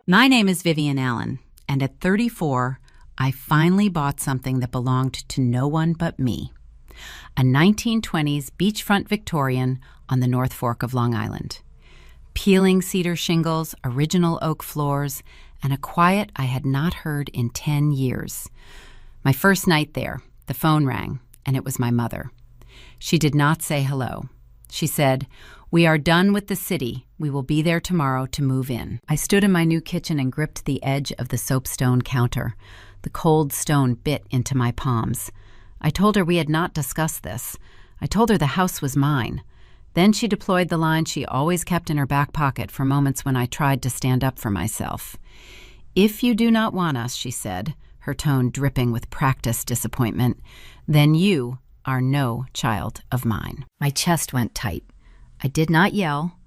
My name is Vivian Allen, and at 34, I finally bought something that belonged to no one but me. A 1920s beachfront Victorian on the North Fork of Long Island. Peeling cedar shingles, original oak floors, and a quiet I had not heard in 10 years. My first night there, the phone rang, and it was my mother. She did not say hello. She said, "We are done with the city. We will be there tomorrow to move in." I stood in my new kitchen and gripped the edge of the soapstone counter. The cold stone bit into my palms. I told her we had not discussed this. I told her the house was mine. Then she deployed the line she always kept in her back pocket for moments when I tried to stand up for myself. "If you do not want us," she said, her tone dripping with practiced disappointment, "then you are no child of mine." My chest went tight. I did not yell.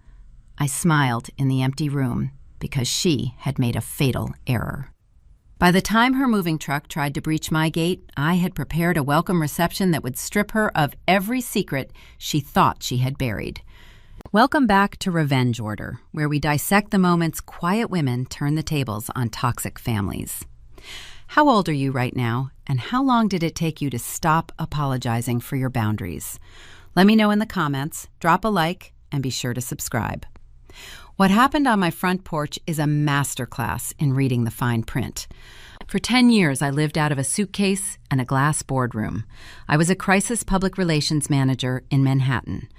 I smiled in the empty room because she had made a fatal error. By the time her moving truck tried to breach my gate, I had prepared a welcome reception that would strip her of every secret she thought she had buried. Welcome back to Revenge Order, where we dissect the moments quiet women turn the tables on toxic families. How old are you right now, and how long did it take you to stop apologizing for your boundaries? Let me know in the comments, drop a like, and be sure to subscribe. What happened on my front porch is a masterclass in reading the fine print. For 10 years, I lived out of a suitcase and a glass boardroom. I was a crisis public relations manager in Manhattan.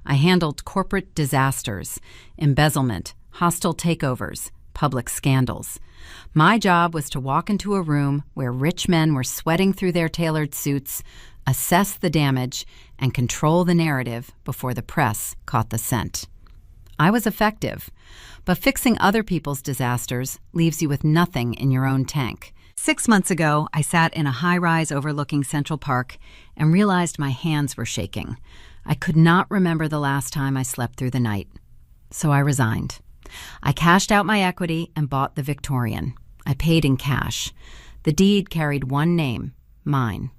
I handled corporate disasters, embezzlement, hostile takeovers, public scandals. My job was to walk into a room where rich men were sweating through their tailored suits, assess the damage, and control the narrative before the press caught the scent. I was effective, but fixing other people's disasters leaves you with nothing in your own tank. 6 months ago, I sat in a high-rise overlooking Central Park and realized my hands were shaking. I could not remember the last time I slept through the night. So I resigned. I cashed out my equity and bought the Victorian. I paid in cash. The deed carried one name, mine.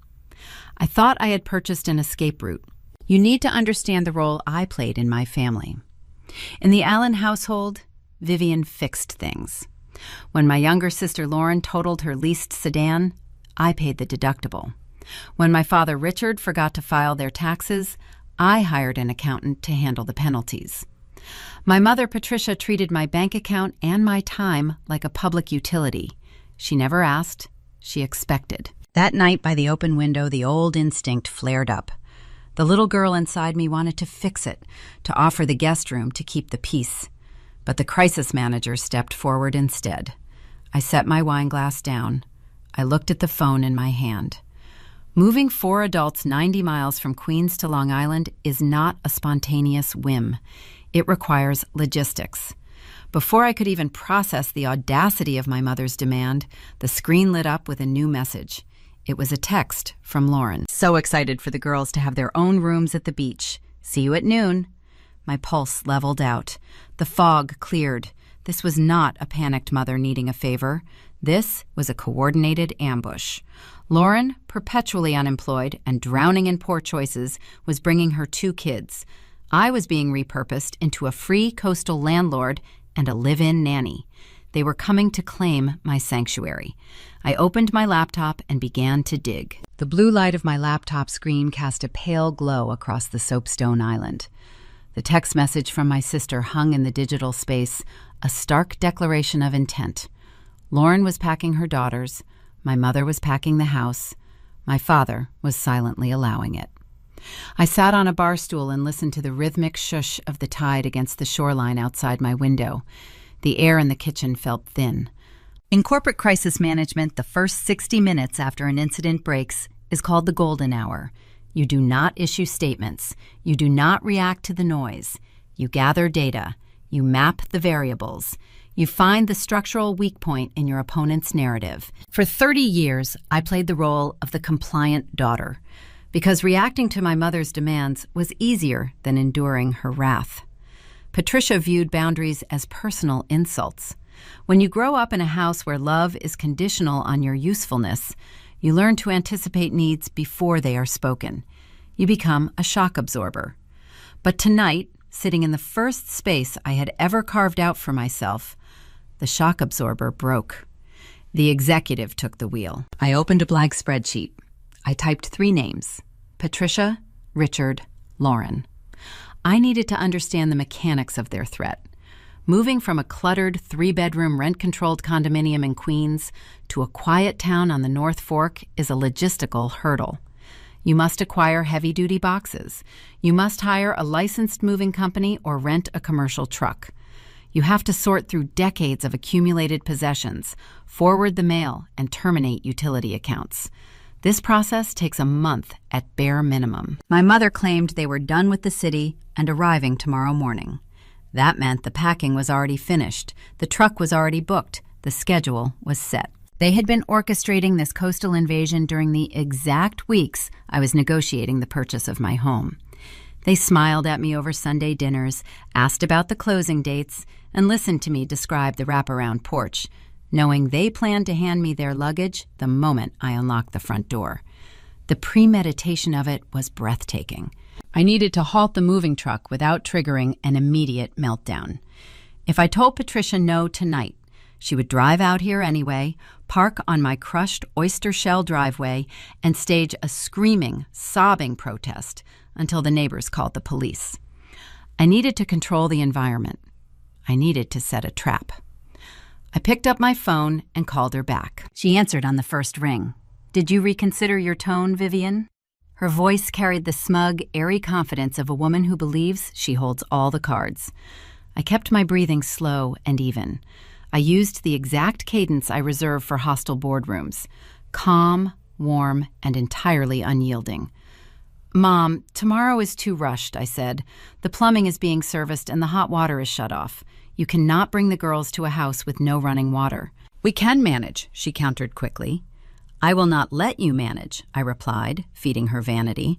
I thought I had purchased an escape route. You need to understand the role I played in my family. In the Allen household, Vivian fixed things. When my younger sister Lauren totaled her leased sedan, I paid the deductible. When my father Richard forgot to file their taxes, I hired an accountant to handle the penalties. My mother Patricia treated my bank account and my time like a public utility. She never asked, she expected. That night by the open window, the old instinct flared up. The little girl inside me wanted to fix it, to offer the guest room to keep the peace. But the crisis manager stepped forward instead. I set my wine glass down. I looked at the phone in my hand. Moving 4 adults 90 miles from Queens to Long Island is not a spontaneous whim. It requires logistics. Before I could even process the audacity of my mother's demand, the screen lit up with a new message. It was a text from Lauren. "So excited for the girls to have their own rooms at the beach. See you at noon." My pulse leveled out. The fog cleared. This was not a panicked mother needing a favor. This was a coordinated ambush. Lauren, perpetually unemployed and drowning in poor choices, was bringing her 2 kids. I was being repurposed into a free coastal landlord and a live-in nanny. They were coming to claim my sanctuary. I opened my laptop and began to dig. The blue light of my laptop screen cast a pale glow across the soapstone island. The text message from my sister hung in the digital space, a stark declaration of intent. Lauren was packing her daughters. My mother was packing the house. My father was silently allowing it. I sat on a bar stool and listened to the rhythmic shush of the tide against the shoreline outside my window. The air in the kitchen felt thin. In corporate crisis management, the first 60 minutes after an incident breaks is called the golden hour. You do not issue statements. You do not react to the noise. You gather data. You map the variables. You find the structural weak point in your opponent's narrative. For 30 years, I played the role of the compliant daughter, because reacting to my mother's demands was easier than enduring her wrath. Patricia viewed boundaries as personal insults. When you grow up in a house where love is conditional on your usefulness, you learn to anticipate needs before they are spoken. You become a shock absorber. But tonight, sitting in the first space I had ever carved out for myself, The shock absorber broke. The executive took the wheel. I opened a blank spreadsheet. I typed 3 names: Patricia, Richard, Lauren. I needed to understand the mechanics of their threat. Moving from a cluttered 3-bedroom rent-controlled condominium in Queens to a quiet town on the North Fork is a logistical hurdle. You must acquire heavy-duty boxes. You must hire a licensed moving company or rent a commercial truck. You have to sort through decades of accumulated possessions, forward the mail, and terminate utility accounts. This process takes a month at bare minimum. My mother claimed they were done with the city and arriving tomorrow morning. That meant the packing was already finished, the truck was already booked, the schedule was set. They had been orchestrating this coastal invasion during the exact weeks I was negotiating the purchase of my home. They smiled at me over Sunday dinners, asked about the closing dates, and listened to me describe the wraparound porch, knowing they planned to hand me their luggage the moment I unlocked the front door. The premeditation of it was breathtaking. I needed to halt the moving truck without triggering an immediate meltdown. If I told Patricia no tonight, she would drive out here anyway, park on my crushed oyster shell driveway, and stage a screaming, sobbing protest until the neighbors called the police. I needed to control the environment. I needed to set a trap. I picked up my phone and called her back. She answered on the first ring. "Did you reconsider your tone, Vivian?" Her voice carried the smug, airy confidence of a woman who believes she holds all the cards. I kept my breathing slow and even. I used the exact cadence I reserve for hostile boardrooms: calm, warm, and entirely unyielding. "Mom, tomorrow is too rushed," I said. "The plumbing is being serviced and the hot water is shut off. You cannot bring the girls to a house with no running water." "We can manage," she countered quickly. "I will not let you manage," I replied, feeding her vanity.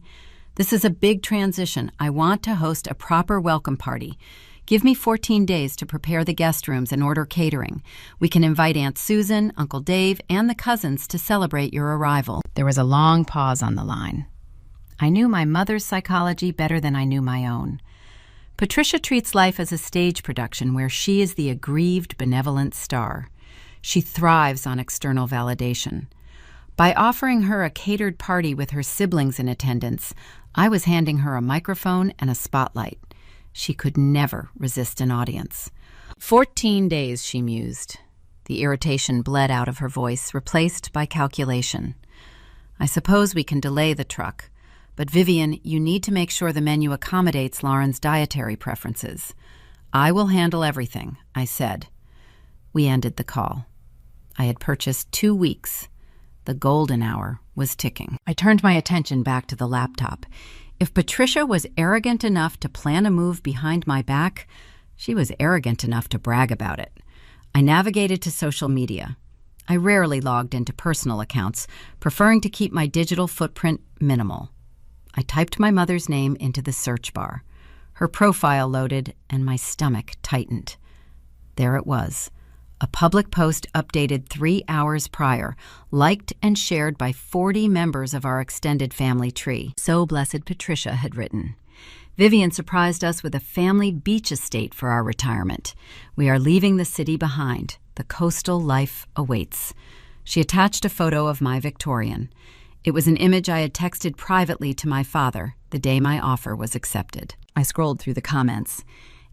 "This is a big transition. I want to host a proper welcome party. Give me 14 days to prepare the guest rooms and order catering. We can invite Aunt Susan, Uncle Dave, and the cousins to celebrate your arrival." There was a long pause on the line. I knew my mother's psychology better than I knew my own. Patricia treats life as a stage production where she is the aggrieved, benevolent star. She thrives on external validation. By offering her a catered party with her siblings in attendance, I was handing her a microphone and a spotlight. She could never resist an audience. 14 days, she mused. The irritation bled out of her voice, replaced by calculation. "I suppose we can delay the truck. But Vivian, you need to make sure the menu accommodates Lauren's dietary preferences." "I will handle everything," I said. We ended the call. I had purchased 2 weeks. The golden hour was ticking. I turned my attention back to the laptop. If Patricia was arrogant enough to plan a move behind my back, she was arrogant enough to brag about it. I navigated to social media. I rarely logged into personal accounts, preferring to keep my digital footprint minimal. I typed my mother's name into the search bar. Her profile loaded, and my stomach tightened. There it was. A public post updated 3 hours prior, liked and shared by 40 members of our extended family tree. So Blessed Patricia had written. "Vivian surprised us with a family beach estate for our retirement. We are leaving the city behind. The coastal life awaits." She attached a photo of my Victorian. It was an image I had texted privately to my father the day my offer was accepted. I scrolled through the comments.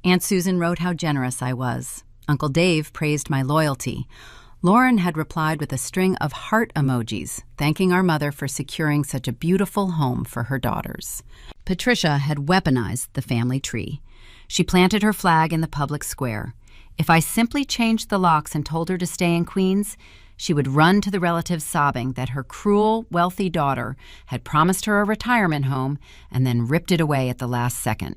Aunt Susan wrote how generous I was. Uncle Dave praised my loyalty. Lauren had replied with a string of heart emojis, thanking our mother for securing such a beautiful home for her daughters. Patricia had weaponized the family tree. She planted her flag in the public square. If I simply changed the locks and told her to stay in Queens, she would run to the relatives sobbing that her cruel, wealthy daughter had promised her a retirement home and then ripped it away at the last second.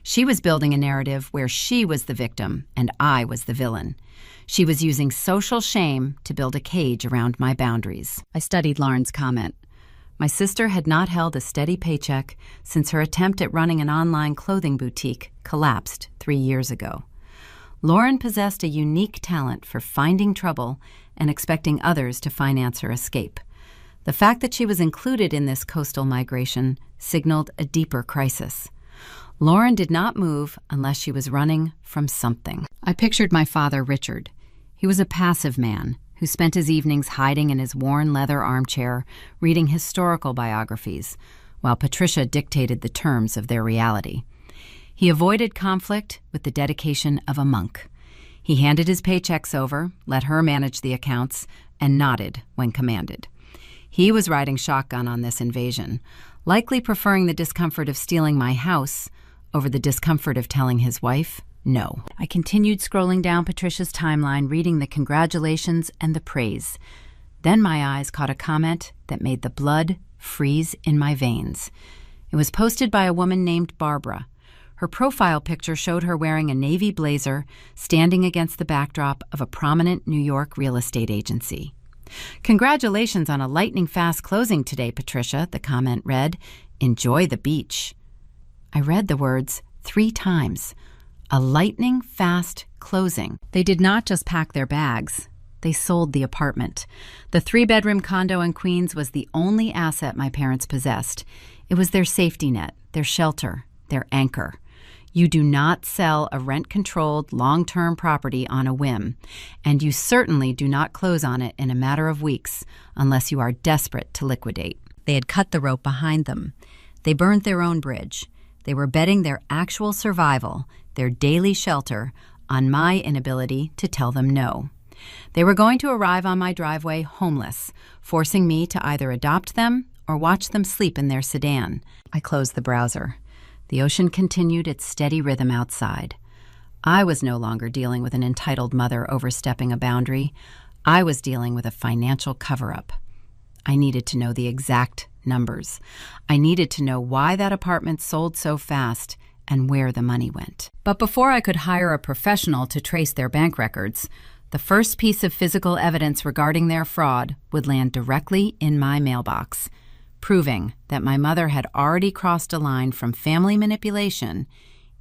She was building a narrative where she was the victim and I was the villain. She was using social shame to build a cage around my boundaries. I studied Lauren's comment. My sister had not held a steady paycheck since her attempt at running an online clothing boutique collapsed 3 years ago. Lauren possessed a unique talent for finding trouble and expecting others to finance her escape. The fact that she was included in this coastal migration signaled a deeper crisis. Lauren did not move unless she was running from something. I pictured my father, Richard. He was a passive man who spent his evenings hiding in his worn leather armchair, reading historical biographies, while Patricia dictated the terms of their reality. He avoided conflict with the dedication of a monk. He handed his paychecks over, let her manage the accounts, and nodded when commanded. He was riding shotgun on this invasion, likely preferring the discomfort of stealing my house over the discomfort of telling his wife no. I continued scrolling down Patricia's timeline, reading the congratulations and the praise. Then my eyes caught a comment that made the blood freeze in my veins. It was posted by a woman named Barbara. Her profile picture showed her wearing a navy blazer, standing against the backdrop of a prominent New York real estate agency. "Congratulations on a lightning-fast closing today, Patricia," the comment read. "Enjoy the beach." I read the words 3 times. A lightning-fast closing. They did not just pack their bags. They sold the apartment. The 3-bedroom condo in Queens was the only asset my parents possessed. It was their safety net, their shelter, their anchor. You do not sell a rent-controlled, long-term property on a whim, and you certainly do not close on it in a matter of weeks unless you are desperate to liquidate. They had cut the rope behind them. They burned their own bridge. They were betting their actual survival, their daily shelter, on my inability to tell them no. They were going to arrive on my driveway homeless, forcing me to either adopt them or watch them sleep in their sedan. I closed the browser. The ocean continued its steady rhythm outside. I was no longer dealing with an entitled mother overstepping a boundary. I was dealing with a financial cover-up. I needed to know the exact numbers. I needed to know why that apartment sold so fast and where the money went. But before I could hire a professional to trace their bank records, the first piece of physical evidence regarding their fraud would land directly in my mailbox, proving that my mother had already crossed a line from family manipulation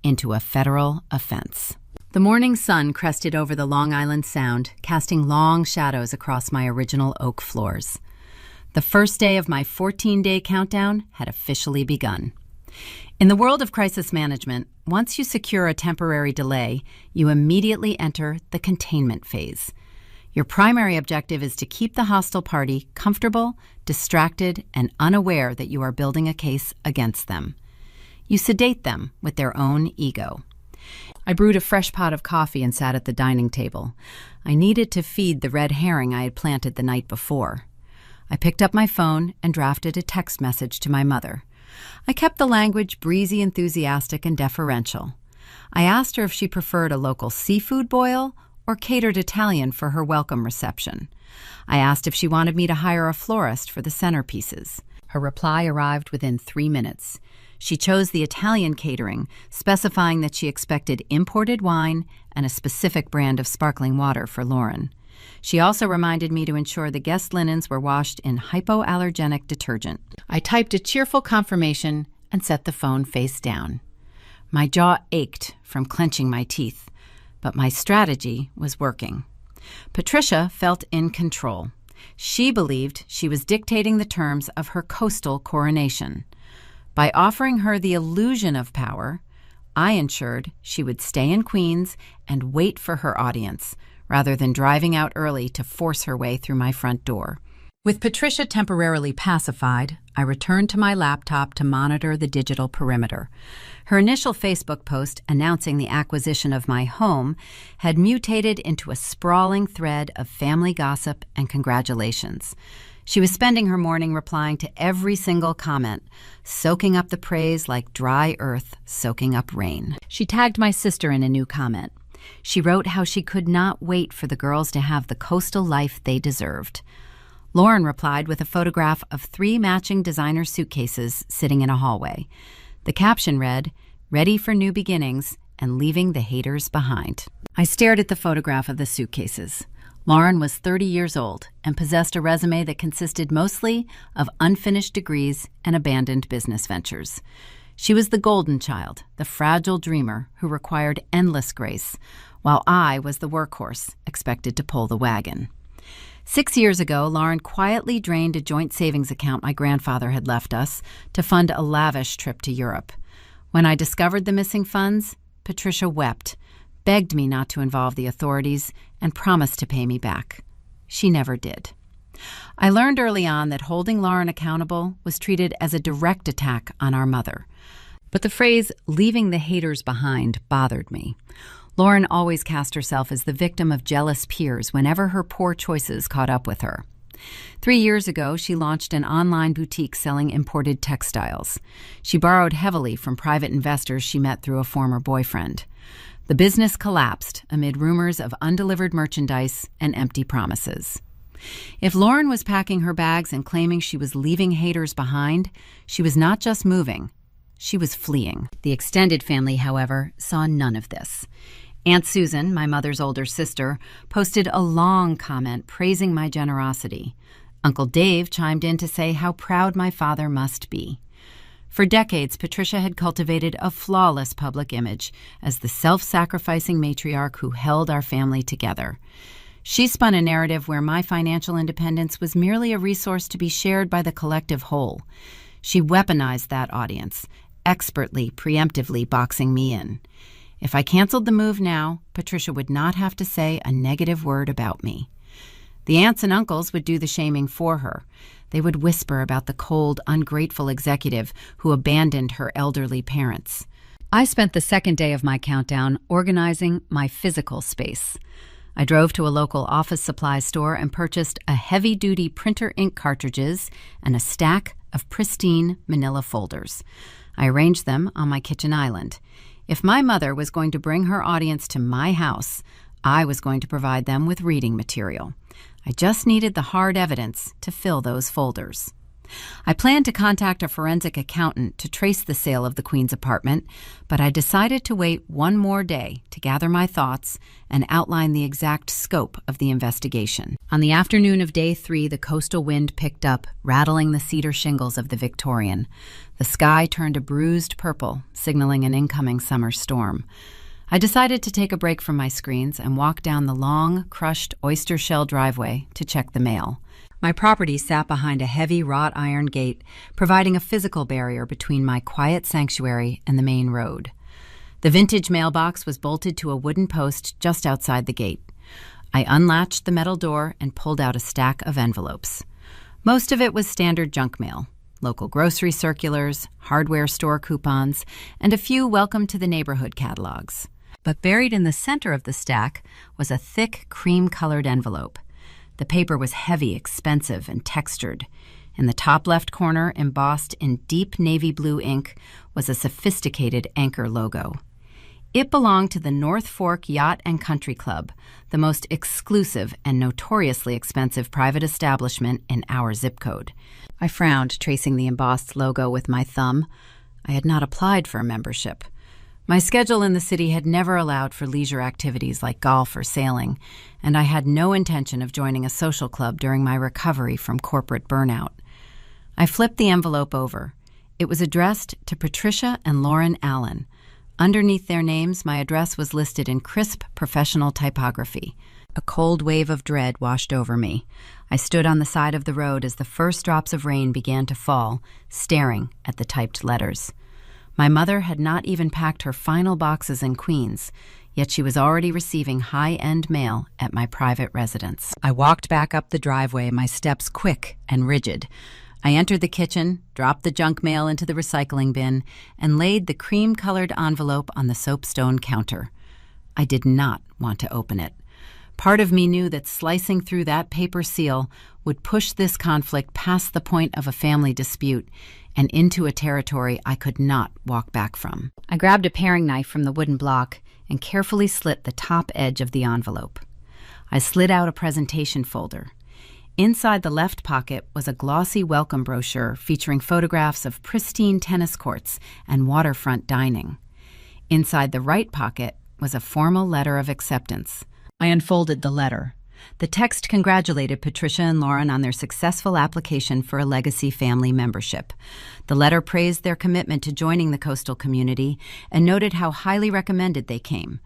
into a federal offense. The morning sun crested over the Long Island Sound, casting long shadows across my original oak floors. The first day of my 14-day countdown had officially begun. In the world of crisis management, once you secure a temporary delay, you immediately enter the containment phase. Your primary objective is to keep the hostile party comfortable, distracted, and unaware that you are building a case against them. You sedate them with their own ego. I brewed a fresh pot of coffee and sat at the dining table. I needed to feed the red herring I had planted the night before. I picked up my phone and drafted a text message to my mother. I kept the language breezy, enthusiastic, and deferential. I asked her if she preferred a local seafood boil or catered Italian for her welcome reception. I asked if she wanted me to hire a florist for the centerpieces. Her reply arrived within 3 minutes. She chose the Italian catering, specifying that she expected imported wine and a specific brand of sparkling water for Lauren. She also reminded me to ensure the guest linens were washed in hypoallergenic detergent. I typed a cheerful confirmation and set the phone face down. My jaw ached from clenching my teeth, but my strategy was working. Patricia felt in control. She believed she was dictating the terms of her coastal coronation. By offering her the illusion of power, I ensured she would stay in Queens and wait for her audience, rather than driving out early to force her way through my front door. With Patricia temporarily pacified, I returned to my laptop to monitor the digital perimeter. Her initial Facebook post announcing the acquisition of my home had mutated into a sprawling thread of family gossip and congratulations. She was spending her morning replying to every single comment, soaking up the praise like dry earth soaking up rain. She tagged my sister in a new comment. She wrote how she could not wait for the girls to have the coastal life they deserved. Lauren replied with a photograph of 3 matching designer suitcases sitting in a hallway. The caption read, "Ready for new beginnings and leaving the haters behind." I stared at the photograph of the suitcases. Lauren was 30 years old and possessed a resume that consisted mostly of unfinished degrees and abandoned business ventures. She was the golden child, the fragile dreamer who required endless grace, while I was the workhorse expected to pull the wagon. 6 years ago, Lauren quietly drained a joint savings account my grandfather had left us to fund a lavish trip to Europe. When I discovered the missing funds, Patricia wept, begged me not to involve the authorities, and promised to pay me back. She never did. I learned early on that holding Lauren accountable was treated as a direct attack on our mother. But the phrase, leaving the haters behind, bothered me. Lauren always cast herself as the victim of jealous peers whenever her poor choices caught up with her. 3 years ago, she launched an online boutique selling imported textiles. She borrowed heavily from private investors she met through a former boyfriend. The business collapsed amid rumors of undelivered merchandise and empty promises. If Lauren was packing her bags and claiming she was leaving haters behind, she was not just moving, she was fleeing. The extended family, however, saw none of this. Aunt Susan, my mother's older sister, posted a long comment praising my generosity. Uncle Dave chimed in to say how proud my father must be. For decades, Patricia had cultivated a flawless public image as the self-sacrificing matriarch who held our family together. She spun a narrative where my financial independence was merely a resource to be shared by the collective whole. She weaponized that audience, expertly, preemptively boxing me in. If I canceled the move now, Patricia would not have to say a negative word about me. The aunts and uncles would do the shaming for her. They would whisper about the cold, ungrateful executive who abandoned her elderly parents. I spent the second day of my countdown organizing my physical space. I drove to a local office supply store and purchased a heavy-duty printer ink cartridges and a stack of pristine manila folders. I arranged them on my kitchen island. If my mother was going to bring her audience to my house, I was going to provide them with reading material. I just needed the hard evidence to fill those folders. I planned to contact a forensic accountant to trace the sale of the Queen's apartment, but I decided to wait one more day to gather my thoughts and outline the exact scope of the investigation. On the afternoon of day 3, the coastal wind picked up, rattling the cedar shingles of the Victorian. The sky turned a bruised purple, signaling an incoming summer storm. I decided to take a break from my screens and walk down the long, crushed oyster shell driveway to check the mail. My property sat behind a heavy wrought iron gate, providing a physical barrier between my quiet sanctuary and the main road. The vintage mailbox was bolted to a wooden post just outside the gate. I unlatched the metal door and pulled out a stack of envelopes. Most of it was standard junk mail, local grocery circulars, hardware store coupons, and a few welcome to the neighborhood catalogs. But buried in the center of the stack was a thick, cream-colored envelope. The paper was heavy, expensive, and textured. In the top left corner, embossed in deep navy blue ink, was a sophisticated anchor logo. It belonged to the North Fork Yacht and Country Club, the most exclusive and notoriously expensive private establishment in our zip code. I frowned, tracing the embossed logo with my thumb. I had not applied for a membership. My schedule in the city had never allowed for leisure activities like golf or sailing, and I had no intention of joining a social club during my recovery from corporate burnout. I flipped the envelope over. It was addressed to Patricia and Lauren Allen. Underneath their names, my address was listed in crisp professional typography. A cold wave of dread washed over me. I stood on the side of the road as the first drops of rain began to fall, staring at the typed letters. My mother had not even packed her final boxes in Queens, yet she was already receiving high-end mail at my private residence. I walked back up the driveway, my steps quick and rigid. I entered the kitchen, dropped the junk mail into the recycling bin, and laid the cream-colored envelope on the soapstone counter. I did not want to open it. Part of me knew that slicing through that paper seal would push this conflict past the point of a family dispute and into a territory I could not walk back from. I grabbed a paring knife from the wooden block and carefully slit the top edge of the envelope. I slid out a presentation folder. Inside the left pocket was a glossy welcome brochure featuring photographs of pristine tennis courts and waterfront dining. Inside the right pocket was a formal letter of acceptance. I unfolded the letter. The text congratulated Patricia and Lauren on their successful application for a Legacy family membership. The letter praised their commitment to joining the coastal community and noted how highly recommended they came.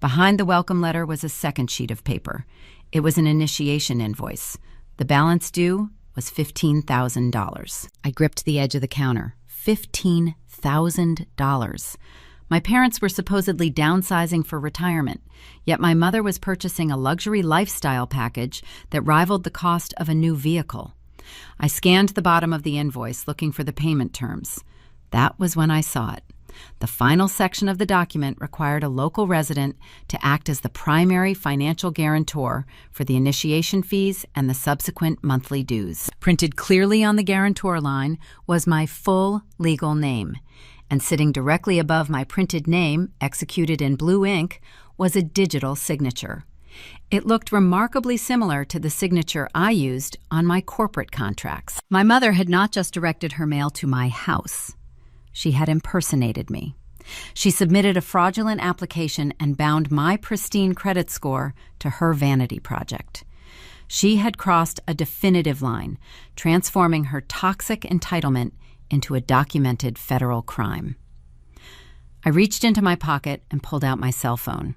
Behind the welcome letter was a second sheet of paper. It was an initiation invoice. The balance due was $15,000. I gripped the edge of the counter. $15,000. My parents were supposedly downsizing for retirement, yet my mother was purchasing a luxury lifestyle package that rivaled the cost of a new vehicle. I scanned the bottom of the invoice looking for the payment terms. That was when I saw it. The final section of the document required a local resident to act as the primary financial guarantor for the initiation fees and the subsequent monthly dues. Printed clearly on the guarantor line was my full legal name, and sitting directly above my printed name, executed in blue ink, was a digital signature. It looked remarkably similar to the signature I used on my corporate contracts. My mother had not just directed her mail to my house. She had impersonated me. She submitted a fraudulent application and bound my pristine credit score to her vanity project. She had crossed a definitive line, transforming her toxic entitlement into a documented federal crime. I reached into my pocket and pulled out my cell phone.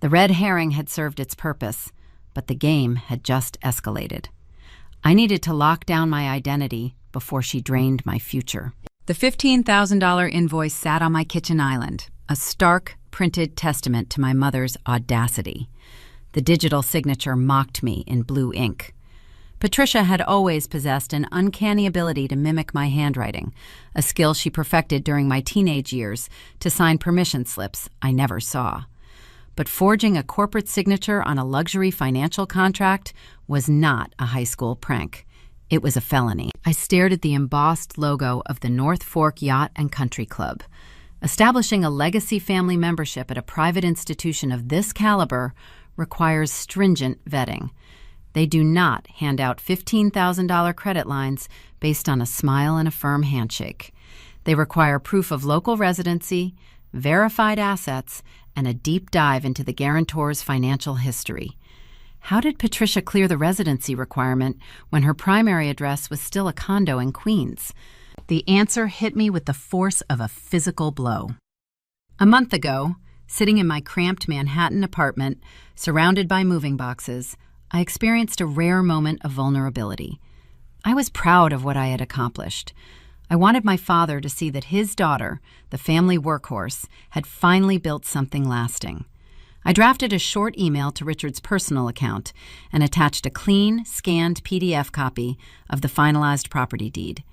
The red herring had served its purpose, but the game had just escalated. I needed to lock down my identity before she drained my future. The $15,000 invoice sat on my kitchen island, a stark, printed testament to my mother's audacity. The digital signature mocked me in blue ink. Patricia had always possessed an uncanny ability to mimic my handwriting, a skill she perfected during my teenage years to sign permission slips I never saw. But forging a corporate signature on a luxury financial contract was not a high school prank. It was a felony. I stared at the embossed logo of the North Fork Yacht and Country Club. Establishing a legacy family membership at a private institution of this caliber requires stringent vetting. They do not hand out $15,000 credit lines based on a smile and a firm handshake. They require proof of local residency, verified assets, and a deep dive into the guarantor's financial history. How did Patricia clear the residency requirement when her primary address was still a condo in Queens? The answer hit me with the force of a physical blow. A month ago, sitting in my cramped Manhattan apartment, surrounded by moving boxes, I experienced a rare moment of vulnerability. I was proud of what I had accomplished. I wanted my father to see that his daughter, the family workhorse, had finally built something lasting. I drafted a short email to Richard's personal account and attached a clean, scanned PDF copy of the finalized property deed.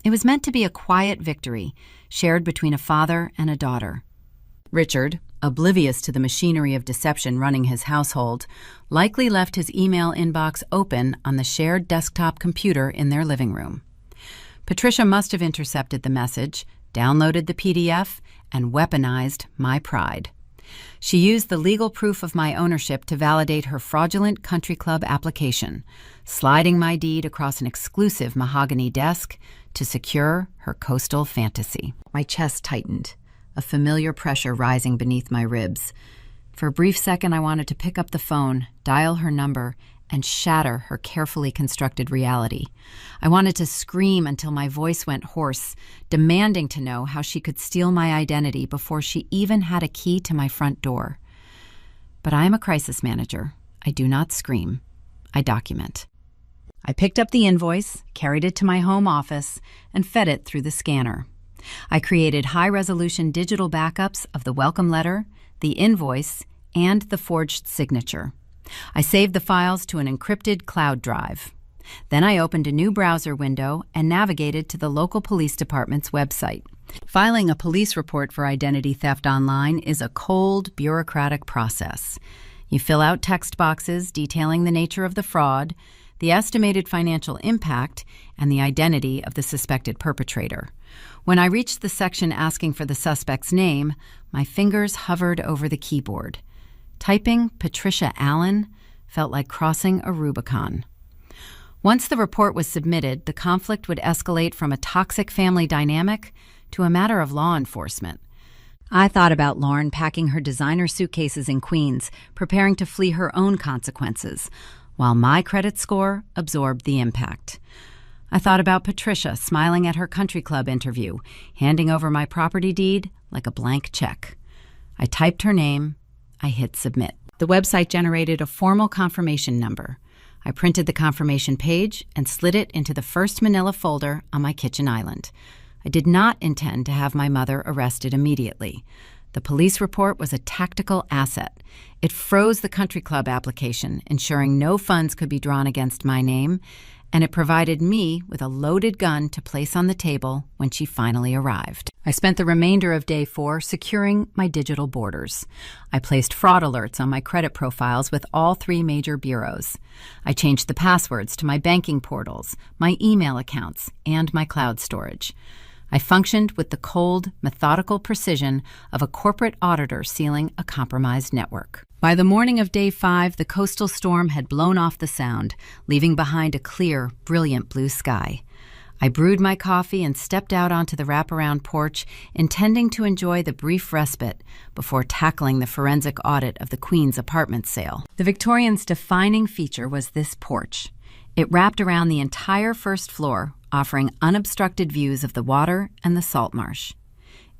It was meant to be a quiet victory, shared between a father and a daughter. Richard, oblivious to the machinery of deception running his household, likely left his email inbox open on the shared desktop computer in their living room. Patricia must have intercepted the message, downloaded the PDF, and weaponized my pride. She used the legal proof of my ownership to validate her fraudulent country club application, sliding my deed across an exclusive mahogany desk to secure her coastal fantasy. My chest tightened, a familiar pressure rising beneath my ribs. For a brief second, I wanted to pick up the phone, dial her number, and shatter her carefully constructed reality. I wanted to scream until my voice went hoarse, demanding to know how she could steal my identity before she even had a key to my front door. But I am a crisis manager. I do not scream. I document. I picked up the invoice, carried it to my home office, and fed it through the scanner. I created high-resolution digital backups of the welcome letter, the invoice, and the forged signature. I saved the files to an encrypted cloud drive. Then I opened a new browser window and navigated to the local police department's website. Filing a police report for identity theft online is a cold, bureaucratic process. You fill out text boxes detailing the nature of the fraud, the estimated financial impact, and the identity of the suspected perpetrator. When I reached the section asking for the suspect's name, my fingers hovered over the keyboard. Typing Patricia Allen felt like crossing a Rubicon. Once the report was submitted, the conflict would escalate from a toxic family dynamic to a matter of law enforcement. I thought about Lauren packing her designer suitcases in Queens, preparing to flee her own consequences, while my credit score absorbed the impact. I thought about Patricia smiling at her country club interview, handing over my property deed like a blank check. I typed her name. I hit submit. The website generated a formal confirmation number. I printed the confirmation page and slid it into the first manila folder on my kitchen island. I did not intend to have my mother arrested immediately. The police report was a tactical asset. It froze the country club application, ensuring no funds could be drawn against my name, and it provided me with a loaded gun to place on the table when she finally arrived. I spent the remainder of day 4 securing my digital borders. I placed fraud alerts on my credit profiles with all 3 major bureaus. I changed the passwords to my banking portals, my email accounts, and my cloud storage. I functioned with the cold, methodical precision of a corporate auditor sealing a compromised network. By the morning of day 5, the coastal storm had blown off the Sound, leaving behind a clear, brilliant blue sky. I brewed my coffee and stepped out onto the wraparound porch, intending to enjoy the brief respite before tackling the forensic audit of the Queen's apartment sale. The Victorian's defining feature was this porch. It wrapped around the entire first floor, offering unobstructed views of the water and the salt marsh.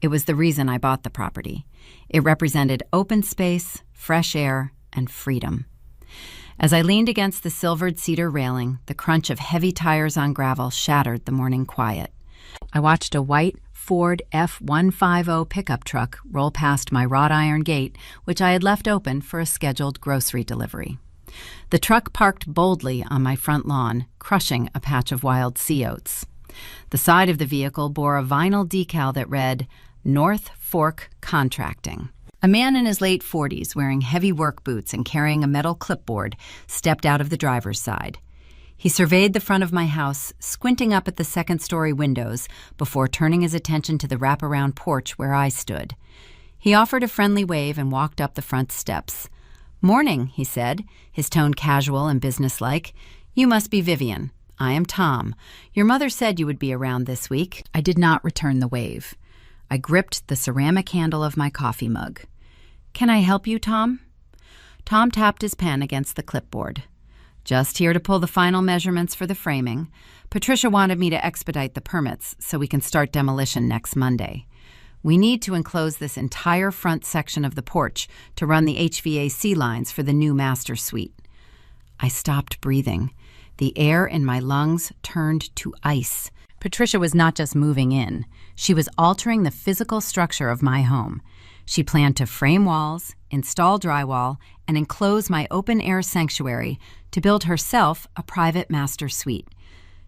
It was the reason I bought the property. It represented open space, fresh air, and freedom. As I leaned against the silvered cedar railing, the crunch of heavy tires on gravel shattered the morning quiet. I watched a white Ford F-150 pickup truck roll past my wrought iron gate, which I had left open for a scheduled grocery delivery. The truck parked boldly on my front lawn, crushing a patch of wild sea oats. The side of the vehicle bore a vinyl decal that read, North Fork Contracting. A man in his late 40s, wearing heavy work boots and carrying a metal clipboard, stepped out of the driver's side. He surveyed the front of my house, squinting up at the second-story windows before turning his attention to the wraparound porch where I stood. He offered a friendly wave and walked up the front steps. "Morning," he said, his tone casual and businesslike. "You must be Vivian. I am Tom. Your mother said you would be around this week." I did not return the wave. I gripped the ceramic handle of my coffee mug. "Can I help you, Tom?" Tom tapped his pen against the clipboard. "Just here to pull the final measurements for the framing. Patricia wanted me to expedite the permits so we can start demolition next Monday. We need to enclose this entire front section of the porch to run the HVAC lines for the new master suite." I stopped breathing. The air in my lungs turned to ice. Patricia was not just moving in. She was altering the physical structure of my home. She planned to frame walls, install drywall, and enclose my open-air sanctuary to build herself a private master suite.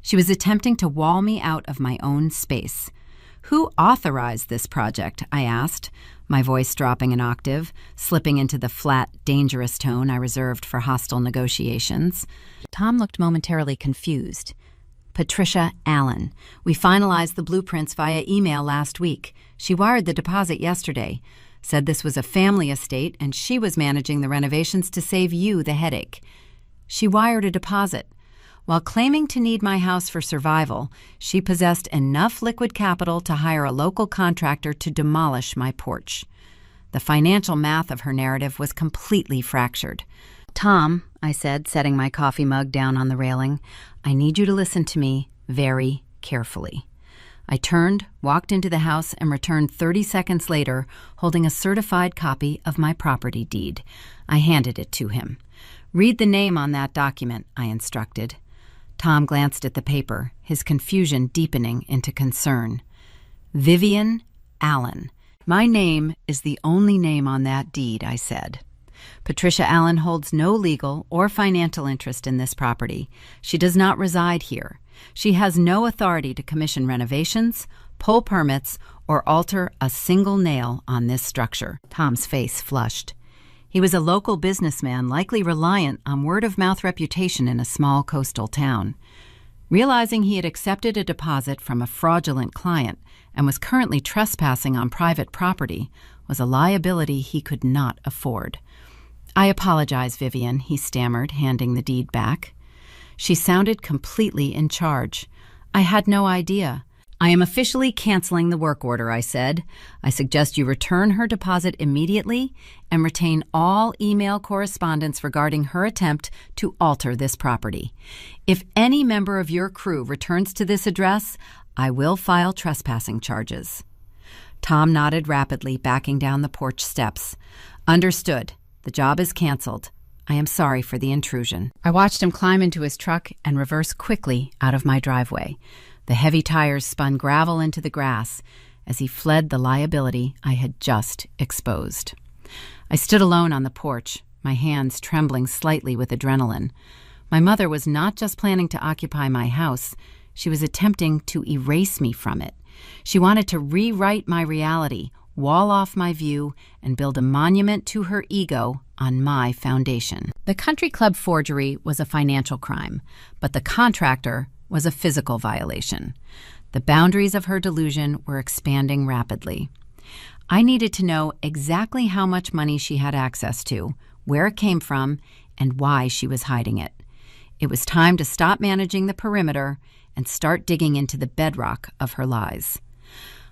She was attempting to wall me out of my own space. "Who authorized this project?" I asked, my voice dropping an octave, slipping into the flat, dangerous tone I reserved for hostile negotiations. Tom looked momentarily confused. "Patricia Allen. We finalized the blueprints via email last week. She wired the deposit yesterday. Said this was a family estate and she was managing the renovations to save you the headache. She wired a deposit. While claiming to need my house for survival, she possessed enough liquid capital to hire a local contractor to demolish my porch." The financial math of her narrative was completely fractured. "Tom," I said, setting my coffee mug down on the railing, "I need you to listen to me very carefully." I turned, walked into the house, and returned 30 seconds later, holding a certified copy of my property deed. I handed it to him. "Read the name on that document," I instructed. Tom glanced at the paper, his confusion deepening into concern. "Vivian Allen. My name is the only name on that deed," I said. "Patricia Allen holds no legal or financial interest in this property. She does not reside here. She has no authority to commission renovations, pull permits, or alter a single nail on this structure." Tom's face flushed. He was a local businessman, likely reliant on word-of-mouth reputation in a small coastal town. Realizing he had accepted a deposit from a fraudulent client and was currently trespassing on private property was a liability he could not afford. "I apologize, Vivian," he stammered, handing the deed back. She sounded completely in charge. "I had no idea." "I am officially canceling the work order," I said. "I suggest you return her deposit immediately and retain all email correspondence regarding her attempt to alter this property. If any member of your crew returns to this address, I will file trespassing charges." Tom nodded rapidly, backing down the porch steps. "Understood. The job is canceled. I am sorry for the intrusion." I watched him climb into his truck and reverse quickly out of my driveway. The heavy tires spun gravel into the grass as he fled the liability I had just exposed. I stood alone on the porch, my hands trembling slightly with adrenaline. My mother was not just planning to occupy my house, she was attempting to erase me from it. She wanted to rewrite my reality, wall off my view, and build a monument to her ego on my foundation. The country club forgery was a financial crime, but the contractor was a physical violation. The boundaries of her delusion were expanding rapidly. I needed to know exactly how much money she had access to, where it came from, and why she was hiding it. It was time to stop managing the perimeter and start digging into the bedrock of her lies.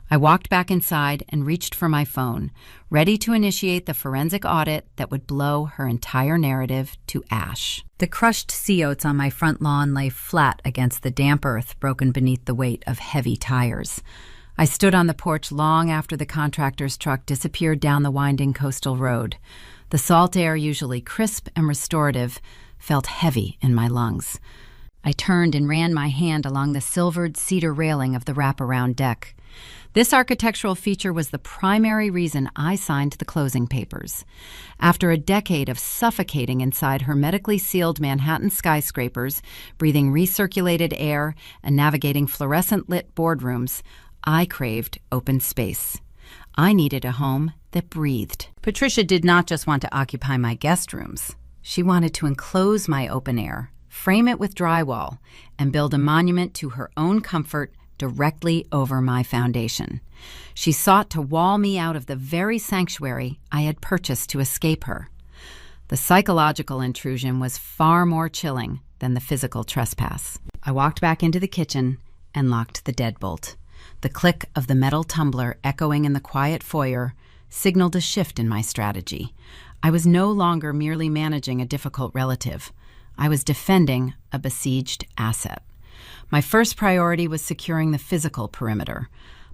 I walked back inside and reached for my phone, ready to initiate the forensic audit that would blow her entire narrative to ash. The crushed sea oats on my front lawn lay flat against the damp earth broken beneath the weight of heavy tires. I stood on the porch long after the contractor's truck disappeared down the winding coastal road. The salt air, usually crisp and restorative, felt heavy in my lungs. I turned and ran my hand along the silvered cedar railing of the wraparound deck. This architectural feature was the primary reason I signed the closing papers. After a decade of suffocating inside hermetically sealed Manhattan skyscrapers, breathing recirculated air, and navigating fluorescent-lit boardrooms, I craved open space. I needed a home that breathed. Patricia did not just want to occupy my guest rooms. She wanted to enclose my open air, frame it with drywall, and build a monument to her own comfort directly over my foundation. She sought to wall me out of the very sanctuary I had purchased to escape her. The psychological intrusion was far more chilling than the physical trespass. I walked back into the kitchen and locked the deadbolt. The click of the metal tumbler echoing in the quiet foyer signaled a shift in my strategy. I was no longer merely managing a difficult relative. I was defending a besieged asset. My first priority was securing the physical perimeter.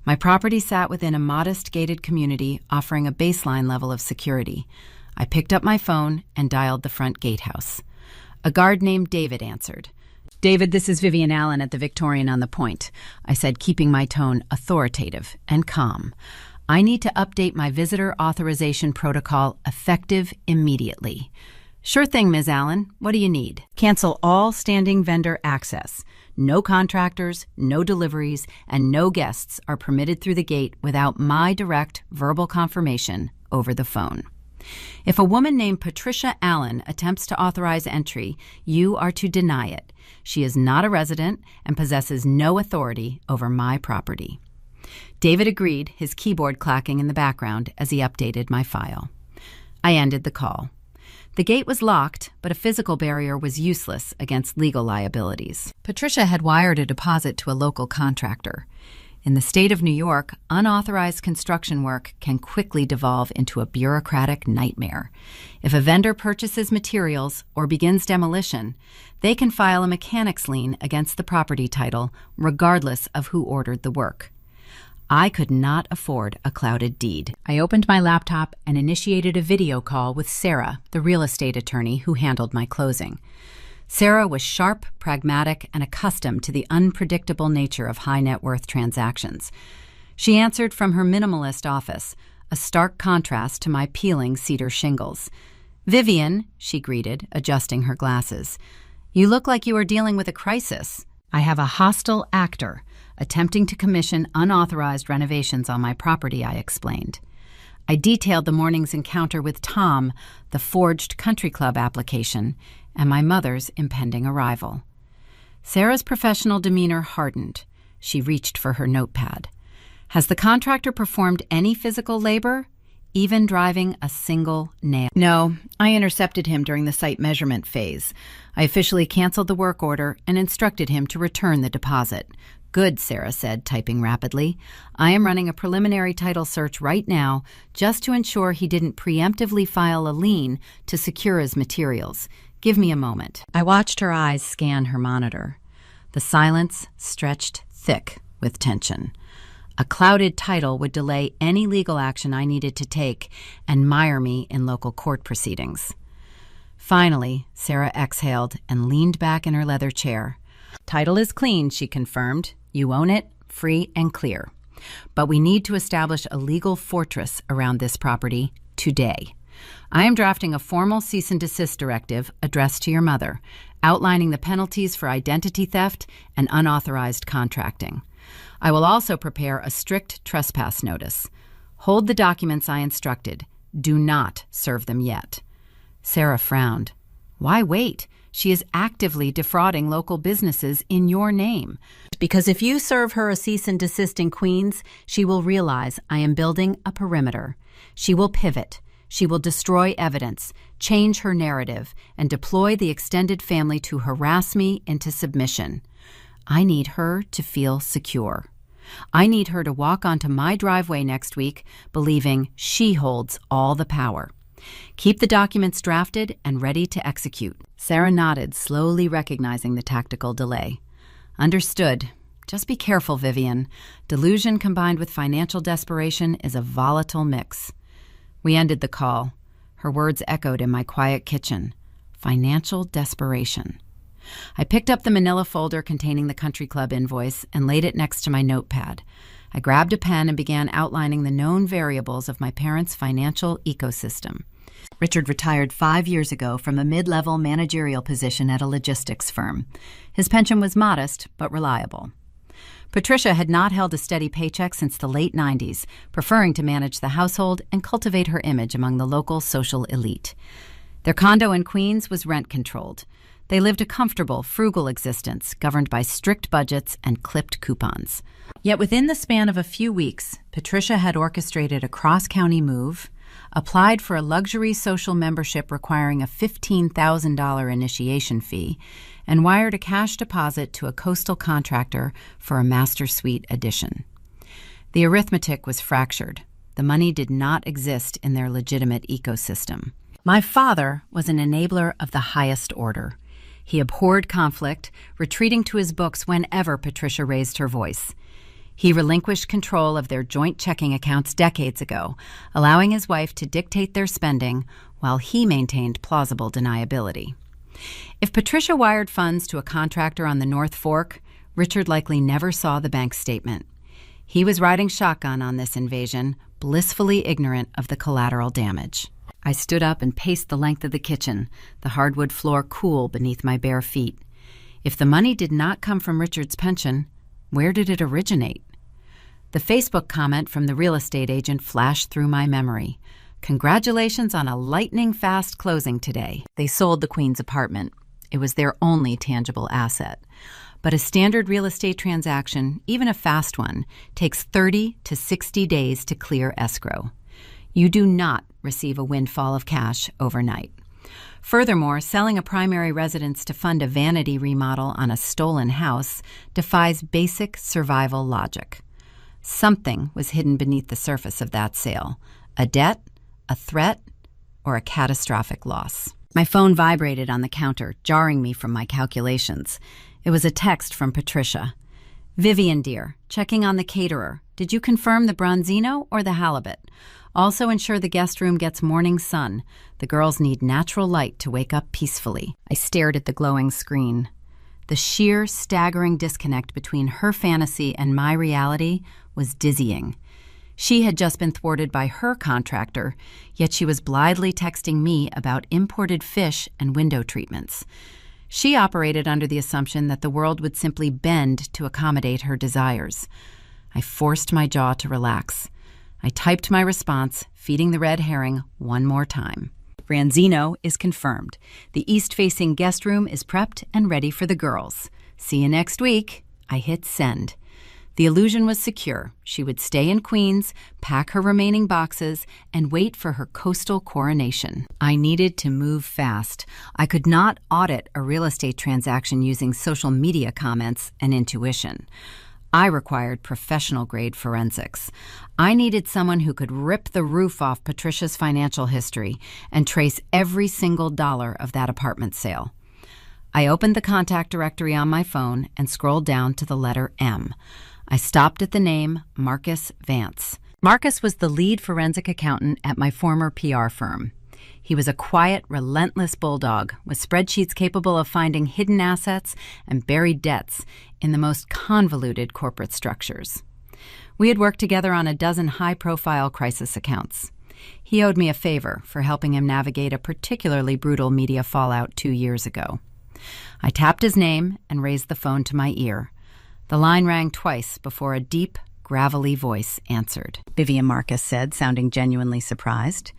My property sat within a modest gated community offering a baseline level of security. I picked up my phone and dialed the front gatehouse. A guard named David answered. "David, this is Vivian Allen at the Victorian on the Point," I said, keeping my tone authoritative and calm. "I need to update my visitor authorization protocol effective immediately." "Sure thing, Ms. Allen. What do you need?" "Cancel all standing vendor access. No contractors, no deliveries, and no guests are permitted through the gate without my direct verbal confirmation over the phone. If a woman named Patricia Allen attempts to authorize entry, you are to deny it. She is not a resident and possesses no authority over my property." David agreed, his keyboard clacking in the background as he updated my file. I ended the call. The gate was locked, but a physical barrier was useless against legal liabilities. Patricia had wired a deposit to a local contractor. In the state of New York, unauthorized construction work can quickly devolve into a bureaucratic nightmare. If a vendor purchases materials or begins demolition, they can file a mechanics lien against the property title, regardless of who ordered the work. I could not afford a clouded deed. I opened my laptop and initiated a video call with Sarah, the real estate attorney who handled my closing. Sarah was sharp, pragmatic, and accustomed to the unpredictable nature of high net worth transactions. She answered from her minimalist office, a stark contrast to my peeling cedar shingles. "Vivian," she greeted, adjusting her glasses, "you look like you are dealing with a crisis. I have a hostile actor attempting to commission unauthorized renovations on my property," I explained. I detailed the morning's encounter with Tom, the forged country club application, and my mother's impending arrival. Sarah's professional demeanor hardened. She reached for her notepad. "Has the contractor performed any physical labor, even driving a single nail?" "No, I intercepted him during the site measurement phase. I officially canceled the work order and instructed him to return the deposit." "Good," Sarah said, typing rapidly. "I am running a preliminary title search right now just to ensure he didn't preemptively file a lien to secure his materials. Give me a moment." I watched her eyes scan her monitor. The silence stretched thick with tension. A clouded title would delay any legal action I needed to take and mire me in local court proceedings. Finally, Sarah exhaled and leaned back in her leather chair. "Title is clean," she confirmed. You own it, free and clear. But we need to establish a legal fortress around this property today. I am drafting a formal cease and desist directive addressed to your mother, outlining the penalties for identity theft and unauthorized contracting. I will also prepare a strict trespass notice. Hold the documents I instructed. Do not serve them yet." Sarah frowned. "Why wait? She is actively defrauding local businesses in your name. Because if you serve her a cease and desist in Queens, she will realize I am building a perimeter. She will pivot. She will destroy evidence, change her narrative, and deploy the extended family to harass me into submission. I need her to feel secure. I need her to walk onto my driveway next week believing she holds all the power. Keep the documents drafted and ready to execute." Sarah nodded, slowly recognizing the tactical delay. "Understood. Just be careful, Vivian. Delusion combined with financial desperation is a volatile mix." We ended the call. Her words echoed in my quiet kitchen. Financial desperation. I picked up the manila folder containing the country club invoice and laid it next to my notepad. I grabbed a pen and began outlining the known variables of my parents' financial ecosystem. Richard retired 5 years ago from a mid-level managerial position at a logistics firm. His pension was modest but reliable. Patricia had not held a steady paycheck since the late 90s, preferring to manage the household and cultivate her image among the local social elite. Their condo in Queens was rent-controlled. They lived a comfortable, frugal existence, governed by strict budgets and clipped coupons. Yet within the span of a few weeks, Patricia had orchestrated a cross-county move, applied for a luxury social membership requiring a $15,000 initiation fee, and wired a cash deposit to a coastal contractor for a master suite addition. The arithmetic was fractured. The money did not exist in their legitimate ecosystem. My father was an enabler of the highest order. He abhorred conflict, retreating to his books whenever Patricia raised her voice. He relinquished control of their joint checking accounts decades ago, allowing his wife to dictate their spending while he maintained plausible deniability. If Patricia wired funds to a contractor on the North Fork, Richard likely never saw the bank statement. He was riding shotgun on this invasion, blissfully ignorant of the collateral damage. I stood up and paced the length of the kitchen, the hardwood floor cool beneath my bare feet. If the money did not come from Richard's pension, where did it originate? The Facebook comment from the real estate agent flashed through my memory. "Congratulations on a lightning-fast closing today." They sold the Queen's apartment. It was their only tangible asset. But a standard real estate transaction, even a fast one, takes 30 to 60 days to clear escrow. You do not receive a windfall of cash overnight. Furthermore, selling a primary residence to fund a vanity remodel on a stolen house defies basic survival logic. Something was hidden beneath the surface of that sale: a debt, a threat, or a catastrophic loss. My phone vibrated on the counter, jarring me from my calculations. It was a text from Patricia. "Vivian, dear, checking on the caterer. Did you confirm the Bronzino or the halibut? Also ensure the guest room gets morning sun. The girls need natural light to wake up peacefully." I stared at the glowing screen. The sheer, staggering disconnect between her fantasy and my reality was dizzying. She had just been thwarted by her contractor, yet she was blithely texting me about imported fish and window treatments. She operated under the assumption that the world would simply bend to accommodate her desires. I forced my jaw to relax. I typed my response, feeding the red herring one more time. "Bronzino is confirmed. The east-facing guest room is prepped and ready for the girls. See you next week." I hit send. The illusion was secure. She would stay in Queens, pack her remaining boxes, and wait for her coastal coronation. I needed to move fast. I could not audit a real estate transaction using social media comments and intuition. I required professional-grade forensics. I needed someone who could rip the roof off Patricia's financial history and trace every single dollar of that apartment sale. I opened the contact directory on my phone and scrolled down to the letter M. I stopped at the name Marcus Vance. Marcus was the lead forensic accountant at my former PR firm. He was a quiet, relentless bulldog with spreadsheets capable of finding hidden assets and buried debts in the most convoluted corporate structures. We had worked together on a dozen high-profile crisis accounts. He owed me a favor for helping him navigate a particularly brutal media fallout 2 years ago. I tapped his name and raised the phone to my ear. The line rang twice before a deep, gravelly voice answered. Vivian Marcus said, sounding genuinely surprised.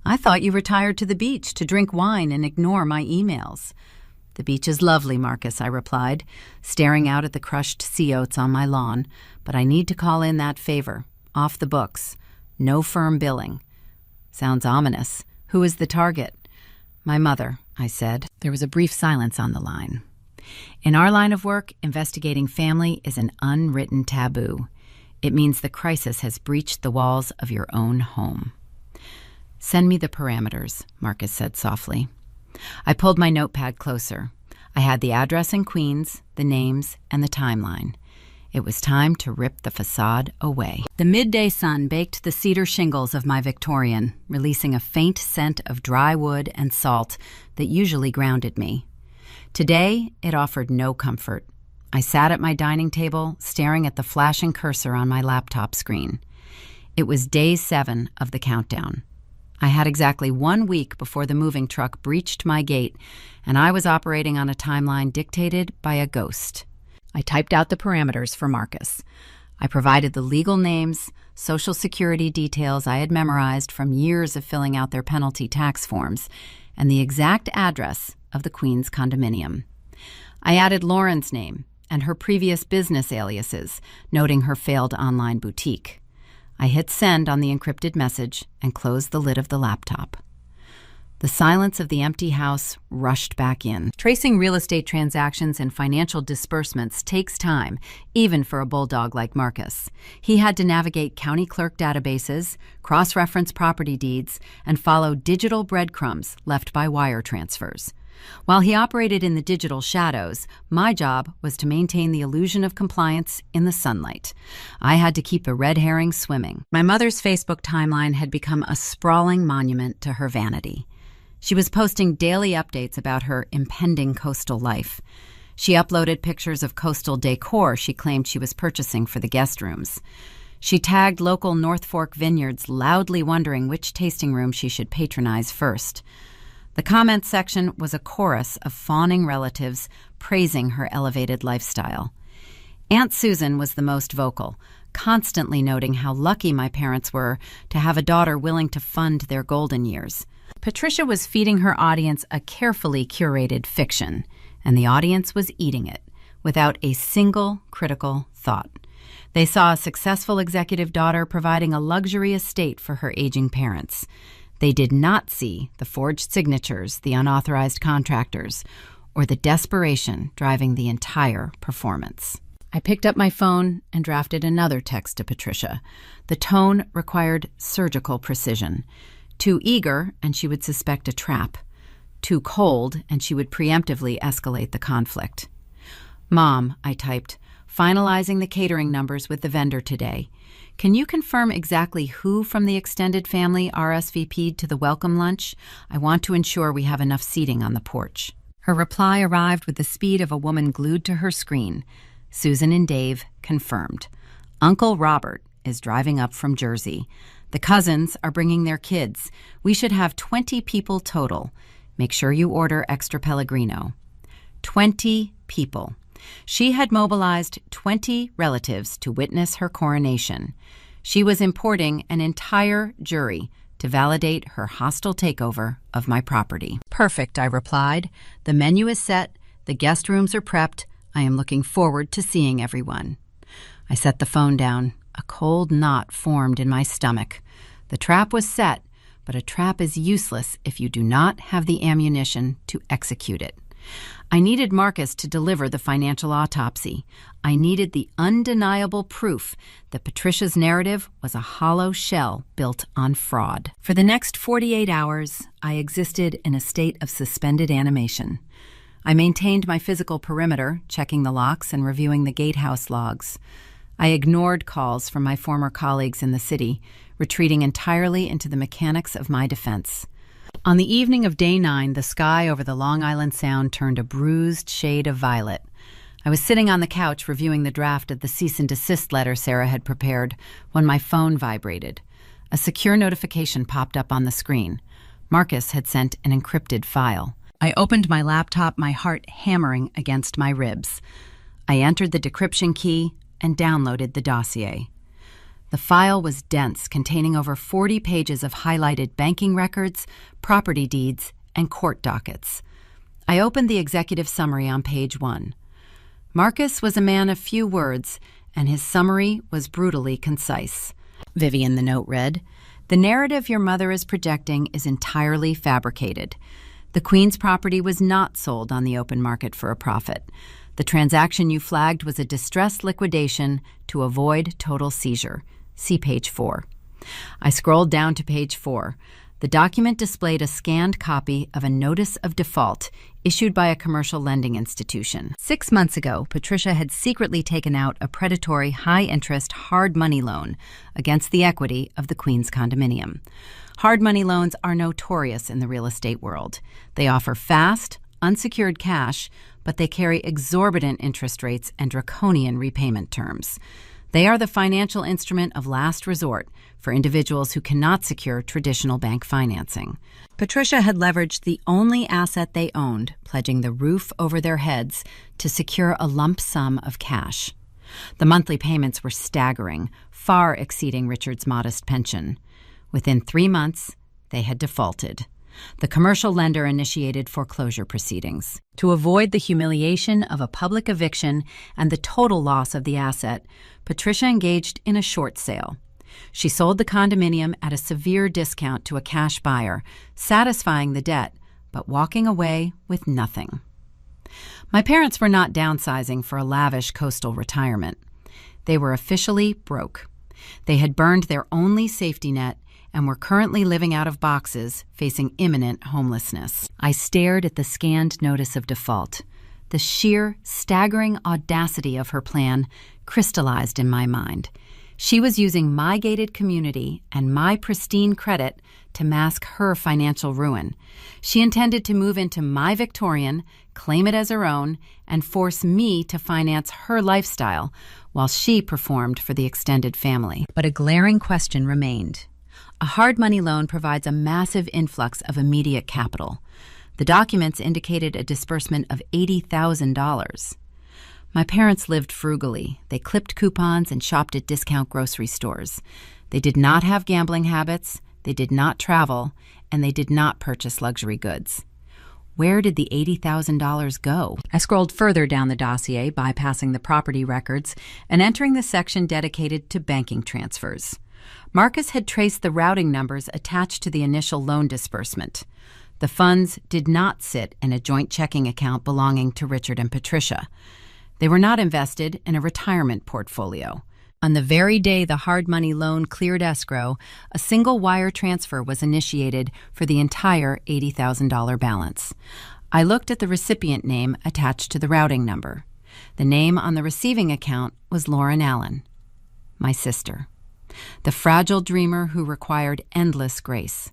"I thought you retired to the beach to drink wine and ignore my emails." "The beach is lovely, Marcus," I replied, staring out at the crushed sea oats on my lawn, "but I need to call in that favor. Off the books. No firm billing." "Sounds ominous. Who is the target?" "My mother," I said. There was a brief silence on the line. In our line of work, investigating family is an unwritten taboo. It means the crisis has breached the walls of your own home. "Send me the parameters," Marcus said softly. I pulled my notepad closer. I had the address in Queens, the names, and the timeline. It was time to rip the facade away. The midday sun baked the cedar shingles of my Victorian, releasing a faint scent of dry wood and salt that usually grounded me. Today, it offered no comfort. I sat at my dining table, staring at the flashing cursor on my laptop screen. It was day 7 of the countdown. I had exactly 1 week before the moving truck breached my gate, and I was operating on a timeline dictated by a ghost. I typed out the parameters for Marcus. I provided the legal names, Social Security details I had memorized from years of filling out their penalty tax forms, and the exact address of the Queens condominium. I added Lauren's name and her previous business aliases, noting her failed online boutique. I hit send on the encrypted message and closed the lid of the laptop. The silence of the empty house rushed back in. Tracing real estate transactions and financial disbursements takes time, even for a bulldog like Marcus. He had to navigate county clerk databases, cross-reference property deeds, and follow digital breadcrumbs left by wire transfers. While he operated in the digital shadows, my job was to maintain the illusion of compliance in the sunlight. I had to keep the red herring swimming. My mother's Facebook timeline had become a sprawling monument to her vanity. She was posting daily updates about her impending coastal life. She uploaded pictures of coastal decor she claimed she was purchasing for the guest rooms. She tagged local North Fork vineyards, loudly wondering which tasting room she should patronize first. The comment section was a chorus of fawning relatives praising her elevated lifestyle. Aunt Susan was the most vocal, constantly noting how lucky my parents were to have a daughter willing to fund their golden years. Patricia was feeding her audience a carefully curated fiction, and the audience was eating it without a single critical thought. They saw a successful executive daughter providing a luxury estate for her aging parents. They did not see the forged signatures, the unauthorized contractors, or the desperation driving the entire performance. I picked up my phone and drafted another text to Patricia. The tone required surgical precision. Too eager, and she would suspect a trap. Too cold, and she would preemptively escalate the conflict. "Mom," I typed, "finalizing the catering numbers with the vendor today. Can you confirm exactly who from the extended family RSVP'd to the welcome lunch? I want to ensure we have enough seating on the porch." Her reply arrived with the speed of a woman glued to her screen. Susan and Dave confirmed. "Uncle Robert is driving up from Jersey. The cousins are bringing their kids. We should have 20 people total. Make sure you order extra Pellegrino." 20 people. She had mobilized 20 relatives to witness her coronation. She was importing an entire jury to validate her hostile takeover of my property. "Perfect," I replied. "The menu is set. The guest rooms are prepped. I am looking forward to seeing everyone." I set the phone down. A cold knot formed in my stomach. The trap was set, but a trap is useless if you do not have the ammunition to execute it. I needed Marcus to deliver the financial autopsy. I needed the undeniable proof that Patricia's narrative was a hollow shell built on fraud. For the next 48 hours, I existed in a state of suspended animation. I maintained my physical perimeter, checking the locks and reviewing the gatehouse logs. I ignored calls from my former colleagues in the city, retreating entirely into the mechanics of my defense. On the evening of day 9, the sky over the Long Island Sound turned a bruised shade of violet. I was sitting on the couch reviewing the draft of the cease and desist letter Sarah had prepared when my phone vibrated. A secure notification popped up on the screen. Marcus had sent an encrypted file. I opened my laptop, my heart hammering against my ribs. I entered the decryption key and downloaded the dossier. The file was dense, containing over 40 pages of highlighted banking records, property deeds, and court dockets. I opened the executive summary on page 1. Marcus was a man of few words, and his summary was brutally concise. Vivian, the note read, "The narrative your mother is projecting is entirely fabricated. The Queen's property was not sold on the open market for a profit. The transaction you flagged was a distressed liquidation to avoid total seizure. See page 4. I scrolled down to page 4. The document displayed a scanned copy of a notice of default issued by a commercial lending institution. 6 months ago, Patricia had secretly taken out a predatory, high-interest, hard money loan against the equity of the Queen's condominium. Hard money loans are notorious in the real estate world. They offer fast, unsecured cash, but they carry exorbitant interest rates and draconian repayment terms. They are the financial instrument of last resort for individuals who cannot secure traditional bank financing. Patricia had leveraged the only asset they owned, pledging the roof over their heads, to secure a lump sum of cash. The monthly payments were staggering, far exceeding Richard's modest pension. Within 3 months, they had defaulted. The commercial lender initiated foreclosure proceedings. To avoid the humiliation of a public eviction and the total loss of the asset, Patricia engaged in a short sale. She sold the condominium at a severe discount to a cash buyer, satisfying the debt, but walking away with nothing. My parents were not downsizing for a lavish coastal retirement. They were officially broke. They had burned their only safety net and were currently living out of boxes, facing imminent homelessness. I stared at the scanned notice of default. The sheer, staggering audacity of her plan crystallized in my mind. She was using my gated community and my pristine credit to mask her financial ruin. She intended to move into my Victorian, claim it as her own, and force me to finance her lifestyle while she performed for the extended family. But a glaring question remained. A hard money loan provides a massive influx of immediate capital. The documents indicated a disbursement of $80,000. My parents lived frugally. They clipped coupons and shopped at discount grocery stores. They did not have gambling habits, they did not travel, and they did not purchase luxury goods. Where did the $80,000 go? I scrolled further down the dossier, bypassing the property records and entering the section dedicated to banking transfers. Marcus had traced the routing numbers attached to the initial loan disbursement. The funds did not sit in a joint checking account belonging to Richard and Patricia. They were not invested in a retirement portfolio. On the very day the hard money loan cleared escrow, a single wire transfer was initiated for the entire $80,000 balance. I looked at the recipient name attached to the routing number. The name on the receiving account was Lauren Allen, my sister. The fragile dreamer who required endless grace.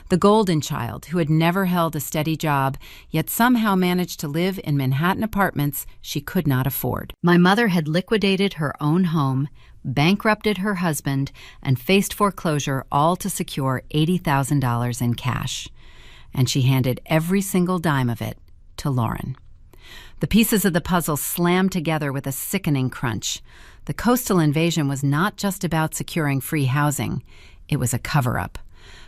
The golden child who had never held a steady job, yet somehow managed to live in Manhattan apartments she could not afford. My mother had liquidated her own home, bankrupted her husband, and faced foreclosure, all to secure $80,000 in cash. And she handed every single dime of it to Lauren. The pieces of the puzzle slammed together with a sickening crunch. The coastal invasion was not just about securing free housing. It was a cover-up.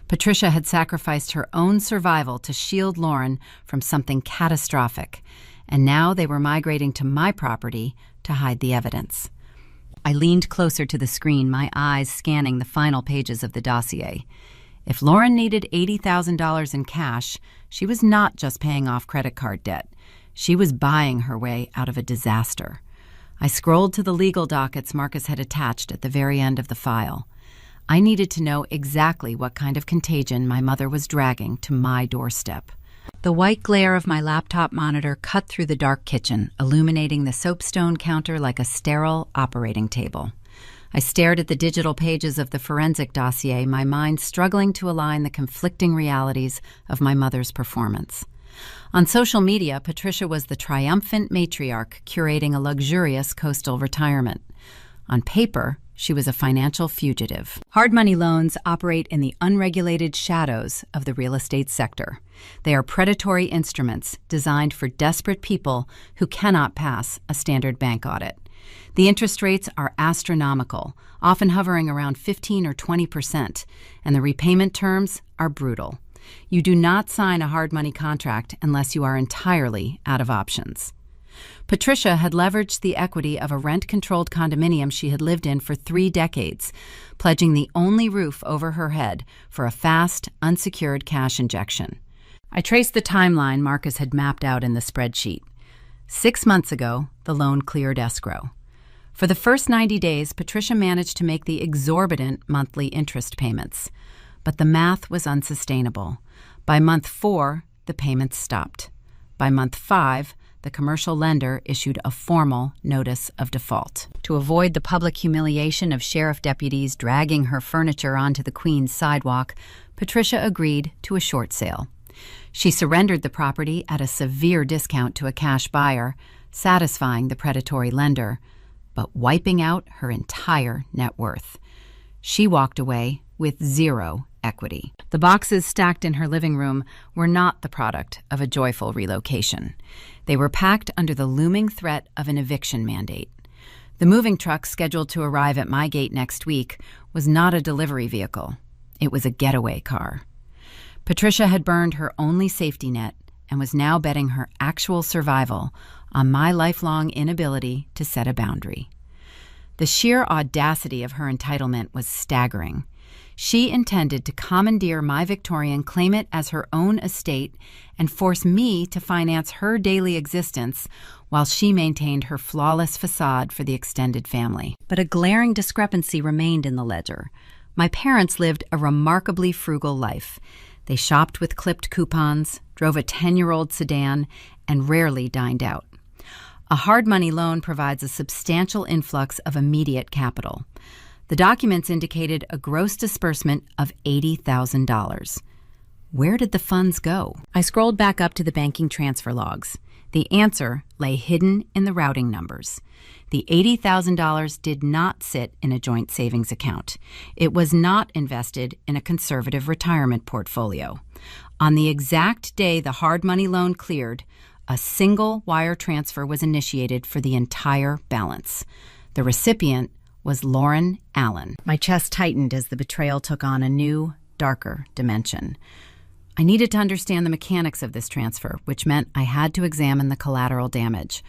Patricia had sacrificed her own survival to shield Lauren from something catastrophic, and now they were migrating to my property to hide the evidence. I leaned closer to the screen, my eyes scanning the final pages of the dossier. If Lauren needed $80,000 in cash, she was not just paying off credit card debt. She was buying her way out of a disaster. I scrolled to the legal dockets Marcus had attached at the very end of the file. I needed to know exactly what kind of contagion my mother was dragging to my doorstep. The white glare of my laptop monitor cut through the dark kitchen, illuminating the soapstone counter like a sterile operating table. I stared at the digital pages of the forensic dossier, my mind struggling to align the conflicting realities of my mother's performance. On social media, Patricia was the triumphant matriarch curating a luxurious coastal retirement. On paper, she was a financial fugitive. Hard money loans operate in the unregulated shadows of the real estate sector. They are predatory instruments designed for desperate people who cannot pass a standard bank audit. The interest rates are astronomical, often hovering around 15 or 20%, and the repayment terms are brutal. You do not sign a hard money contract unless you are entirely out of options. Patricia had leveraged the equity of a rent-controlled condominium she had lived in for 3 decades, pledging the only roof over her head for a fast, unsecured cash injection. I traced the timeline Marcus had mapped out in the spreadsheet. 6 months ago, the loan cleared escrow. For the first 90 days, Patricia managed to make the exorbitant monthly interest payments. But the math was unsustainable. By month 4, the payments stopped. By month 5, the commercial lender issued a formal notice of default. To avoid the public humiliation of sheriff deputies dragging her furniture onto the Queens sidewalk, Patricia agreed to a short sale. She surrendered the property at a severe discount to a cash buyer, satisfying the predatory lender, but wiping out her entire net worth. She walked away with 0 equity. The boxes stacked in her living room were not the product of a joyful relocation. They were packed under the looming threat of an eviction mandate. The moving truck scheduled to arrive at my gate next week was not a delivery vehicle. It was a getaway car. Patricia had burned her only safety net and was now betting her actual survival on my lifelong inability to set a boundary. The sheer audacity of her entitlement was staggering. She intended to commandeer my Victorian, claim it as her own estate, and force me to finance her daily existence while she maintained her flawless facade for the extended family. But a glaring discrepancy remained in the ledger. My parents lived a remarkably frugal life. They shopped with clipped coupons, drove a 10-year-old sedan, and rarely dined out. A hard money loan provides a substantial influx of immediate capital. The documents indicated a gross disbursement of $80,000. Where did the funds go? I scrolled back up to the banking transfer logs. The answer lay hidden in the routing numbers. The $80,000 did not sit in a joint savings account. It was not invested in a conservative retirement portfolio. On the exact day the hard money loan cleared, a single wire transfer was initiated for the entire balance. The recipient was Lauren Allen. My chest tightened as the betrayal took on a new, darker dimension. I needed to understand the mechanics of this transfer, which meant I had to examine the collateral damage.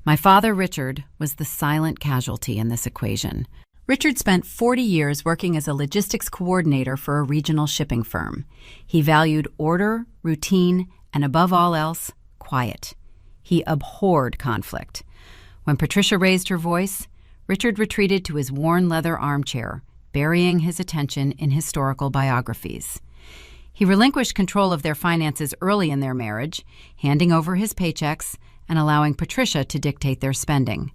My father, Richard, was the silent casualty in this equation. Richard spent 40 years working as a logistics coordinator for a regional shipping firm. He valued order, routine, and above all else, quiet. He abhorred conflict. When Patricia raised her voice, Richard retreated to his worn leather armchair, burying his attention in historical biographies. He relinquished control of their finances early in their marriage, handing over his paychecks and allowing Patricia to dictate their spending.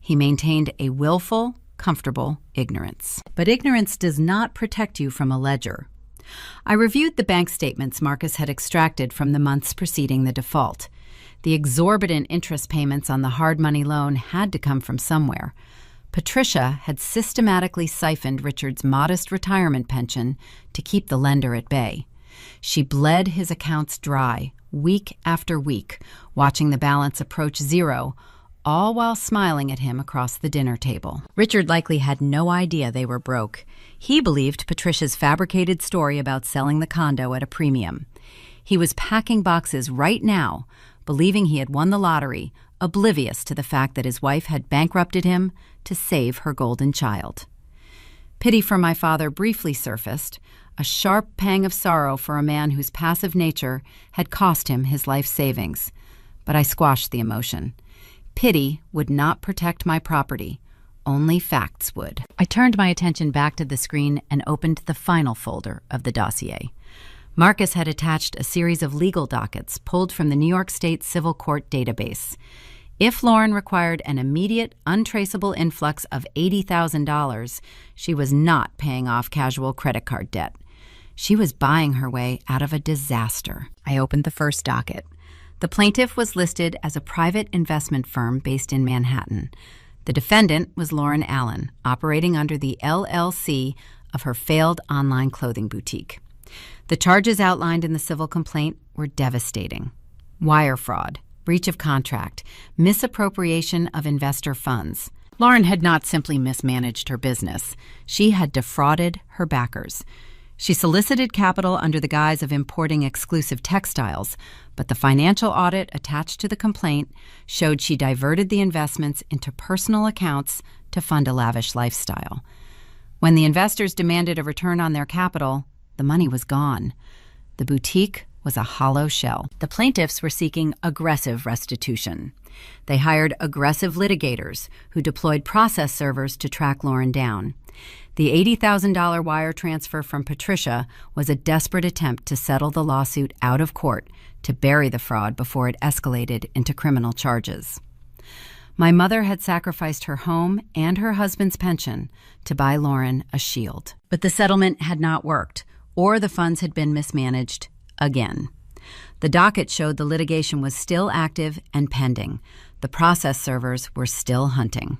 He maintained a willful, comfortable ignorance. But ignorance does not protect you from a ledger. I reviewed the bank statements Marcus had extracted from the months preceding the default. The exorbitant interest payments on the hard money loan had to come from somewhere. Patricia had systematically siphoned Richard's modest retirement pension to keep the lender at bay. She bled his accounts dry, week after week, watching the balance approach 0, all while smiling at him across the dinner table. Richard likely had no idea they were broke. He believed Patricia's fabricated story about selling the condo at a premium. He was packing boxes right now, believing he had won the lottery, oblivious to the fact that his wife had bankrupted him to save her golden child. Pity for my father briefly surfaced, a sharp pang of sorrow for a man whose passive nature had cost him his life savings. But I squashed the emotion. Pity would not protect my property. Only facts would. I turned my attention back to the screen and opened the final folder of the dossier. Marcus had attached a series of legal dockets pulled from the New York State Civil Court database. If Lauren required an immediate, untraceable influx of $80,000, she was not paying off casual credit card debt. She was buying her way out of a disaster. I opened the first docket. The plaintiff was listed as a private investment firm based in Manhattan. The defendant was Lauren Allen, operating under the LLC of her failed online clothing boutique. The charges outlined in the civil complaint were devastating: wire fraud, breach of contract, misappropriation of investor funds. Lauren had not simply mismanaged her business. She had defrauded her backers. She solicited capital under the guise of importing exclusive textiles, but the financial audit attached to the complaint showed she diverted the investments into personal accounts to fund a lavish lifestyle. When the investors demanded a return on their capital, the money was gone. The boutique was a hollow shell. The plaintiffs were seeking aggressive restitution. They hired aggressive litigators who deployed process servers to track Lauren down. The $80,000 wire transfer from Patricia was a desperate attempt to settle the lawsuit out of court, to bury the fraud before it escalated into criminal charges. My mother had sacrificed her home and her husband's pension to buy Lauren a shield. But the settlement had not worked, or the funds had been mismanaged again. The docket showed the litigation was still active and pending. The process servers were still hunting.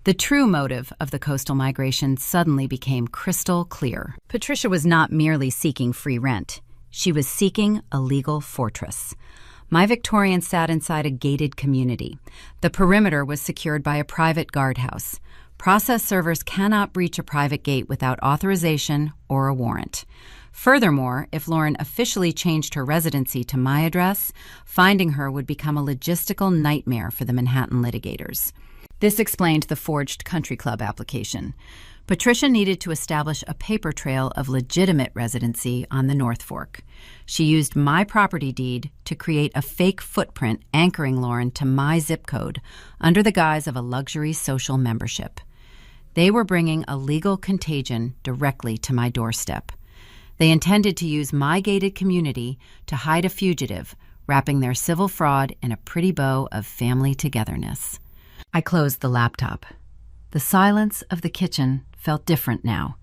The true motive of the coastal migration suddenly became crystal clear. Patricia was not merely seeking free rent. She was seeking a legal fortress. My Victorian sat inside a gated community. The perimeter was secured by a private guardhouse. Process servers cannot breach a private gate without authorization or a warrant. Furthermore, if Lauren officially changed her residency to my address, finding her would become a logistical nightmare for the Manhattan litigators. This explained the forged country club application. Patricia needed to establish a paper trail of legitimate residency on the North Fork. She used my property deed to create a fake footprint anchoring Lauren to my zip code under the guise of a luxury social membership. They were bringing a legal contagion directly to my doorstep. They intended to use my gated community to hide a fugitive, wrapping their civil fraud in a pretty bow of family togetherness. I closed the laptop. The silence of the kitchen felt different now.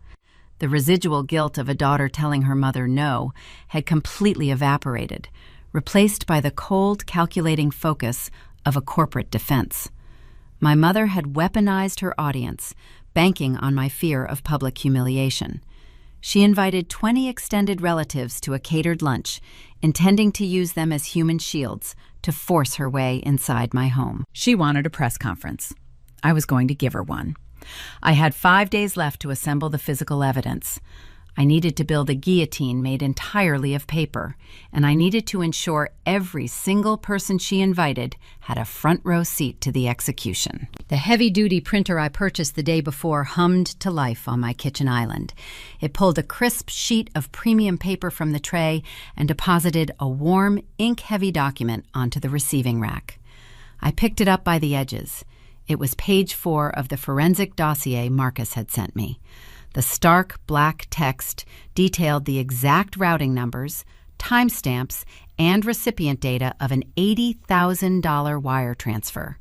The residual guilt of a daughter telling her mother no had completely evaporated, replaced by the cold, calculating focus of a corporate defense. My mother had weaponized her audience, banking on my fear of public humiliation. She invited 20 extended relatives to a catered lunch, intending to use them as human shields to force her way inside my home. She wanted a press conference. I was going to give her one. I had 5 days left to assemble the physical evidence. I needed to build a guillotine made entirely of paper, and I needed to ensure every single person she invited had a front row seat to the execution. The heavy-duty printer I purchased the day before hummed to life on my kitchen island. It pulled a crisp sheet of premium paper from the tray and deposited a warm, ink-heavy document onto the receiving rack. I picked it up by the edges. It was page 4 of the forensic dossier Marcus had sent me. The stark black text detailed the exact routing numbers, timestamps, and recipient data of an $80,000 wire transfer.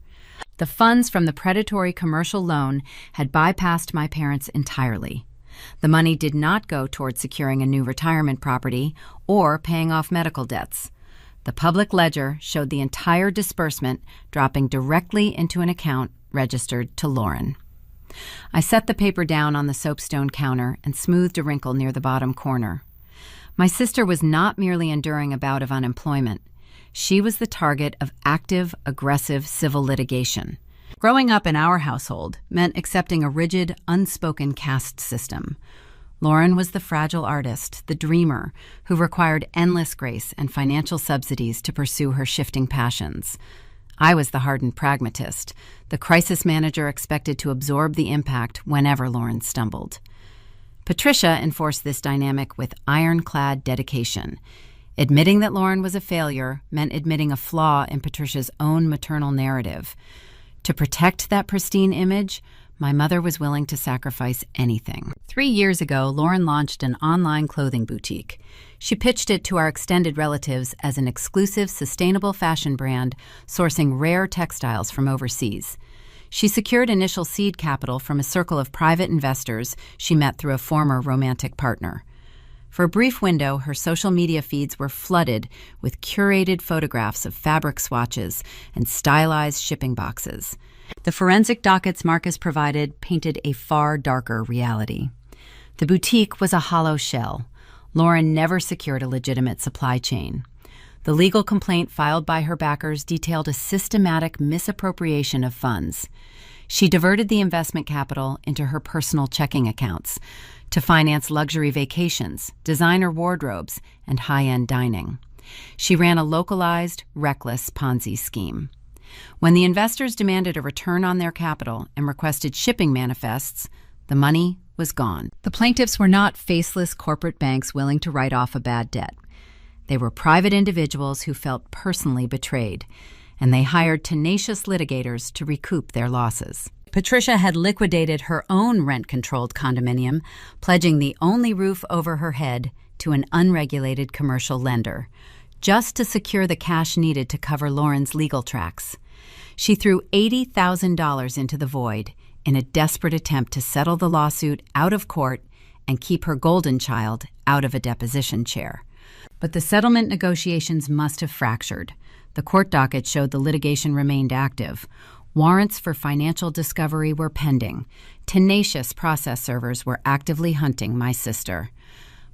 The funds from the predatory commercial loan had bypassed my parents entirely. The money did not go toward securing a new retirement property or paying off medical debts. The public ledger showed the entire disbursement dropping directly into an account registered to Lauren. I set the paper down on the soapstone counter and smoothed a wrinkle near the bottom corner. My sister was not merely enduring a bout of unemployment. She was the target of active, aggressive civil litigation. Growing up in our household meant accepting a rigid, unspoken caste system. Lauren was the fragile artist, the dreamer, who required endless grace and financial subsidies to pursue her shifting passions. I was the hardened pragmatist, the crisis manager expected to absorb the impact whenever Lauren stumbled. Patricia enforced this dynamic with ironclad dedication. Admitting that Lauren was a failure meant admitting a flaw in Patricia's own maternal narrative. To protect that pristine image, my mother was willing to sacrifice anything. 3 years ago, Lauren launched an online clothing boutique. She pitched it to our extended relatives as an exclusive, sustainable fashion brand sourcing rare textiles from overseas. She secured initial seed capital from a circle of private investors she met through a former romantic partner. For a brief window, her social media feeds were flooded with curated photographs of fabric swatches and stylized shipping boxes. The forensic dockets Marcus provided painted a far darker reality. The boutique was a hollow shell. Lauren never secured a legitimate supply chain. The legal complaint filed by her backers detailed a systematic misappropriation of funds. She diverted the investment capital into her personal checking accounts to finance luxury vacations, designer wardrobes, and high-end dining. She ran a localized, reckless Ponzi scheme. When the investors demanded a return on their capital and requested shipping manifests, the money was gone. The plaintiffs were not faceless corporate banks willing to write off a bad debt. They were private individuals who felt personally betrayed, and they hired tenacious litigators to recoup their losses. Patricia had liquidated her own rent-controlled condominium, pledging the only roof over her head to an unregulated commercial lender, just to secure the cash needed to cover Lauren's legal tracks. She threw $80,000 into the void in a desperate attempt to settle the lawsuit out of court and keep her golden child out of a deposition chair. But the settlement negotiations must have fractured. The court docket showed the litigation remained active. Warrants for financial discovery were pending. Tenacious process servers were actively hunting my sister.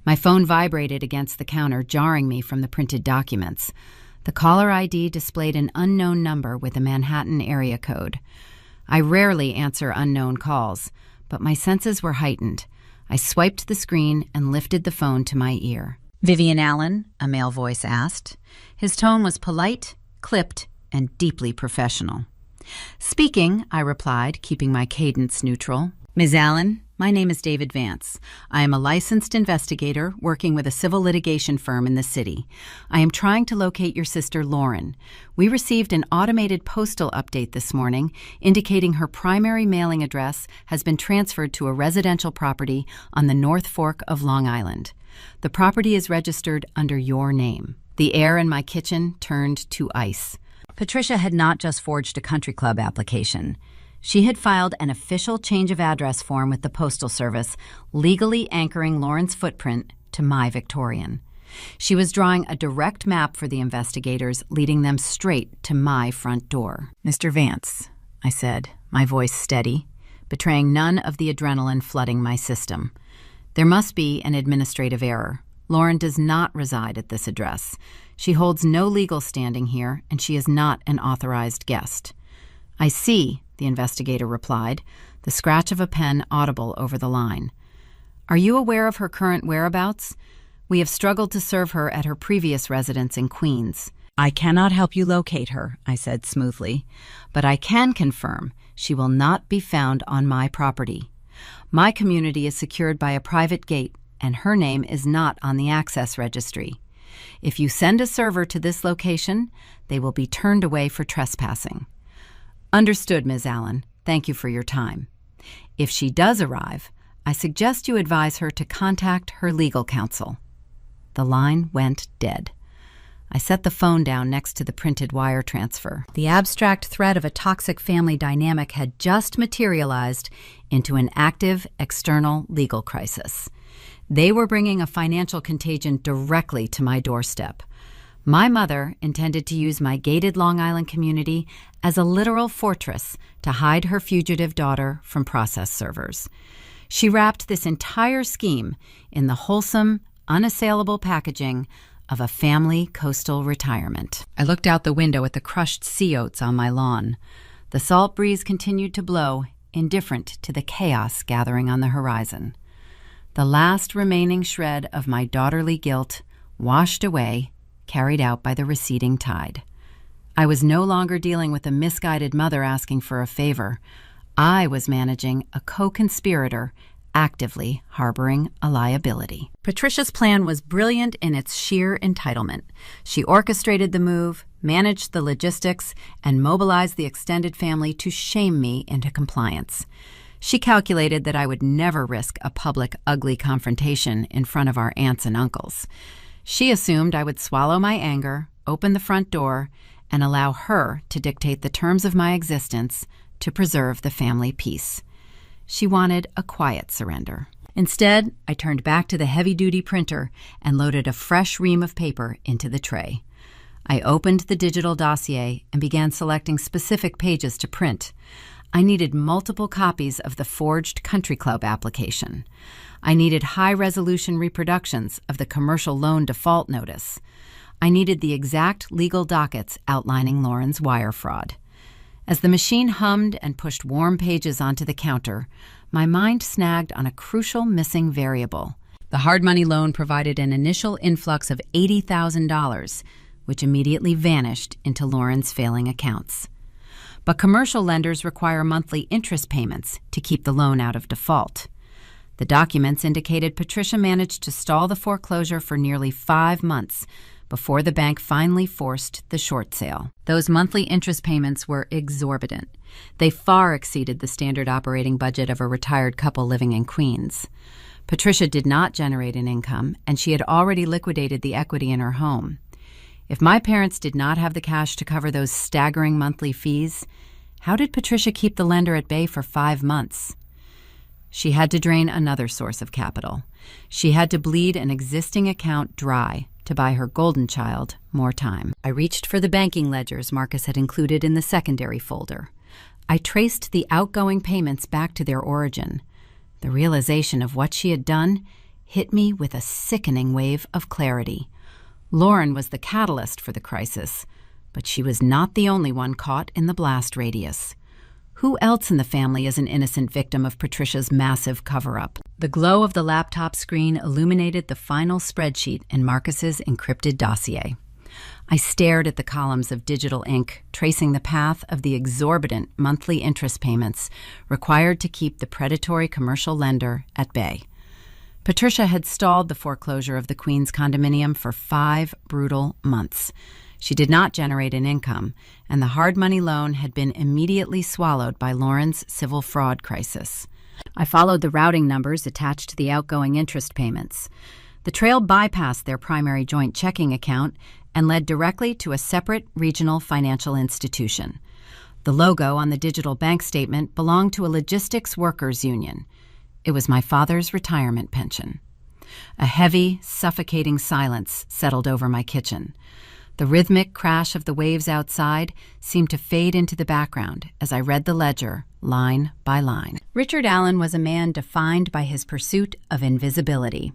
My phone vibrated against the counter, jarring me from the printed documents. The caller ID displayed an unknown number with a Manhattan area code. I rarely answer unknown calls, but my senses were heightened. I swiped the screen and lifted the phone to my ear. "Vivian Allen?" a male voice asked. His tone was polite, clipped, and deeply professional. "Speaking," I replied, keeping my cadence neutral. "Ms. Allen, my name is David Vance. I am a licensed investigator working with a civil litigation firm in the city. I am trying to locate your sister, Lauren. We received an automated postal update this morning indicating her primary mailing address has been transferred to a residential property on the North Fork of Long Island. The property is registered under your name." The air in my kitchen turned to ice. Patricia had not just forged a country club application. She had filed an official change of address form with the Postal Service, legally anchoring Lauren's footprint to my Victorian. She was drawing a direct map for the investigators, leading them straight to my front door. "Mr. Vance," I said, my voice steady, betraying none of the adrenaline flooding my system. "There must be an administrative error. Lauren does not reside at this address. She holds no legal standing here, and she is not an authorized guest." "I see," the investigator replied, the scratch of a pen audible over the line. "Are you aware of her current whereabouts? We have struggled to serve her at her previous residence in Queens." "I cannot help you locate her," I said smoothly, "but I can confirm she will not be found on my property. My community is secured by a private gate, and her name is not on the access registry. If you send a server to this location, they will be turned away for trespassing." "Understood, Ms. Allen. Thank you for your time. If she does arrive, I suggest you advise her to contact her legal counsel." The line went dead. I set the phone down next to the printed wire transfer. The abstract threat of a toxic family dynamic had just materialized into an active external legal crisis. They were bringing a financial contagion directly to my doorstep. My mother intended to use my gated Long Island community as a literal fortress to hide her fugitive daughter from process servers. She wrapped this entire scheme in the wholesome, unassailable packaging of a family coastal retirement. I looked out the window at the crushed sea oats on my lawn. The salt breeze continued to blow, indifferent to the chaos gathering on the horizon. The last remaining shred of my daughterly guilt washed away, carried out by the receding tide. I was no longer dealing with a misguided mother asking for a favor. I was managing a co-conspirator actively harboring a liability. Patricia's plan was brilliant in its sheer entitlement. She orchestrated the move, managed the logistics, and mobilized the extended family to shame me into compliance. She calculated that I would never risk a public, ugly confrontation in front of our aunts and uncles. She assumed I would swallow my anger, open the front door, and allow her to dictate the terms of my existence to preserve the family peace. She wanted a quiet surrender. Instead, I turned back to the heavy-duty printer and loaded a fresh ream of paper into the tray. I opened the digital dossier and began selecting specific pages to print. I needed multiple copies of the forged Country Club application. I needed high-resolution reproductions of the commercial loan default notice. I needed the exact legal dockets outlining Lauren's wire fraud. As the machine hummed and pushed warm pages onto the counter, my mind snagged on a crucial missing variable. The hard money loan provided an initial influx of $80,000, which immediately vanished into Lauren's failing accounts. But commercial lenders require monthly interest payments to keep the loan out of default. The documents indicated Patricia managed to stall the foreclosure for nearly 5 months before the bank finally forced the short sale. Those monthly interest payments were exorbitant. They far exceeded the standard operating budget of a retired couple living in Queens. Patricia did not generate an income, and she had already liquidated the equity in her home. If my parents did not have the cash to cover those staggering monthly fees, how did Patricia keep the lender at bay for 5 months? She had to drain another source of capital. She had to bleed an existing account dry to buy her golden child more time. I reached for the banking ledgers Marcus had included in the secondary folder. I traced the outgoing payments back to their origin. The realization of what she had done hit me with a sickening wave of clarity. Lauren was the catalyst for the crisis, but she was not the only one caught in the blast radius. Who else in the family is an innocent victim of Patricia's massive cover-up? The glow of the laptop screen illuminated the final spreadsheet in Marcus's encrypted dossier. I stared at the columns of digital ink, tracing the path of the exorbitant monthly interest payments required to keep the predatory commercial lender at bay. Patricia had stalled the foreclosure of the Queens condominium for 5 brutal months. She did not generate an income, and the hard money loan had been immediately swallowed by Lauren's civil fraud crisis. I followed the routing numbers attached to the outgoing interest payments. The trail bypassed their primary joint checking account and led directly to a separate regional financial institution. The logo on the digital bank statement belonged to a logistics workers union. It was my father's retirement pension. A heavy, suffocating silence settled over my kitchen. The rhythmic crash of the waves outside seemed to fade into the background as I read the ledger, line by line. Richard Allen was a man defined by his pursuit of invisibility.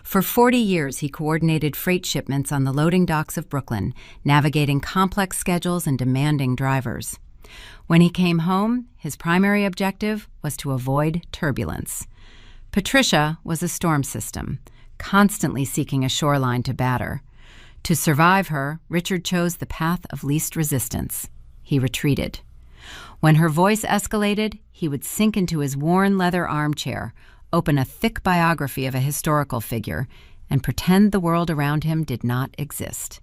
For 40 years, he coordinated freight shipments on the loading docks of Brooklyn, navigating complex schedules and demanding drivers. When he came home, his primary objective was to avoid turbulence. Patricia was a storm system, constantly seeking a shoreline to batter. To survive her, Richard chose the path of least resistance. He retreated. When her voice escalated, he would sink into his worn leather armchair, open a thick biography of a historical figure, and pretend the world around him did not exist.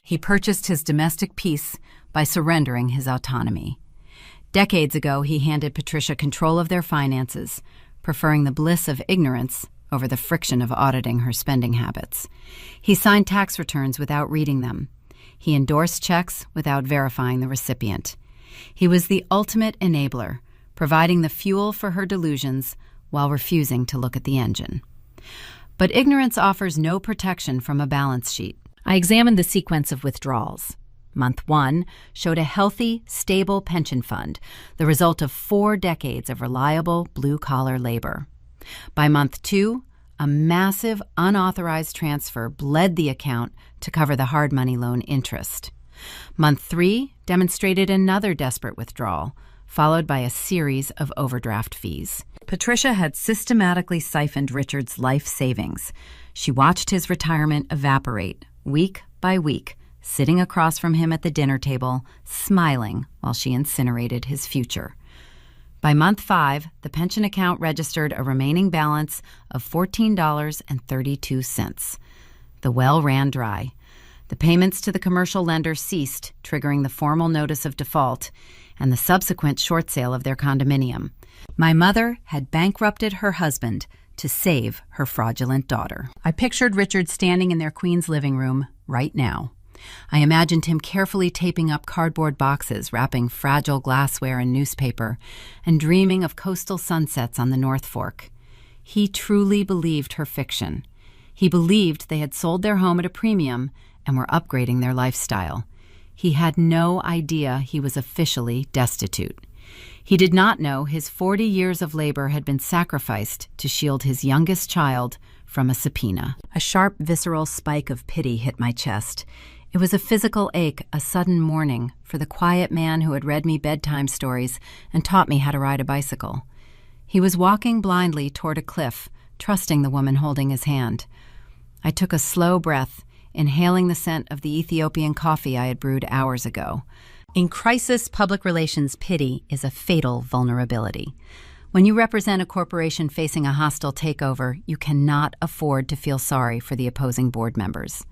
He purchased his domestic peace by surrendering his autonomy. Decades ago, he handed Patricia control of their finances, preferring the bliss of ignorance over the friction of auditing her spending habits. He signed tax returns without reading them. He endorsed checks without verifying the recipient. He was the ultimate enabler, providing the fuel for her delusions while refusing to look at the engine. But ignorance offers no protection from a balance sheet. I examined the sequence of withdrawals. Month 1 showed a healthy, stable pension fund, the result of 4 decades of reliable blue-collar labor. By month 2, a massive, unauthorized transfer bled the account to cover the hard money loan interest. Month 3 demonstrated another desperate withdrawal, followed by a series of overdraft fees. Patricia had systematically siphoned Richard's life savings. She watched his retirement evaporate, week by week, sitting across from him at the dinner table, smiling while she incinerated his future. By month 5, the pension account registered a remaining balance of $14.32. The well ran dry. The payments to the commercial lender ceased, triggering the formal notice of default and the subsequent short sale of their condominium. My mother had bankrupted her husband to save her fraudulent daughter. I pictured Richard standing in their Queens living room right now. I imagined him carefully taping up cardboard boxes, wrapping fragile glassware in newspaper, and dreaming of coastal sunsets on the North Fork. He truly believed her fiction. He believed they had sold their home at a premium and were upgrading their lifestyle. He had no idea he was officially destitute. He did not know his 40 years of labor had been sacrificed to shield his youngest child from a subpoena. A sharp, visceral spike of pity hit my chest. It was a physical ache, a sudden mourning for the quiet man who had read me bedtime stories and taught me how to ride a bicycle. He was walking blindly toward a cliff, trusting the woman holding his hand. I took a slow breath, inhaling the scent of the Ethiopian coffee I had brewed hours ago. In crisis public relations, pity is a fatal vulnerability. When you represent a corporation facing a hostile takeover, you cannot afford to feel sorry for the opposing board members.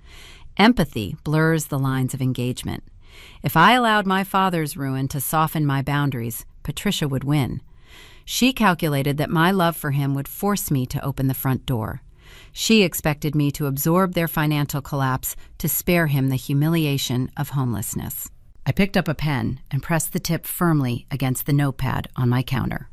Empathy blurs the lines of engagement. If I allowed my father's ruin to soften my boundaries, Patricia would win. She calculated that my love for him would force me to open the front door. She expected me to absorb their financial collapse to spare him the humiliation of homelessness. I picked up a pen and pressed the tip firmly against the notepad on my counter.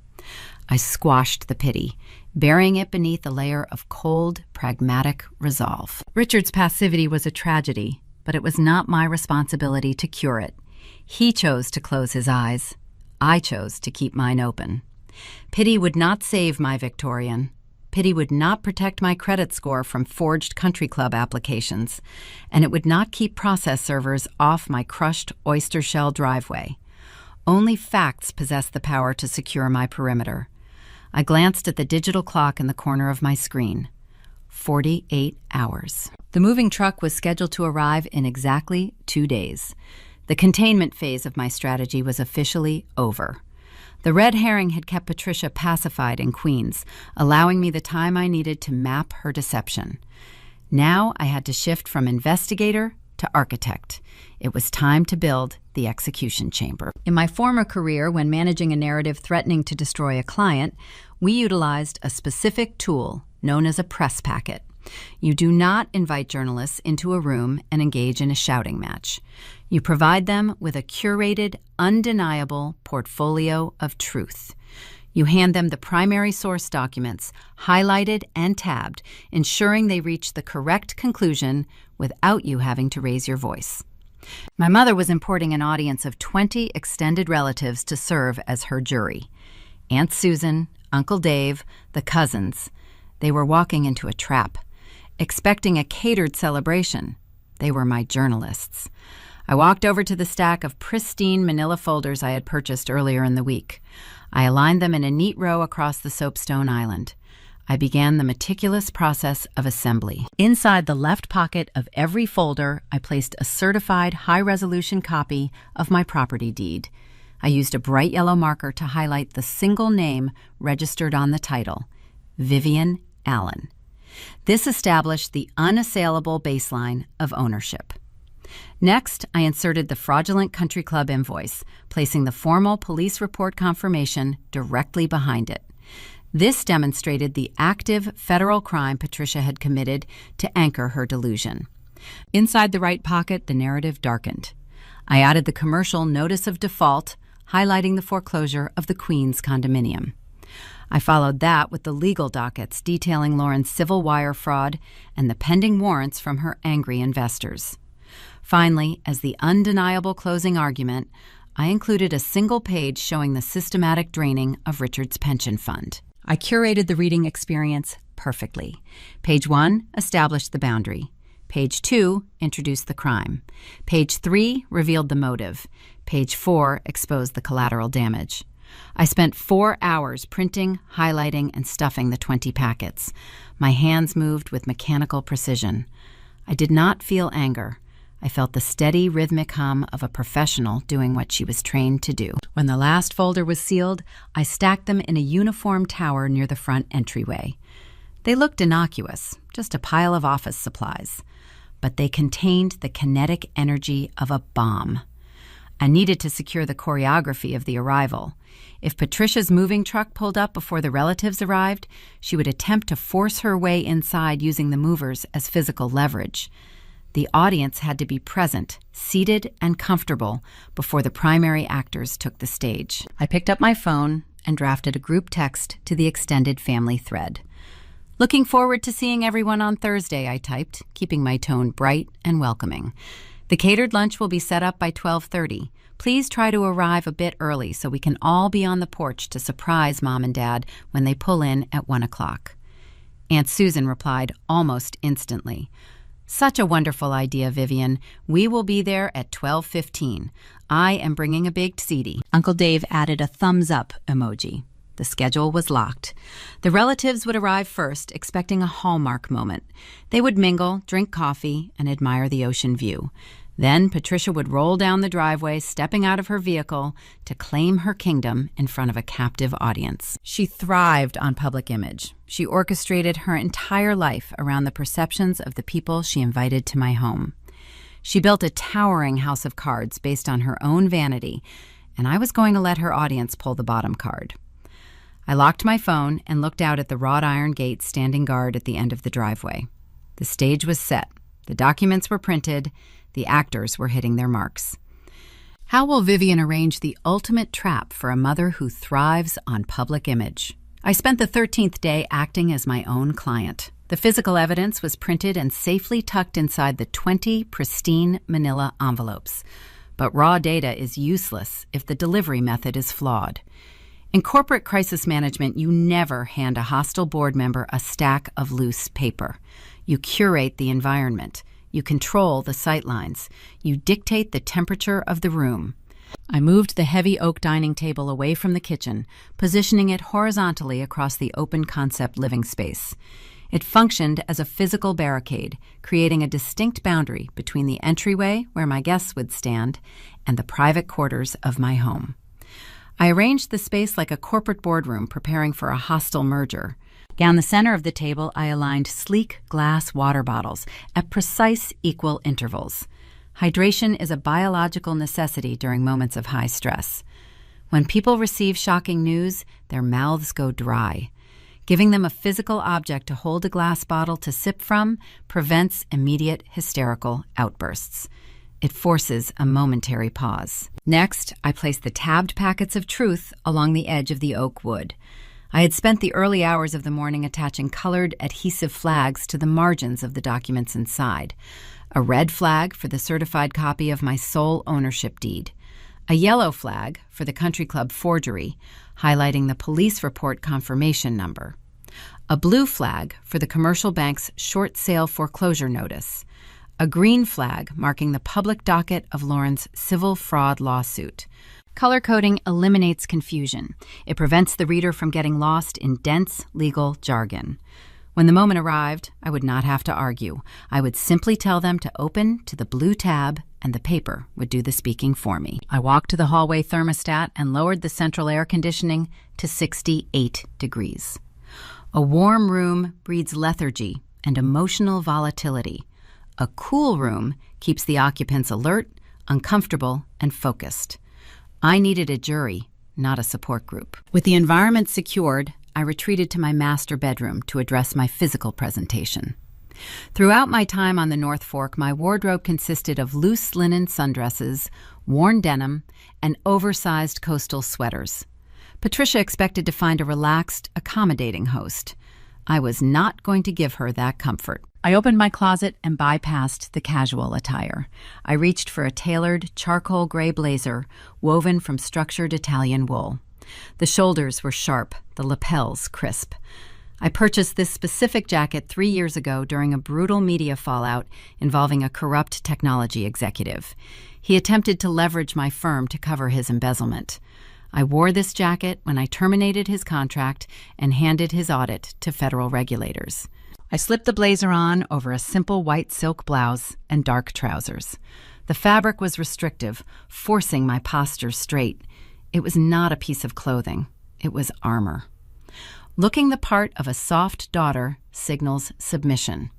I squashed the pity, burying it beneath a layer of cold, pragmatic resolve. Richard's passivity was a tragedy, but it was not my responsibility to cure it. He chose to close his eyes. I chose to keep mine open. Pity would not save my Victorian. Pity would not protect my credit score from forged country club applications, and it would not keep process servers off my crushed oyster shell driveway. Only facts possess the power to secure my perimeter. I glanced at the digital clock in the corner of my screen. 48 hours. The moving truck was scheduled to arrive in exactly 2 days. The containment phase of my strategy was officially over. The red herring had kept Patricia pacified in Queens, allowing me the time I needed to map her deception. Now I had to shift from investigator to architect. It was time to build the execution chamber. In my former career, when managing a narrative threatening to destroy a client, we utilized a specific tool known as a press packet. You do not invite journalists into a room and engage in a shouting match. You provide them with a curated, undeniable portfolio of truth. You hand them the primary source documents, highlighted and tabbed, ensuring they reach the correct conclusion without you having to raise your voice. My mother was importing an audience of 20 extended relatives to serve as her jury. Aunt Susan, Uncle Dave, the cousins. They were walking into a trap. Expecting a catered celebration, they were my journalists. I walked over to the stack of pristine manila folders I had purchased earlier in the week. I aligned them in a neat row across the soapstone island. I began the meticulous process of assembly. Inside the left pocket of every folder, I placed a certified high-resolution copy of my property deed. I used a bright yellow marker to highlight the single name registered on the title, Vivian Allen. This established the unassailable baseline of ownership. Next, I inserted the fraudulent country club invoice, placing the formal police report confirmation directly behind it. This demonstrated the active federal crime Patricia had committed to anchor her delusion. Inside the right pocket, the narrative darkened. I added the commercial notice of default, highlighting the foreclosure of the Queens condominium. I followed that with the legal dockets detailing Lauren's civil wire fraud and the pending warrants from her angry investors. Finally, as the undeniable closing argument, I included a single page showing the systematic draining of Richard's pension fund. I curated the reading experience perfectly. Page 1 established the boundary. Page 2 introduced the crime. Page 3 revealed the motive. Page 4 exposed the collateral damage. I spent 4 hours printing, highlighting, and stuffing the 20 packets. My hands moved with mechanical precision. I did not feel anger. I felt the steady, rhythmic hum of a professional doing what she was trained to do. When the last folder was sealed, I stacked them in a uniform tower near the front entryway. They looked innocuous, just a pile of office supplies. but they contained the kinetic energy of a bomb. I needed to secure the choreography of the arrival. If Patricia's moving truck pulled up before the relatives arrived, she would attempt to force her way inside using the movers as physical leverage. The audience had to be present, seated, and comfortable before the primary actors took the stage. I picked up my phone and drafted a group text to the extended family thread. "Looking forward to seeing everyone on Thursday," I typed, keeping my tone bright and welcoming. "The catered lunch will be set up by 12:30. Please try to arrive a bit early so we can all be on the porch to surprise Mom and Dad when they pull in at 1 o'clock. Aunt Susan replied almost instantly. "Such a wonderful idea, Vivian. We will be there at 12:15. I am bringing a baked ziti." Uncle Dave added a thumbs-up emoji. The schedule was locked. The relatives would arrive first, expecting a Hallmark moment. They would mingle, drink coffee, and admire the ocean view. Then Patricia would roll down the driveway, stepping out of her vehicle to claim her kingdom in front of a captive audience. She thrived on public image. She orchestrated her entire life around the perceptions of the people she invited to my home. She built a towering house of cards based on her own vanity, and I was going to let her audience pull the bottom card. I locked my phone and looked out at the wrought iron gate standing guard at the end of the driveway. The stage was set. The documents were printed. The actors were hitting their marks. How will Vivian arrange the ultimate trap for a mother who thrives on public image? I spent the 13th day acting as my own client. The physical evidence was printed and safely tucked inside the 20 pristine manila envelopes. But raw data is useless if the delivery method is flawed. In corporate crisis management, you never hand a hostile board member a stack of loose paper. You curate the environment. You control the sightlines. You dictate the temperature of the room. I moved the heavy oak dining table away from the kitchen, positioning it horizontally across the open concept living space. It functioned as a physical barricade, creating a distinct boundary between the entryway, where my guests would stand, and the private quarters of my home. I arranged the space like a corporate boardroom preparing for a hostile merger. Down the center of the table, I aligned sleek glass water bottles at precise equal intervals. Hydration is a biological necessity during moments of high stress. When people receive shocking news, their mouths go dry. Giving them a physical object to hold a glass bottle to sip from prevents immediate hysterical outbursts. It forces a momentary pause. Next, I placed the tabbed packets of truth along the edge of the oak wood. I had spent the early hours of the morning attaching colored adhesive flags to the margins of the documents inside. A red flag for the certified copy of my sole ownership deed. A yellow flag for the country club forgery, highlighting the police report confirmation number. A blue flag for the commercial bank's short sale foreclosure notice. A green flag marking the public docket of Lauren's civil fraud lawsuit. Color coding eliminates confusion. It prevents the reader from getting lost in dense legal jargon. When the moment arrived, I would not have to argue. I would simply tell them to open to the blue tab, and the paper would do the speaking for me. I walked to the hallway thermostat and lowered the central air conditioning to 68 degrees. A warm room breeds lethargy and emotional volatility. A cool room keeps the occupants alert, uncomfortable, and focused. I needed a jury, not a support group. With the environment secured, I retreated to my master bedroom to address my physical presentation. Throughout my time on the North Fork, my wardrobe consisted of loose linen sundresses, worn denim, and oversized coastal sweaters. Patricia expected to find a relaxed, accommodating host. I was not going to give her that comfort. I opened my closet and bypassed the casual attire. I reached for a tailored charcoal gray blazer woven from structured Italian wool. The shoulders were sharp, the lapels crisp. I purchased this specific jacket 3 years ago during a brutal media fallout involving a corrupt technology executive. He attempted to leverage my firm to cover his embezzlement. I wore this jacket when I terminated his contract and handed his audit to federal regulators. I slipped the blazer on over a simple white silk blouse and dark trousers. The fabric was restrictive, forcing my posture straight. It was not a piece of clothing. It was armor. Looking the part of a soft daughter signals submission.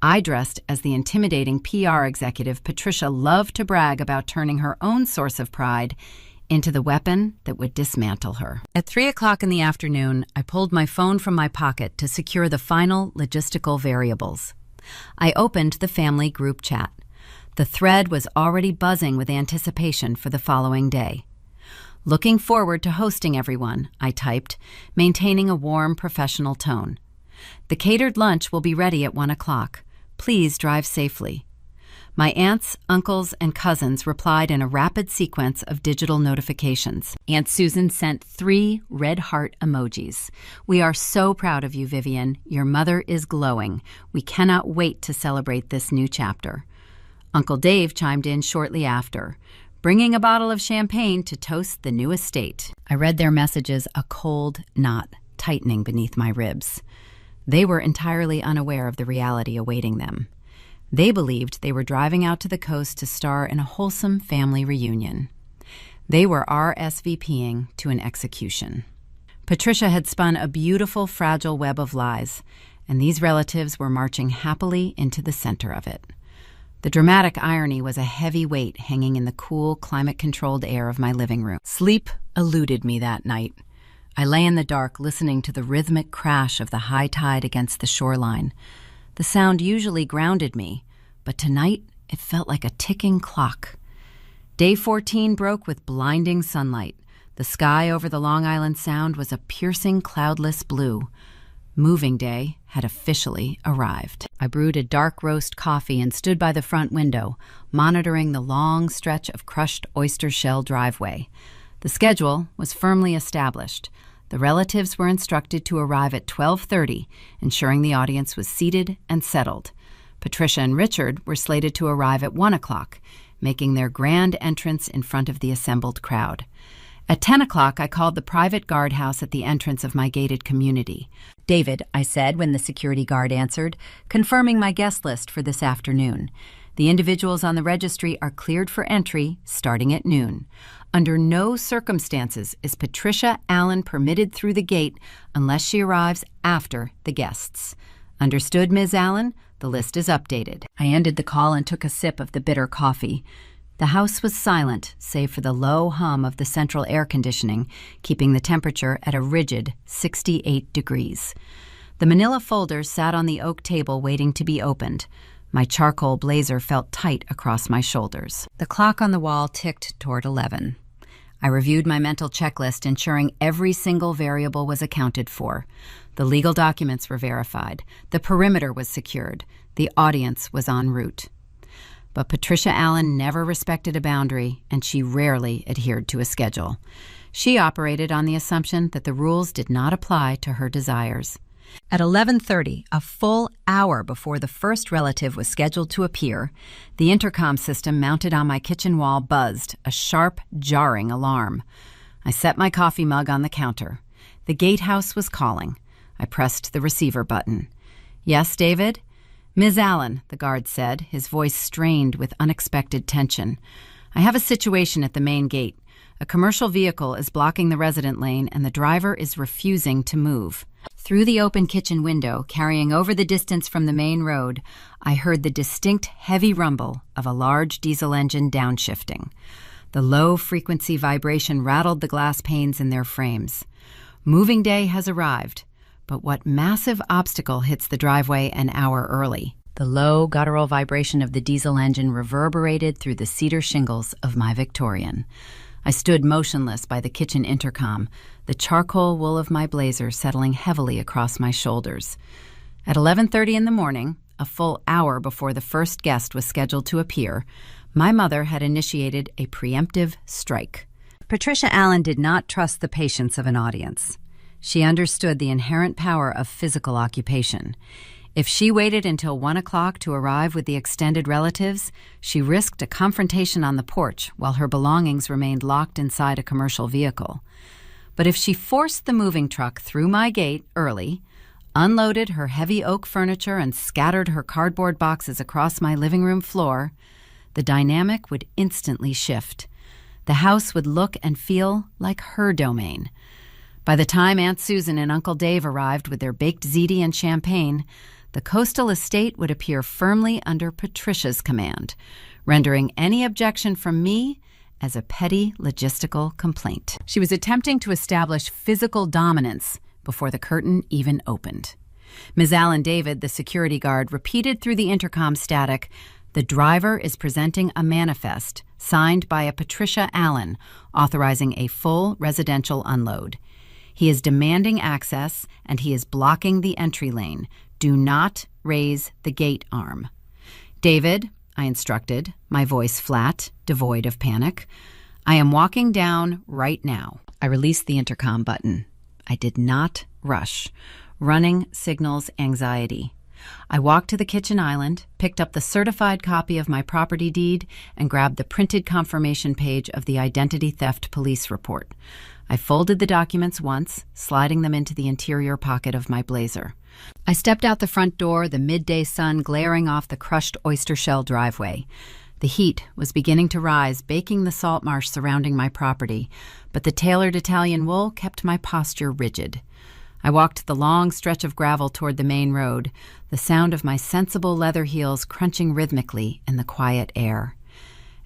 I dressed as the intimidating PR executive Patricia loved to brag about turning her own source of pride into the weapon that would dismantle her. At 3 o'clock in the afternoon, I pulled my phone from my pocket to secure the final logistical variables. I opened the family group chat. The thread was already buzzing with anticipation for the following day. "Looking forward to hosting everyone," I typed, maintaining a warm, professional tone. "The catered lunch will be ready at 1 o'clock. Please drive safely." My aunts, uncles, and cousins replied in a rapid sequence of digital notifications. Aunt Susan sent 3 red heart emojis. "We are so proud of you, Vivian. Your mother is glowing. We cannot wait to celebrate this new chapter." Uncle Dave chimed in shortly after, bringing a bottle of champagne to toast the new estate. I read their messages, a cold knot tightening beneath my ribs. They were entirely unaware of the reality awaiting them. They believed they were driving out to the coast to star in a wholesome family reunion. They were RSVPing to an execution. Patricia had spun a beautiful, fragile web of lies, and these relatives were marching happily into the center of it. The dramatic irony was a heavy weight hanging in the cool, climate-controlled air of my living room. Sleep eluded me that night. I lay in the dark listening to the rhythmic crash of the high tide against the shoreline. The sound usually grounded me, but tonight it felt like a ticking clock. Day 14 broke with blinding sunlight. The sky over the Long Island Sound was a piercing, cloudless blue. Moving day had officially arrived. I brewed a dark roast coffee and stood by the front window, monitoring the long stretch of crushed oyster shell driveway. The schedule was firmly established. The relatives were instructed to arrive at 12:30, ensuring the audience was seated and settled. Patricia and Richard were slated to arrive at 1 o'clock, making their grand entrance in front of the assembled crowd. At 10 o'clock, I called the private guardhouse at the entrance of my gated community. "David," I said when the security guard answered, confirming my guest list for this afternoon. "The individuals on the registry are cleared for entry starting at noon. Under no circumstances is Patricia Allen permitted through the gate unless she arrives after the guests. Understood, Ms. Allen? The list is updated." I ended the call and took a sip of the bitter coffee. The house was silent, save for the low hum of the central air conditioning, keeping the temperature at a rigid 68 degrees. The manila folders sat on the oak table waiting to be opened. My charcoal blazer felt tight across my shoulders. The clock on the wall ticked toward 11. I reviewed my mental checklist, ensuring every single variable was accounted for. The legal documents were verified. The perimeter was secured. The audience was en route. But Patricia Allen never respected a boundary, and she rarely adhered to a schedule. She operated on the assumption that the rules did not apply to her desires. At 11:30, a full hour before the first relative was scheduled to appear, the intercom system mounted on my kitchen wall buzzed, a sharp, jarring alarm. I set my coffee mug on the counter. The gatehouse was calling. I pressed the receiver button. "Yes, David?" "Ms. Allen," the guard said, his voice strained with unexpected tension. "I have a situation at the main gate. A commercial vehicle is blocking the resident lane, and the driver is refusing to move." Through the open kitchen window, carrying over the distance from the main road, I heard the distinct heavy rumble of a large diesel engine downshifting. The low-frequency vibration rattled the glass panes in their frames. Moving day has arrived, but what massive obstacle hits the driveway an hour early? The low, guttural vibration of the diesel engine reverberated through the cedar shingles of my Victorian. I stood motionless by the kitchen intercom, the charcoal wool of my blazer settling heavily across my shoulders. At 11:30 in the morning, a full hour before the first guest was scheduled to appear, my mother had initiated a preemptive strike. Patricia Allen did not trust the patience of an audience. She understood the inherent power of physical occupation. If she waited until 1 o'clock to arrive with the extended relatives, she risked a confrontation on the porch while her belongings remained locked inside a commercial vehicle. But if she forced the moving truck through my gate early, unloaded her heavy oak furniture, and scattered her cardboard boxes across my living room floor, the dynamic would instantly shift. The house would look and feel like her domain. By the time Aunt Susan and Uncle Dave arrived with their baked ziti and champagne, the coastal estate would appear firmly under Patricia's command, rendering any objection from me as a petty logistical complaint. She was attempting to establish physical dominance before the curtain even opened. Ms. Allen David, the security guard, repeated through the intercom static, "The driver is presenting a manifest signed by a Patricia Allen authorizing a full residential unload. He is demanding access and he is blocking the entry lane. Do not raise the gate arm." "David," I instructed, my voice flat, devoid of panic, "I am walking down right now." I released the intercom button. I did not rush. Running signals anxiety. I walked to the kitchen island, picked up the certified copy of my property deed, and grabbed the printed confirmation page of the identity theft police report. I folded the documents once, sliding them into the interior pocket of my blazer. I stepped out the front door, the midday sun glaring off the crushed oyster shell driveway. The heat was beginning to rise, baking the salt marsh surrounding my property, but the tailored Italian wool kept my posture rigid. I walked the long stretch of gravel toward the main road, the sound of my sensible leather heels crunching rhythmically in the quiet air.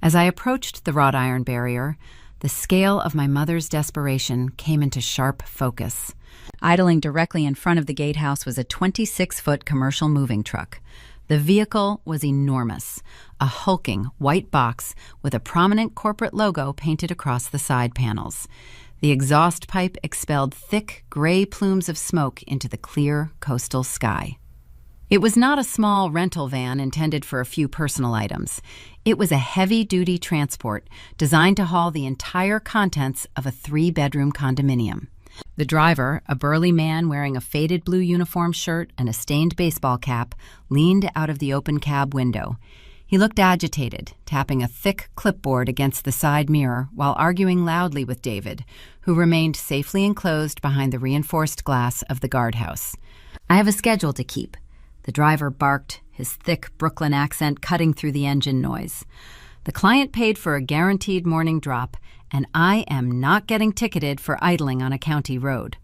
As I approached the wrought iron barrier, the scale of my mother's desperation came into sharp focus. Idling directly in front of the gatehouse was a 26-foot commercial moving truck. The vehicle was enormous, a hulking white box with a prominent corporate logo painted across the side panels. The exhaust pipe expelled thick, gray plumes of smoke into the clear coastal sky. It was not a small rental van intended for a few personal items. It was a heavy-duty transport designed to haul the entire contents of a 3-bedroom condominium. The driver, a burly man wearing a faded blue uniform shirt and a stained baseball cap, leaned out of the open cab window. He looked agitated, tapping a thick clipboard against the side mirror while arguing loudly with David, who remained safely enclosed behind the reinforced glass of the guardhouse. "I have a schedule to keep," the driver barked, his thick Brooklyn accent cutting through the engine noise. "The client paid for a guaranteed morning drop, and I am not getting ticketed for idling on a county road."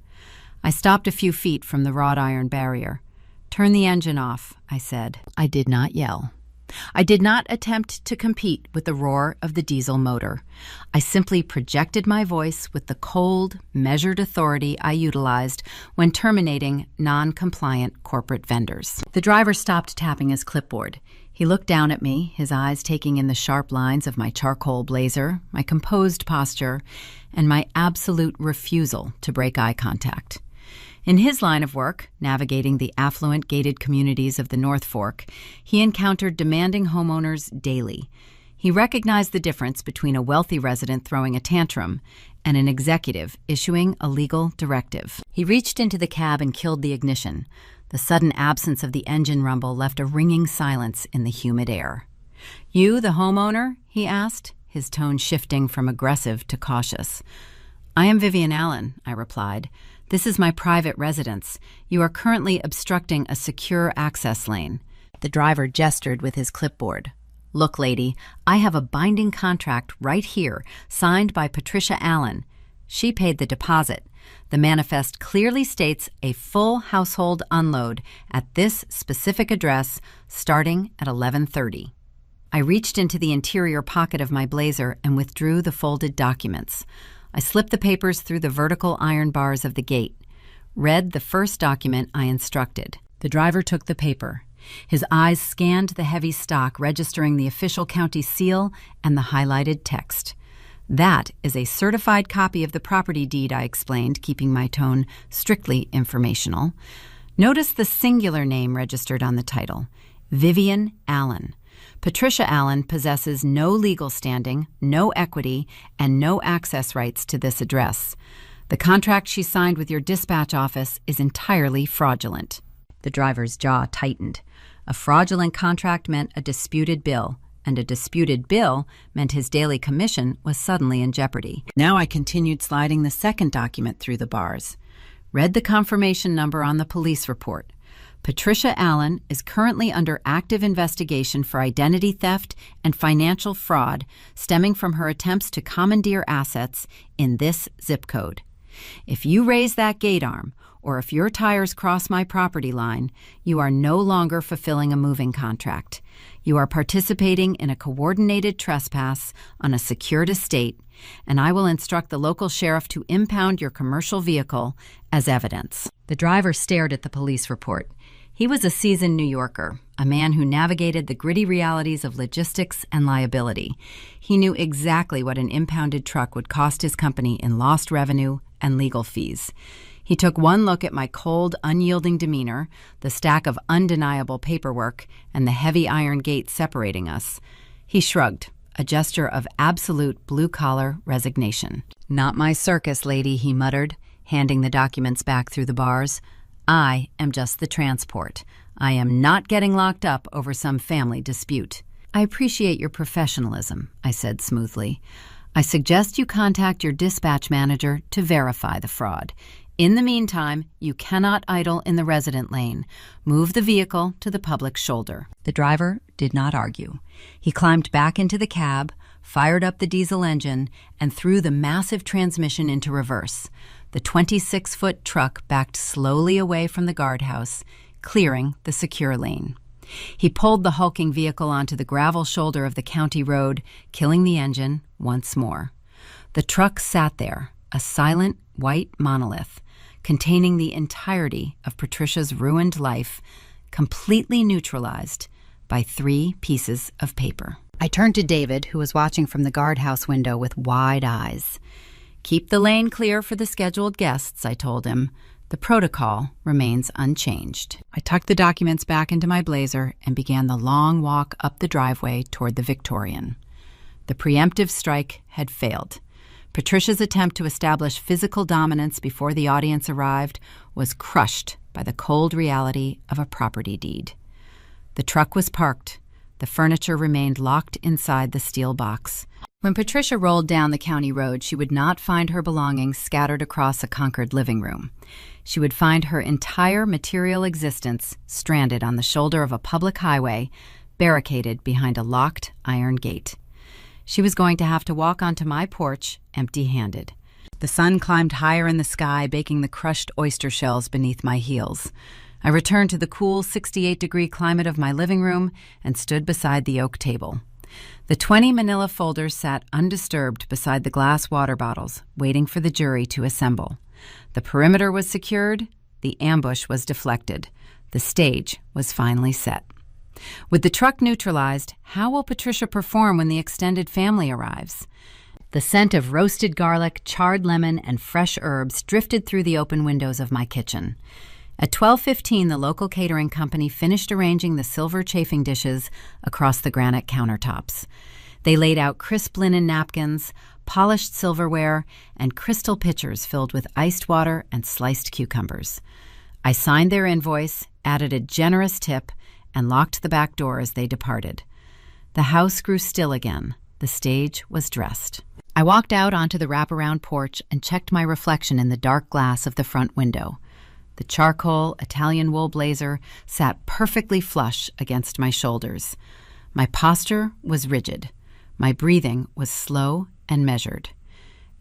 I stopped a few feet from the wrought iron barrier. "Turn the engine off," I said. I did not yell. I did not attempt to compete with the roar of the diesel motor. I simply projected my voice with the cold, measured authority I utilized when terminating non-compliant corporate vendors. The driver stopped tapping his clipboard. He looked down at me, his eyes taking in the sharp lines of my charcoal blazer, my composed posture, and my absolute refusal to break eye contact. In his line of work, navigating the affluent gated communities of the North Fork, he encountered demanding homeowners daily. He recognized the difference between a wealthy resident throwing a tantrum and an executive issuing a legal directive. He reached into the cab and killed the ignition. The sudden absence of the engine rumble left a ringing silence in the humid air. "You, the homeowner?" he asked, his tone shifting from aggressive to cautious. "I am Vivian Allen," I replied. "This is my private residence. You are currently obstructing a secure access lane." The driver gestured with his clipboard. "Look, lady, I have a binding contract right here, signed by Patricia Allen. She paid the deposit. The manifest clearly states a full household unload at this specific address starting at 11:30. I reached into the interior pocket of my blazer and withdrew the folded documents. I slipped the papers through the vertical iron bars of the gate, read the first document I instructed. The driver took the paper. His eyes scanned the heavy stock, registering the official county seal and the highlighted text. "That is a certified copy of the property deed," I explained, keeping my tone strictly informational. "Notice the singular name registered on the title, Vivian Allen. Patricia Allen possesses no legal standing, no equity, and no access rights to this address. The contract she signed with your dispatch office is entirely fraudulent." The driver's jaw tightened. A fraudulent contract meant a disputed bill, and a disputed bill meant his daily commission was suddenly in jeopardy. Now I continued sliding the second document through the bars. Read the confirmation number on the police report. Patricia Allen is currently under active investigation for identity theft and financial fraud stemming from her attempts to commandeer assets in this zip code. If you raise that gate arm or if your tires cross my property line, you are no longer fulfilling a moving contract. You are participating in a coordinated trespass on a secured estate, and I will instruct the local sheriff to impound your commercial vehicle as evidence." The driver stared at the police report. He was a seasoned New Yorker, a man who navigated the gritty realities of logistics and liability. He knew exactly what an impounded truck would cost his company in lost revenue and legal fees. He took one look at my cold, unyielding demeanor, the stack of undeniable paperwork, and the heavy iron gate separating us. He shrugged, a gesture of absolute blue-collar resignation. "Not my circus, lady," he muttered, handing the documents back through the bars. "I am just the transport. I am not getting locked up over some family dispute." "I appreciate your professionalism," I said smoothly. "I suggest you contact your dispatch manager to verify the fraud. In the meantime, you cannot idle in the resident lane. Move the vehicle to the public shoulder." The driver did not argue. He climbed back into the cab, fired up the diesel engine, and threw the massive transmission into reverse. The 26-foot truck backed slowly away from the guardhouse, clearing the secure lane. He pulled the hulking vehicle onto the gravel shoulder of the county road, killing the engine once more. The truck sat there, a silent white monolith, containing the entirety of Patricia's ruined life, completely neutralized by 3 pieces of paper. I turned to David, who was watching from the guardhouse window with wide eyes. "Keep the lane clear for the scheduled guests," I told him. "The protocol remains unchanged." I tucked the documents back into my blazer and began the long walk up the driveway toward the Victorian. The preemptive strike had failed. Patricia's attempt to establish physical dominance before the audience arrived was crushed by the cold reality of a property deed. The truck was parked. The furniture remained locked inside the steel box. When Patricia rolled down the county road, she would not find her belongings scattered across a conquered living room. She would find her entire material existence stranded on the shoulder of a public highway, barricaded behind a locked iron gate. She was going to have to walk onto my porch empty-handed. The sun climbed higher in the sky, baking the crushed oyster shells beneath my heels. I returned to the cool 68-degree climate of my living room and stood beside the oak table. The 20 manila folders sat undisturbed beside the glass water bottles, waiting for the jury to assemble. The perimeter was secured. The ambush was deflected. The stage was finally set. With the truck neutralized, how will Patricia perform when the extended family arrives? The scent of roasted garlic, charred lemon, and fresh herbs drifted through the open windows of my kitchen. At 12:15, the local catering company finished arranging the silver chafing dishes across the granite countertops. They laid out crisp linen napkins, polished silverware, and crystal pitchers filled with iced water and sliced cucumbers. I signed their invoice, added a generous tip, and locked the back door as they departed. The house grew still again. The stage was dressed. I walked out onto the wraparound porch and checked my reflection in the dark glass of the front window. The charcoal Italian wool blazer sat perfectly flush against my shoulders. My posture was rigid. My breathing was slow and measured.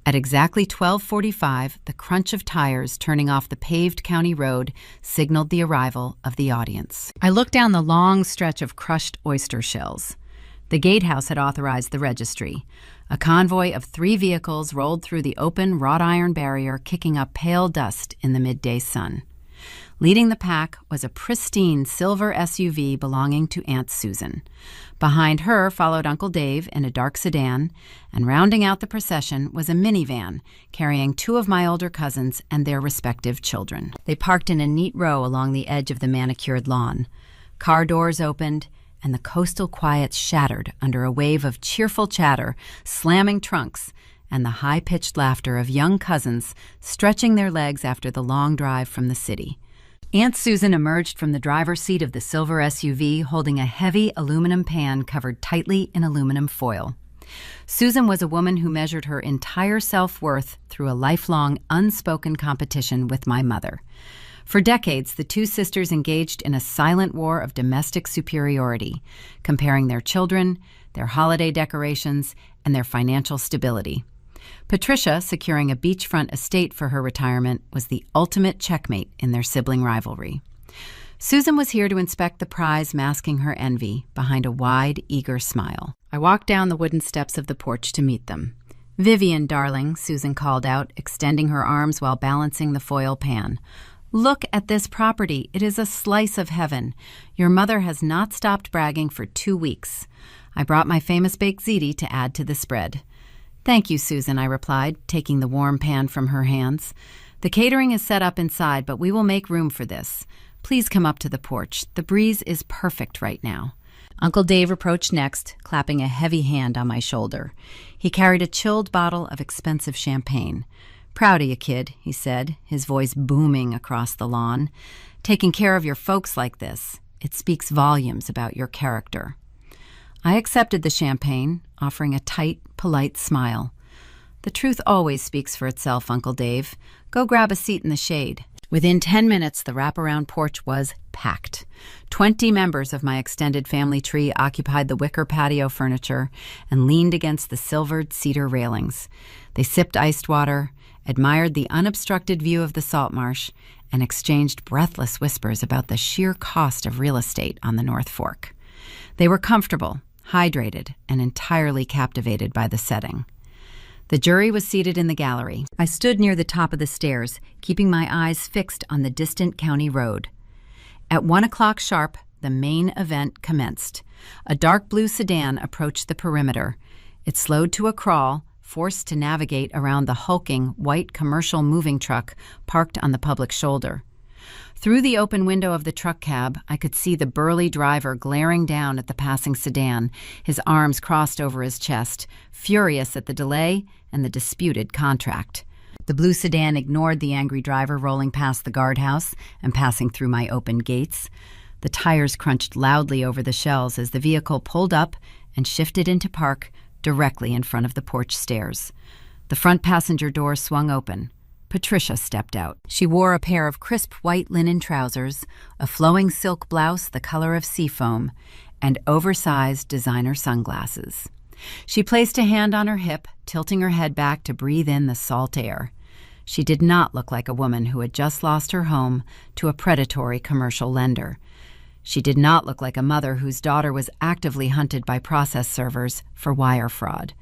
At exactly 12:45, the crunch of tires turning off the paved county road signaled the arrival of the audience. I looked down the long stretch of crushed oyster shells. The gatehouse had authorized the registry. A convoy of 3 vehicles rolled through the open wrought iron barrier, kicking up pale dust in the midday sun. Leading the pack was a pristine silver SUV belonging to Aunt Susan. Behind her followed Uncle Dave in a dark sedan, and rounding out the procession was a minivan carrying 2 of my older cousins and their respective children. They parked in a neat row along the edge of the manicured lawn. Car doors opened, and the coastal quiet shattered under a wave of cheerful chatter, slamming trunks, and the high-pitched laughter of young cousins stretching their legs after the long drive from the city. Aunt Susan emerged from the driver's seat of the silver SUV holding a heavy aluminum pan covered tightly in aluminum foil. Susan was a woman who measured her entire self-worth through a lifelong, unspoken competition with my mother. For decades, the 2 sisters engaged in a silent war of domestic superiority, comparing their children, their holiday decorations, and their financial stability. Patricia, securing a beachfront estate for her retirement, was the ultimate checkmate in their sibling rivalry. Susan was here to inspect the prize, masking her envy behind a wide, eager smile. I walked down the wooden steps of the porch to meet them. "Vivian, darling," Susan called out, extending her arms while balancing the foil pan. "Look at this property. It is a slice of heaven. Your mother has not stopped bragging for 2 weeks. I brought my famous baked ziti to add to the spread." "Thank you, Susan," I replied, taking the warm pan from her hands. "The catering is set up inside, but we will make room for this. Please come up to the porch. The breeze is perfect right now." Uncle Dave approached next, clapping a heavy hand on my shoulder. He carried a chilled bottle of expensive champagne. "Proud of you, kid," he said, his voice booming across the lawn. "Taking care of your folks like this, it speaks volumes about your character." I accepted the champagne, offering a tight, polite smile. "The truth always speaks for itself, Uncle Dave. Go grab a seat in the shade." Within 10 minutes, the wraparound porch was packed. 20 members of my extended family tree occupied the wicker patio furniture and leaned against the silvered cedar railings. They sipped iced water, admired the unobstructed view of the salt marsh, and exchanged breathless whispers about the sheer cost of real estate on the North Fork. They were comfortable, hydrated, and entirely captivated by the setting. The jury was seated in the gallery. I stood near the top of the stairs, keeping my eyes fixed on the distant county road. At 1 o'clock sharp, the main event commenced. A dark blue sedan approached the perimeter. It slowed to a crawl, forced to navigate around the hulking white commercial moving truck parked on the public shoulder. Through the open window of the truck cab, I could see the burly driver glaring down at the passing sedan, his arms crossed over his chest, furious at the delay and the disputed contract. The blue sedan ignored the angry driver rolling past the guardhouse and passing through my open gates. The tires crunched loudly over the shells as the vehicle pulled up and shifted into park directly in front of the porch stairs. The front passenger door swung open. Patricia stepped out. She wore a pair of crisp white linen trousers, a flowing silk blouse the color of seafoam, and oversized designer sunglasses. She placed a hand on her hip, tilting her head back to breathe in the salt air. She did not look like a woman who had just lost her home to a predatory commercial lender. She did not look like a mother whose daughter was actively hunted by process servers for wire fraud.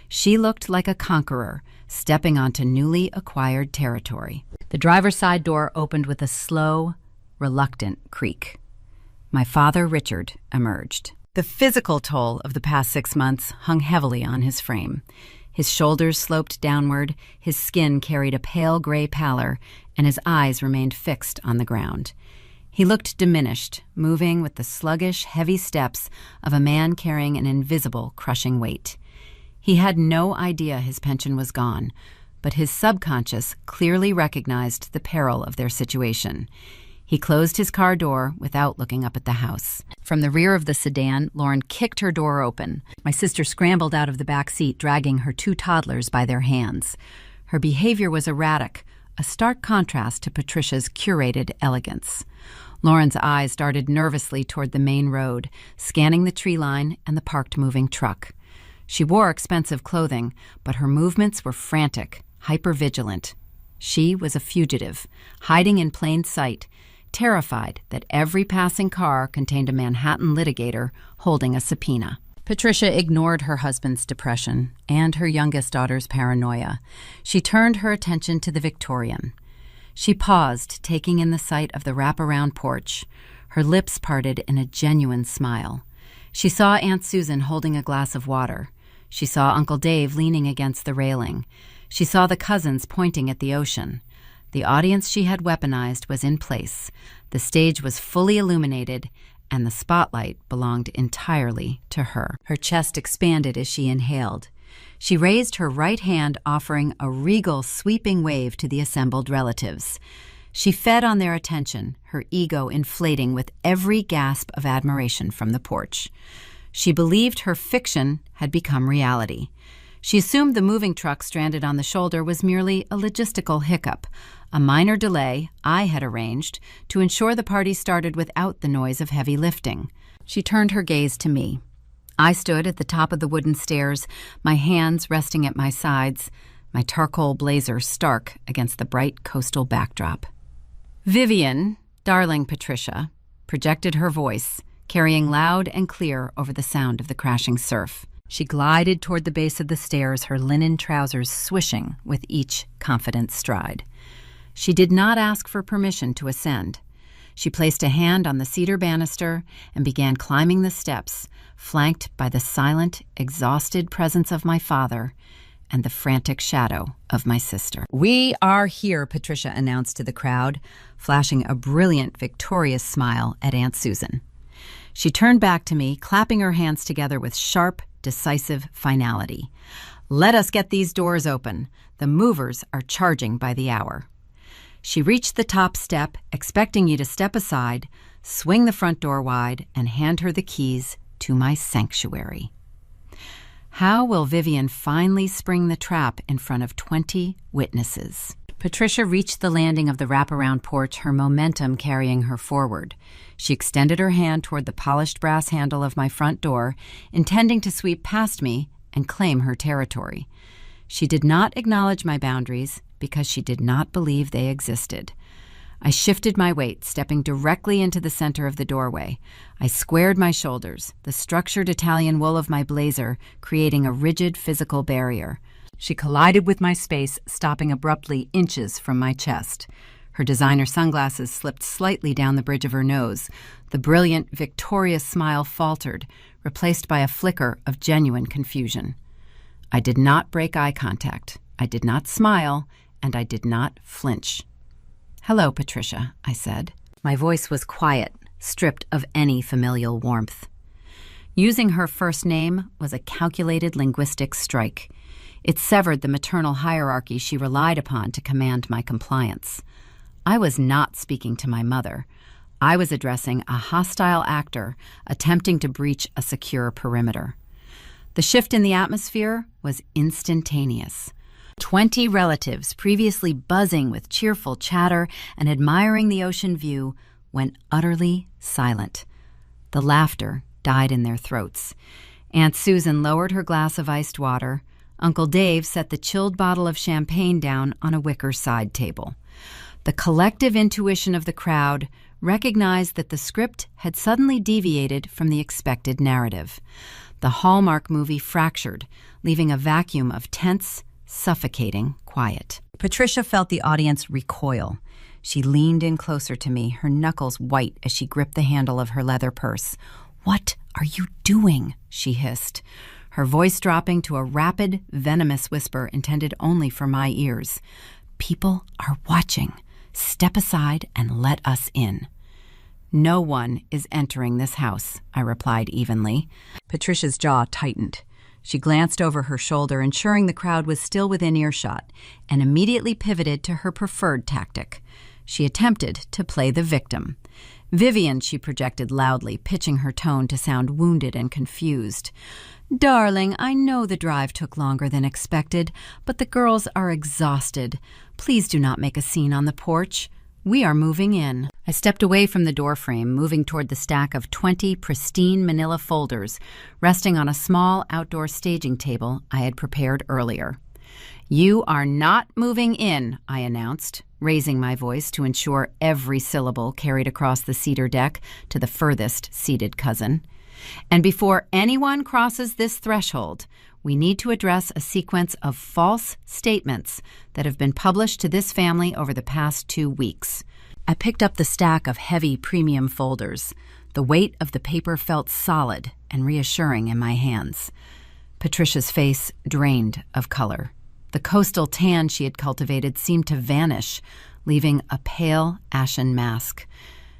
She looked like a conqueror, stepping onto newly acquired territory. The driver's side door opened with a slow, reluctant creak. My father, Richard, emerged. The physical toll of the past 6 months hung heavily on his frame. His shoulders sloped downward, his skin carried a pale gray pallor, and his eyes remained fixed on the ground. He looked diminished, moving with the sluggish, heavy steps of a man carrying an invisible, crushing weight. He had no idea his pension was gone, but his subconscious clearly recognized the peril of their situation. He closed his car door without looking up at the house. From the rear of the sedan, Lauren kicked her door open. My sister scrambled out of the back seat, dragging her 2 toddlers by their hands. Her behavior was erratic, a stark contrast to Patricia's curated elegance. Lauren's eyes darted nervously toward the main road, scanning the tree line and the parked moving truck. She wore expensive clothing, but her movements were frantic, hypervigilant. She was a fugitive, hiding in plain sight, terrified that every passing car contained a Manhattan litigator holding a subpoena. Patricia ignored her husband's depression and her youngest daughter's paranoia. She turned her attention to the Victorian. She paused, taking in the sight of the wraparound porch. Her lips parted in a genuine smile. She saw Aunt Susan holding a glass of water. She saw Uncle Dave leaning against the railing. She saw the cousins pointing at the ocean. The audience she had weaponized was in place. The stage was fully illuminated, and the spotlight belonged entirely to her. Her chest expanded as she inhaled. She raised her right hand, offering a regal, sweeping wave to the assembled relatives. She fed on their attention, her ego inflating with every gasp of admiration from the porch. She believed her fiction had become reality. She assumed the moving truck stranded on the shoulder was merely a logistical hiccup, a minor delay I had arranged to ensure the party started without the noise of heavy lifting. She turned her gaze to me. I stood at the top of the wooden stairs, my hands resting at my sides, my charcoal blazer stark against the bright coastal backdrop. Vivian, darling Patricia, projected her voice, carrying loud and clear over the sound of the crashing surf. She glided toward the base of the stairs, her linen trousers swishing with each confident stride. She did not ask for permission to ascend. She placed a hand on the cedar banister and began climbing the steps, flanked by the silent, exhausted presence of my father and the frantic shadow of my sister. "We are here," Patricia announced to the crowd, flashing a brilliant, victorious smile at Aunt Susan. She turned back to me, clapping her hands together with sharp, decisive finality. "Let us get these doors open. The movers are charging by the hour." She reached the top step, expecting me to step aside, swing the front door wide, and hand her the keys to my sanctuary. How will Vivian finally spring the trap in front of 20 witnesses? Patricia reached the landing of the wraparound porch, her momentum carrying her forward. She extended her hand toward the polished brass handle of my front door, intending to sweep past me and claim her territory. She did not acknowledge my boundaries because she did not believe they existed. I shifted my weight, stepping directly into the center of the doorway. I squared my shoulders, the structured Italian wool of my blazer creating a rigid physical barrier. She collided with my space, stopping abruptly inches from my chest. Her designer sunglasses slipped slightly down the bridge of her nose. The brilliant, victorious smile faltered, replaced by a flicker of genuine confusion. I did not break eye contact. I did not smile, and I did not flinch. "Hello, Patricia," I said. My voice was quiet, stripped of any familial warmth. Using her first name was a calculated linguistic strike. It severed the maternal hierarchy she relied upon to command my compliance. I was not speaking to my mother. I was addressing a hostile actor attempting to breach a secure perimeter. The shift in the atmosphere was instantaneous. 20 relatives, previously buzzing with cheerful chatter and admiring the ocean view, went utterly silent. The laughter died in their throats. Aunt Susan lowered her glass of iced water. Uncle Dave set the chilled bottle of champagne down on a wicker side table. The collective intuition of the crowd recognized that the script had suddenly deviated from the expected narrative. The Hallmark movie fractured, leaving a vacuum of tense, suffocating quiet. Patricia felt the audience recoil. She leaned in closer to me, her knuckles white as she gripped the handle of her leather purse. "What are you doing?" she hissed, her voice dropping to a rapid, venomous whisper intended only for my ears. "People are watching. Step aside and let us in." "No one is entering this house," I replied evenly. Patricia's jaw tightened. She glanced over her shoulder, ensuring the crowd was still within earshot, and immediately pivoted to her preferred tactic. She attempted to play the victim. "Vivian," she projected loudly, pitching her tone to sound wounded and confused. "Darling, I know the drive took longer than expected, but the girls are exhausted. Please do not make a scene on the porch. We are moving in." I stepped away from the doorframe, moving toward the stack of 20 pristine manila folders resting on a small outdoor staging table I had prepared earlier. "You are not moving in," I announced, raising my voice to ensure every syllable carried across the cedar deck to the furthest seated cousin. "And before anyone crosses this threshold, we need to address a sequence of false statements that have been published to this family over the past 2 weeks. I picked up the stack of heavy premium folders. The weight of the paper felt solid and reassuring in my hands. Patricia's face drained of color. The coastal tan she had cultivated seemed to vanish, leaving a pale, ashen mask.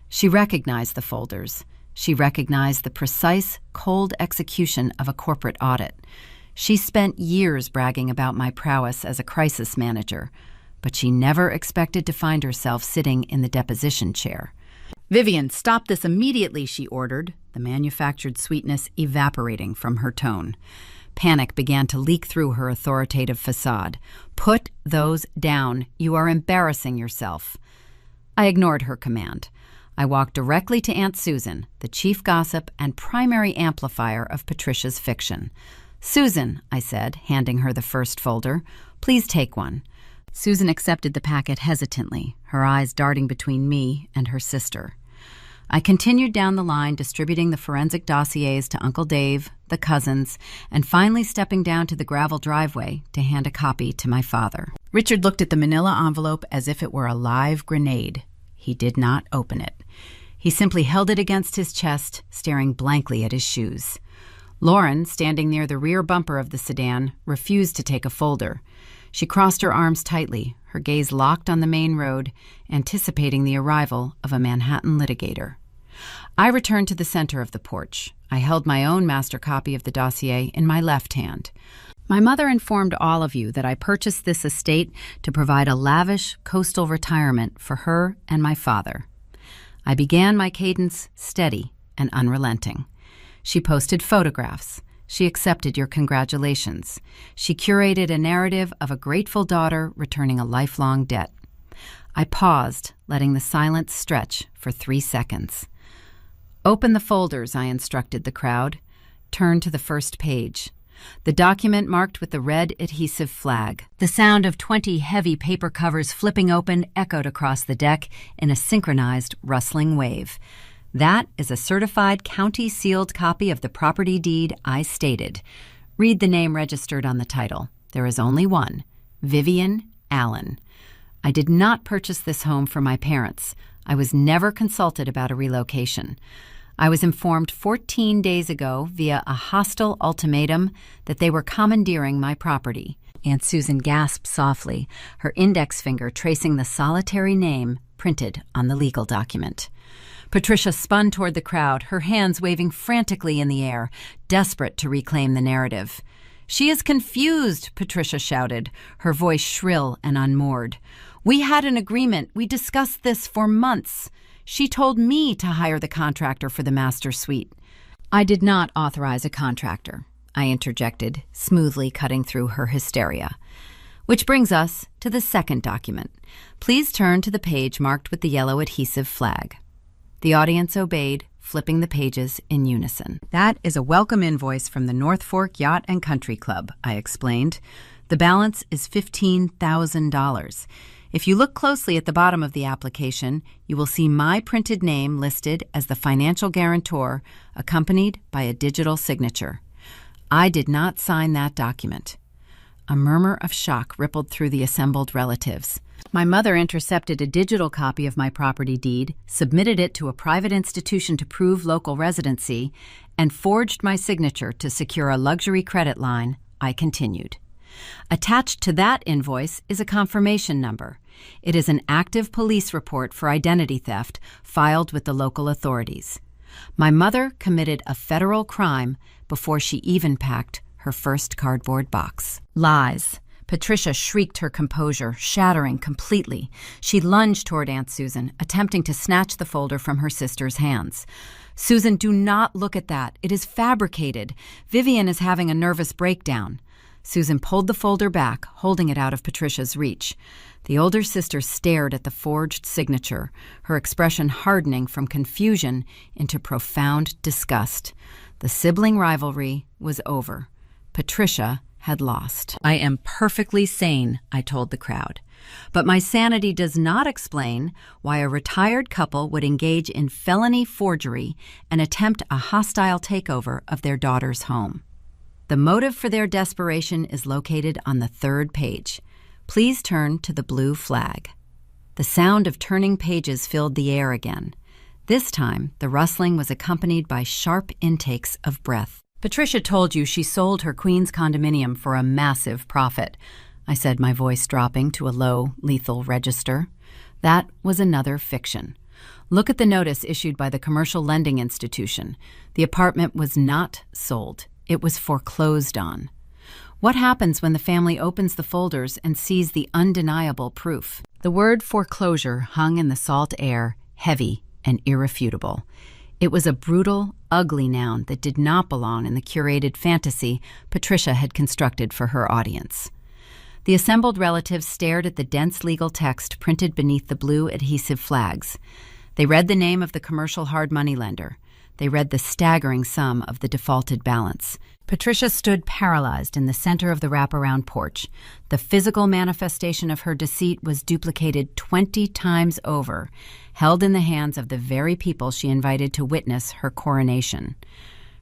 She recognized the folders. She recognized the precise, cold execution of a corporate audit. She spent years bragging about my prowess as a crisis manager, but she never expected to find herself sitting in the deposition chair. "Vivian, stop this immediately," she ordered, the manufactured sweetness evaporating from her tone. Panic began to leak through her authoritative facade. "Put those down. You are embarrassing yourself." I ignored her command. I walked directly to Aunt Susan, the chief gossip and primary amplifier of Patricia's fiction. "Susan," I said, handing her the first folder, "please take one." Susan accepted the packet hesitantly, her eyes darting between me and her sister. I continued down the line, distributing the forensic dossiers to Uncle Dave, the cousins, and finally stepping down to the gravel driveway to hand a copy to my father. Richard looked at the manila envelope as if it were a live grenade. He did not open it. He simply held it against his chest, staring blankly at his shoes. Lauren, standing near the rear bumper of the sedan, refused to take a folder. She crossed her arms tightly, her gaze locked on the main road, anticipating the arrival of a Manhattan litigator. I returned to the center of the porch. I held my own master copy of the dossier in my left hand. My mother informed all of you that I purchased this estate to provide a lavish coastal retirement for her and my father. I began my cadence steady and unrelenting. She posted photographs. She accepted your congratulations. She curated a narrative of a grateful daughter returning a lifelong debt. I paused, letting the silence stretch for 3 seconds. "Open the folders," I instructed the crowd. "Turn to the first page." The document marked with the red adhesive flag. The sound of 20 heavy paper covers flipping open echoed across the deck in a synchronized, rustling wave. "That is a certified county-sealed copy of the property deed I stated. Read the name registered on the title. There is only one, Vivian Allen. I did not purchase this home for my parents. I was never consulted about a relocation. I was informed 14 days ago via a hostile ultimatum that they were commandeering my property." Aunt Susan gasped softly, her index finger tracing the solitary name printed on the legal document. Patricia spun toward the crowd, her hands waving frantically in the air, desperate to reclaim the narrative. "She is confused," Patricia shouted, her voice shrill and unmoored. "We had an agreement. We discussed this for months. She told me to hire the contractor for the master suite." "I did not authorize a contractor," I interjected, smoothly cutting through her hysteria. Which brings us to the second document. Please turn to the page marked with the yellow adhesive flag. The audience obeyed, flipping the pages in unison. "That is a welcome invoice from the North Fork Yacht and Country Club," I explained. "The balance is $15,000. If you look closely at the bottom of the application, you will see my printed name listed as the financial guarantor, accompanied by a digital signature. I did not sign that document." A murmur of shock rippled through the assembled relatives. My mother intercepted a digital copy of my property deed, submitted it to a private institution to prove local residency, and forged my signature to secure a luxury credit line. I continued. Attached to that invoice is a confirmation number. It is an active police report for identity theft filed with the local authorities. My mother committed a federal crime before she even packed her first cardboard box. Lies. Patricia shrieked her composure, shattering completely. She lunged toward Aunt Susan, attempting to snatch the folder from her sister's hands. "Susan, do not look at that. It is fabricated. Vivian is having a nervous breakdown." Susan pulled the folder back, holding it out of Patricia's reach. The older sister stared at the forged signature, her expression hardening from confusion into profound disgust. The sibling rivalry was over. Patricia had lost. "I am perfectly sane," I told the crowd. "But my sanity does not explain why a retired couple would engage in felony forgery and attempt a hostile takeover of their daughter's home. The motive for their desperation is located on the third page. Please turn to the blue flag." The sound of turning pages filled the air again. This time, the rustling was accompanied by sharp intakes of breath. "Patricia told you she sold her Queens condominium for a massive profit," I said, my voice dropping to a low, lethal register. "That was another fiction. Look at the notice issued by the Commercial Lending Institution. The apartment was not sold. It was foreclosed on. What happens when the family opens the folders and sees the undeniable proof?" The word foreclosure hung in the salt air, heavy and irrefutable. It was a brutal, ugly noun that did not belong in the curated fantasy Patricia had constructed for her audience. The assembled relatives stared at the dense legal text printed beneath the blue adhesive flags. They read the name of the commercial hard money lender. They read the staggering sum of the defaulted balance. Patricia stood paralyzed in the center of the wraparound porch. The physical manifestation of her deceit was duplicated 20 times over, held in the hands of the very people she invited to witness her coronation.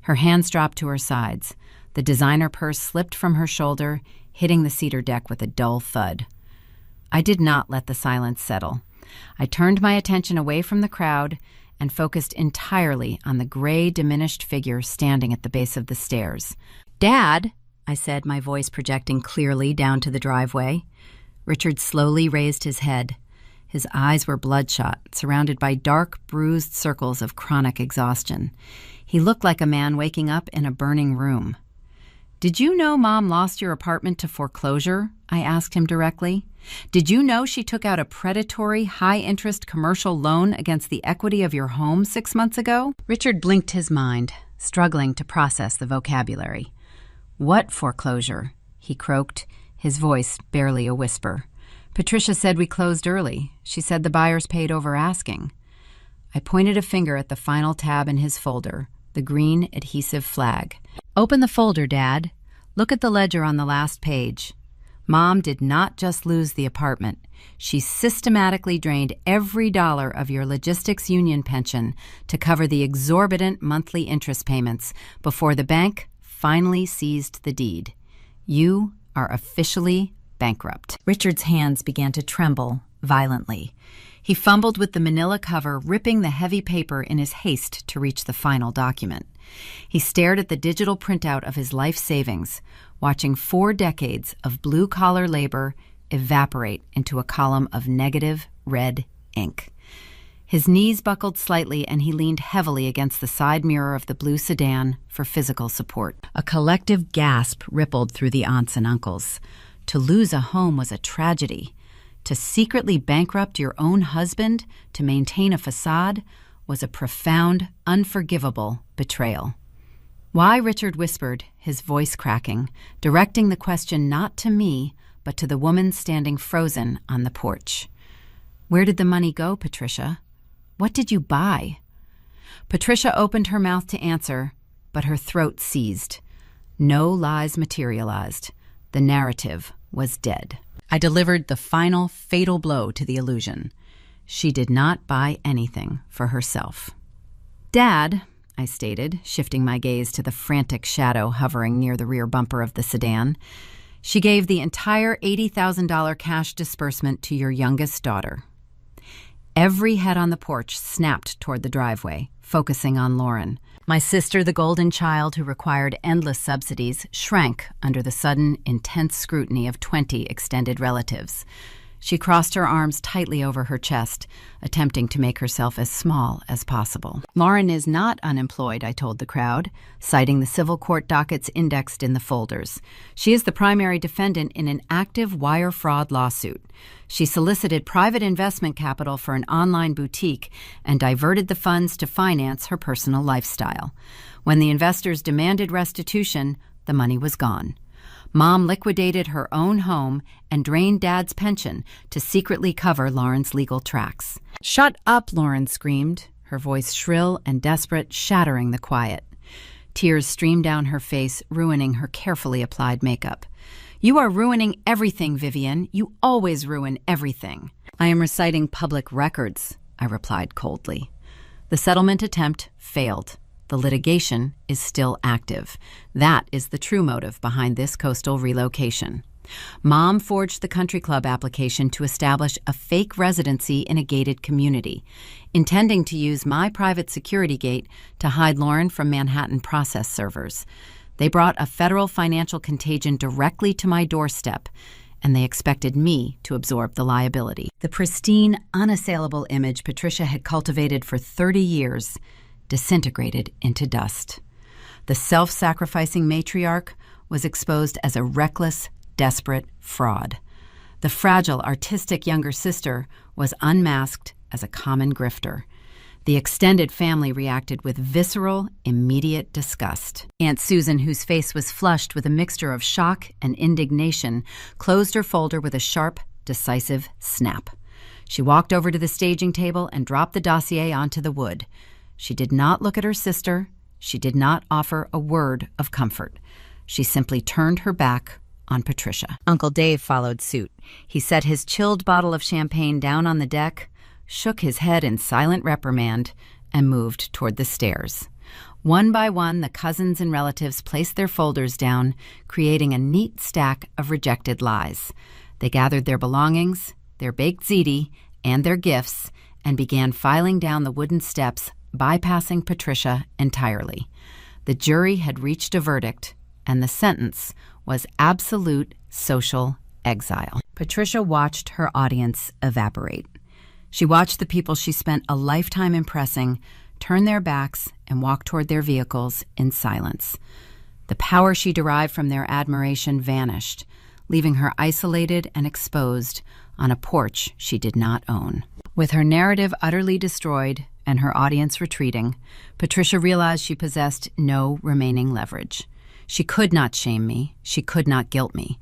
Her hands dropped to her sides. The designer purse slipped from her shoulder, hitting the cedar deck with a dull thud. I did not let the silence settle. I turned my attention away from the crowd and focused entirely on the gray, diminished figure standing at the base of the stairs. "Dad," I said, my voice projecting clearly down to the driveway. Richard slowly raised his head. His eyes were bloodshot, surrounded by dark, bruised circles of chronic exhaustion. He looked like a man waking up in a burning room. "Did you know Mom lost your apartment to foreclosure?" I asked him directly. "Did you know she took out a predatory, high-interest commercial loan against the equity of your home 6 months ago?" Richard blinked his mind, struggling to process the vocabulary. "What foreclosure?" he croaked, his voice barely a whisper. "Patricia said we closed early. She said the buyers paid over asking." I pointed a finger at the final tab in his folder, the green adhesive flag. "Open the folder, Dad. Look at the ledger on the last page. Mom did not just lose the apartment. She systematically drained every dollar of your logistics union pension to cover the exorbitant monthly interest payments before the bank finally seized the deed. You are officially bankrupt." Richard's hands began to tremble violently. He fumbled with the manila cover, ripping the heavy paper in his haste to reach the final document. He stared at the digital printout of his life savings, watching 4 decades of blue-collar labor evaporate into a column of negative red ink. His knees buckled slightly and he leaned heavily against the side mirror of the blue sedan for physical support. A collective gasp rippled through the aunts and uncles. To lose a home was a tragedy. To secretly bankrupt your own husband to maintain a facade was a profound, unforgivable betrayal. "Why?" Richard whispered, his voice cracking, directing the question not to me, but to the woman standing frozen on the porch. "Where did the money go, Patricia? What did you buy?" Patricia opened her mouth to answer, but her throat seized. No lies materialized. The narrative was dead. I delivered the final fatal blow to the illusion. She did not buy anything for herself. "Dad," I stated, shifting my gaze to the frantic shadow hovering near the rear bumper of the sedan, "she gave the entire $80,000 cash disbursement to your youngest daughter." Every head on the porch snapped toward the driveway, focusing on Lauren. My sister, the golden child who required endless subsidies, shrank under the sudden, intense scrutiny of 20 extended relatives. She crossed her arms tightly over her chest, attempting to make herself as small as possible. "Lauren is not unemployed," I told the crowd, citing the civil court dockets indexed in the folders. "She is the primary defendant in an active wire fraud lawsuit. She solicited private investment capital for an online boutique and diverted the funds to finance her personal lifestyle. When the investors demanded restitution, the money was gone. Mom liquidated her own home and drained Dad's pension to secretly cover Lauren's legal tracks." "Shut up," Lauren screamed, her voice shrill and desperate, shattering the quiet. Tears streamed down her face, ruining her carefully applied makeup. "You are ruining everything, Vivian. You always ruin everything." "I am reciting public records," I replied coldly. The settlement attempt failed. The litigation is still active. That is the true motive behind this coastal relocation. Mom forged the country club application to establish a fake residency in a gated community, intending to use my private security gate to hide Lauren from Manhattan process servers. They brought a federal financial contagion directly to my doorstep, and they expected me to absorb the liability. The pristine, unassailable image Patricia had cultivated for 30 years disintegrated into dust. The self-sacrificing matriarch was exposed as a reckless, desperate fraud. The fragile, artistic younger sister was unmasked as a common grifter. The extended family reacted with visceral, immediate disgust. Aunt Susan, whose face was flushed with a mixture of shock and indignation, closed her folder with a sharp, decisive snap. She walked over to the staging table and dropped the dossier onto the wood. She did not look at her sister. She did not offer a word of comfort. She simply turned her back on Patricia. Uncle Dave followed suit. He set his chilled bottle of champagne down on the deck, shook his head in silent reprimand, and moved toward the stairs. One by one, the cousins and relatives placed their folders down, creating a neat stack of rejected lies. They gathered their belongings, their baked ziti, and their gifts, and began filing down the wooden steps, bypassing Patricia entirely. The jury had reached a verdict, and the sentence was absolute social exile. Patricia watched her audience evaporate. She watched the people she spent a lifetime impressing turn their backs and walk toward their vehicles in silence. The power she derived from their admiration vanished, leaving her isolated and exposed on a porch she did not own. With her narrative utterly destroyed and her audience retreating, Patricia realized she possessed no remaining leverage. She could not shame me. She could not guilt me.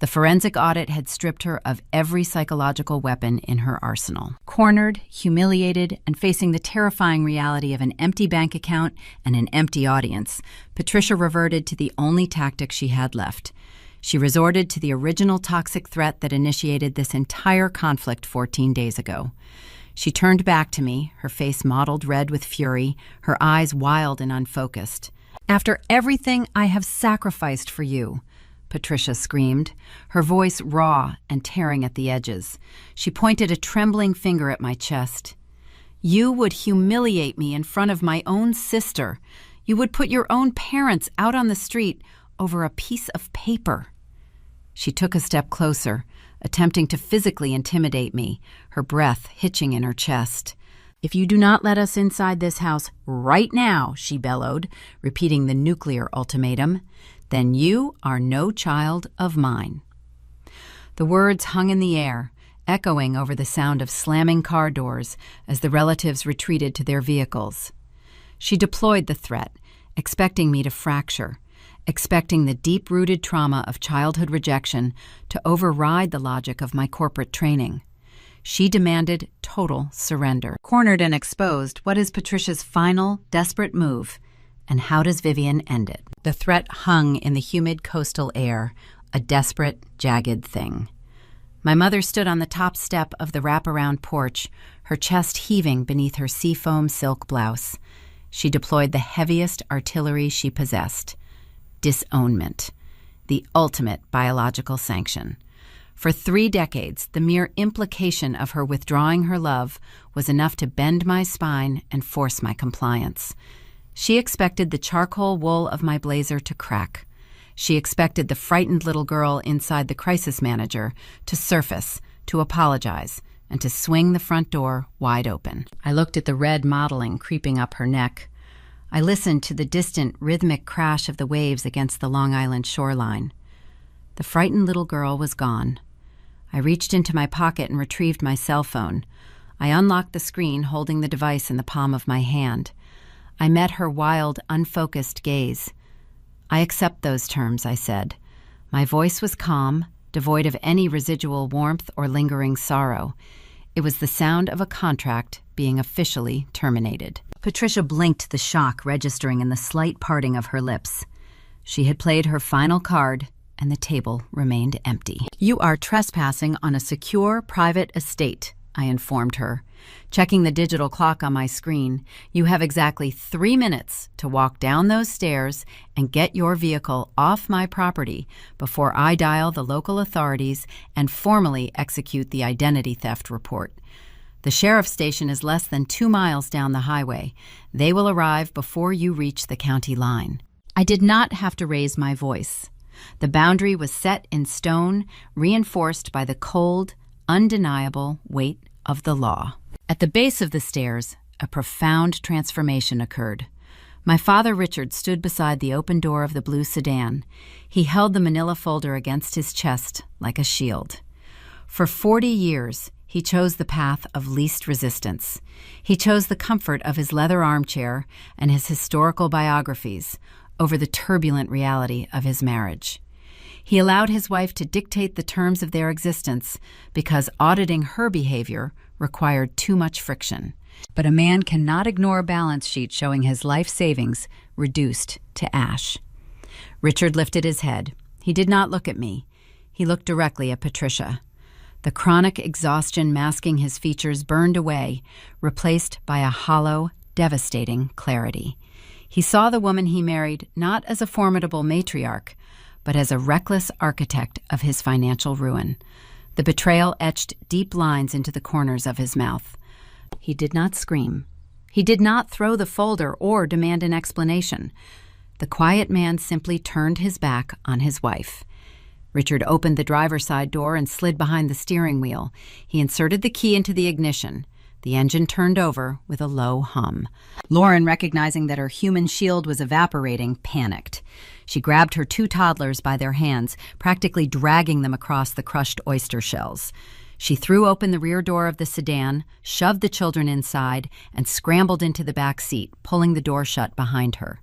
The forensic audit had stripped her of every psychological weapon in her arsenal. Cornered, humiliated, and facing the terrifying reality of an empty bank account and an empty audience, Patricia reverted to the only tactic she had left. She resorted to the original toxic threat that initiated this entire conflict 14 days ago. She turned back to me, her face mottled red with fury, her eyes wild and unfocused. "After everything I have sacrificed for you," Patricia screamed, her voice raw and tearing at the edges. She pointed a trembling finger at my chest. "You would humiliate me in front of my own sister. You would put your own parents out on the street over a piece of paper." She took a step closer, attempting to physically intimidate me, her breath hitching in her chest. "If you do not let us inside this house right now," she bellowed, repeating the nuclear ultimatum, "then you are no child of mine." The words hung in the air, echoing over the sound of slamming car doors as the relatives retreated to their vehicles. She deployed the threat, expecting me to fracture, expecting the deep-rooted trauma of childhood rejection to override the logic of my corporate training. She demanded total surrender. Cornered and exposed, what is Patricia's final, desperate move, and how does Vivian end it? The threat hung in the humid coastal air, a desperate, jagged thing. My mother stood on the top step of the wraparound porch, her chest heaving beneath her seafoam silk blouse. She deployed the heaviest artillery she possessed: disownment, the ultimate biological sanction. For 3 decades, the mere implication of her withdrawing her love was enough to bend my spine and force my compliance. She expected the charcoal wool of my blazer to crack. She expected the frightened little girl inside the crisis manager to surface, to apologize, and to swing the front door wide open. I looked at the red mottling creeping up her neck. I listened to the distant, rhythmic crash of the waves against the Long Island shoreline. The frightened little girl was gone. I reached into my pocket and retrieved my cell phone. I unlocked the screen, holding the device in the palm of my hand. I met her wild, unfocused gaze. "I accept those terms," I said. My voice was calm, devoid of any residual warmth or lingering sorrow. It was the sound of a contract being officially terminated. Patricia blinked, the shock registering in the slight parting of her lips. She had played her final card, and the table remained empty. "You are trespassing on a secure private estate," I informed her. Checking the digital clock on my screen, "You have exactly 3 minutes to walk down those stairs and get your vehicle off my property before I dial the local authorities and formally execute the identity theft report. The sheriff's station is less than 2 miles down the highway. They will arrive before you reach the county line." I did not have to raise my voice. The boundary was set in stone, reinforced by the cold, undeniable weight of the law. At the base of the stairs, a profound transformation occurred. My father Richard stood beside the open door of the blue sedan. He held the manila folder against his chest like a shield. For 40 years, he chose the path of least resistance. He chose the comfort of his leather armchair and his historical biographies over the turbulent reality of his marriage. He allowed his wife to dictate the terms of their existence because auditing her behavior required too much friction. But a man cannot ignore a balance sheet showing his life savings reduced to ash. Richard lifted his head. He did not look at me. He looked directly at Patricia. The chronic exhaustion masking his features burned away, replaced by a hollow, devastating clarity. He saw the woman he married not as a formidable matriarch, but as a reckless architect of his financial ruin. The betrayal etched deep lines into the corners of his mouth. He did not scream. He did not throw the folder or demand an explanation. The quiet man simply turned his back on his wife. Richard opened the driver's side door and slid behind the steering wheel. He inserted the key into the ignition. The engine turned over with a low hum. Lauren, recognizing that her human shield was evaporating, panicked. She grabbed her 2 toddlers by their hands, practically dragging them across the crushed oyster shells. She threw open the rear door of the sedan, shoved the children inside, and scrambled into the back seat, pulling the door shut behind her.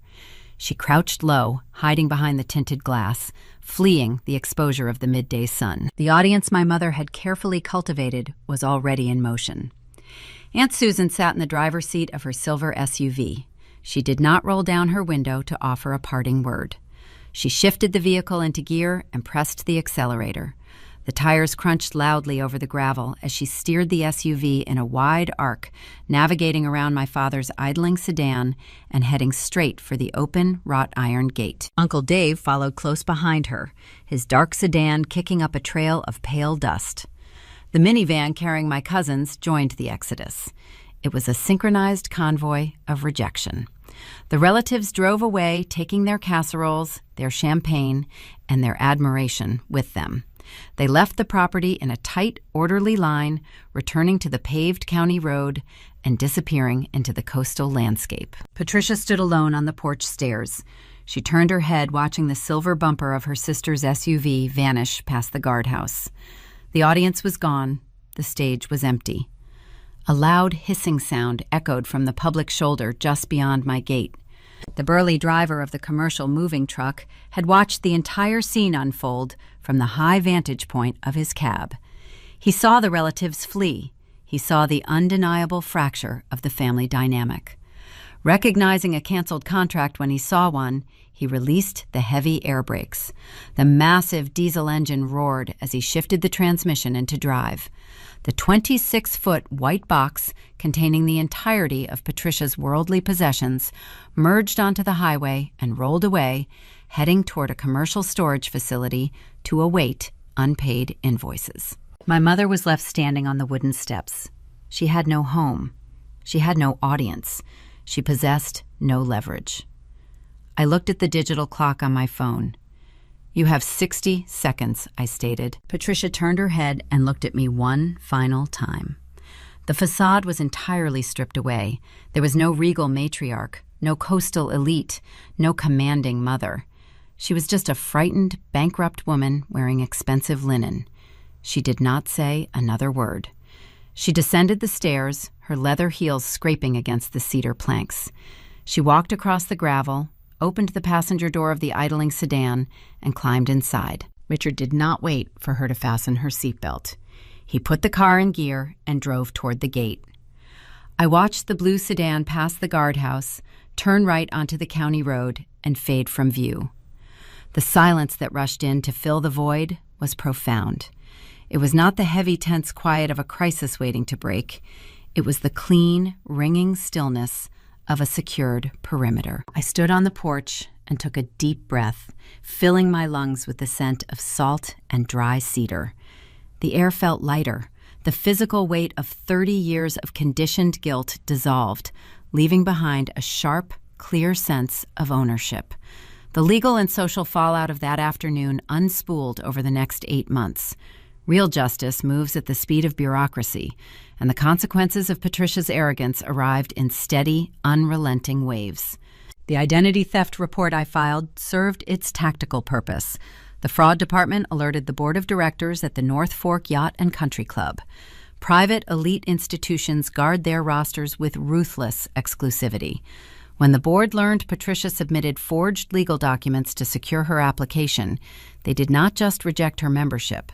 She crouched low, hiding behind the tinted glass, fleeing the exposure of the midday sun. The audience my mother had carefully cultivated was already in motion. Aunt Susan sat in the driver's seat of her silver SUV. She did not roll down her window to offer a parting word. She shifted the vehicle into gear and pressed the accelerator. The tires crunched loudly over the gravel as she steered the SUV in a wide arc, navigating around my father's idling sedan and heading straight for the open wrought iron gate. Uncle Dave followed close behind her, his dark sedan kicking up a trail of pale dust. The minivan carrying my cousins joined the exodus. It was a synchronized convoy of rejection. The relatives drove away, taking their casseroles, their champagne, and their admiration with them. They left the property in a tight, orderly line, returning to the paved county road and disappearing into the coastal landscape. Patricia stood alone on the porch stairs. She turned her head, watching the silver bumper of her sister's SUV vanish past the guardhouse. The audience was gone. The stage was empty. A loud hissing sound echoed from the public shoulder just beyond my gate. The burly driver of the commercial moving truck had watched the entire scene unfold from the high vantage point of his cab. He saw the relatives flee. He saw the undeniable fracture of the family dynamic. Recognizing a canceled contract when he saw one, he released the heavy air brakes. The massive diesel engine roared as he shifted the transmission into drive. The 26-foot white box containing the entirety of Patricia's worldly possessions merged onto the highway and rolled away, heading toward a commercial storage facility to await unpaid invoices. My mother was left standing on the wooden steps. She had no home. She had no audience. She possessed no leverage. I looked at the digital clock on my phone. "You have 60 seconds, I stated. Patricia turned her head and looked at me one final time. The facade was entirely stripped away. There was no regal matriarch, no coastal elite, no commanding mother. She was just a frightened, bankrupt woman wearing expensive linen. She did not say another word. She descended the stairs, her leather heels scraping against the cedar planks. She walked across the gravel, opened the passenger door of the idling sedan, and climbed inside. Richard did not wait for her to fasten her seatbelt. He put the car in gear and drove toward the gate. I watched the blue sedan pass the guardhouse, turn right onto the county road, and fade from view. The silence that rushed in to fill the void was profound. It was not the heavy, tense quiet of a crisis waiting to break. It was the clean, ringing stillness of a secured perimeter. I stood on the porch and took a deep breath, filling my lungs with the scent of salt and dry cedar. The air felt lighter. The physical weight of 30 years of conditioned guilt dissolved, leaving behind a sharp, clear sense of ownership. The legal and social fallout of that afternoon unspooled over the next 8 months. Real justice moves at the speed of bureaucracy, and the consequences of Patricia's arrogance arrived in steady, unrelenting waves. The identity theft report I filed served its tactical purpose. The fraud department alerted the board of directors at the North Fork Yacht and Country Club. Private elite institutions guard their rosters with ruthless exclusivity. When the board learned Patricia submitted forged legal documents to secure her application, they did not just reject her membership.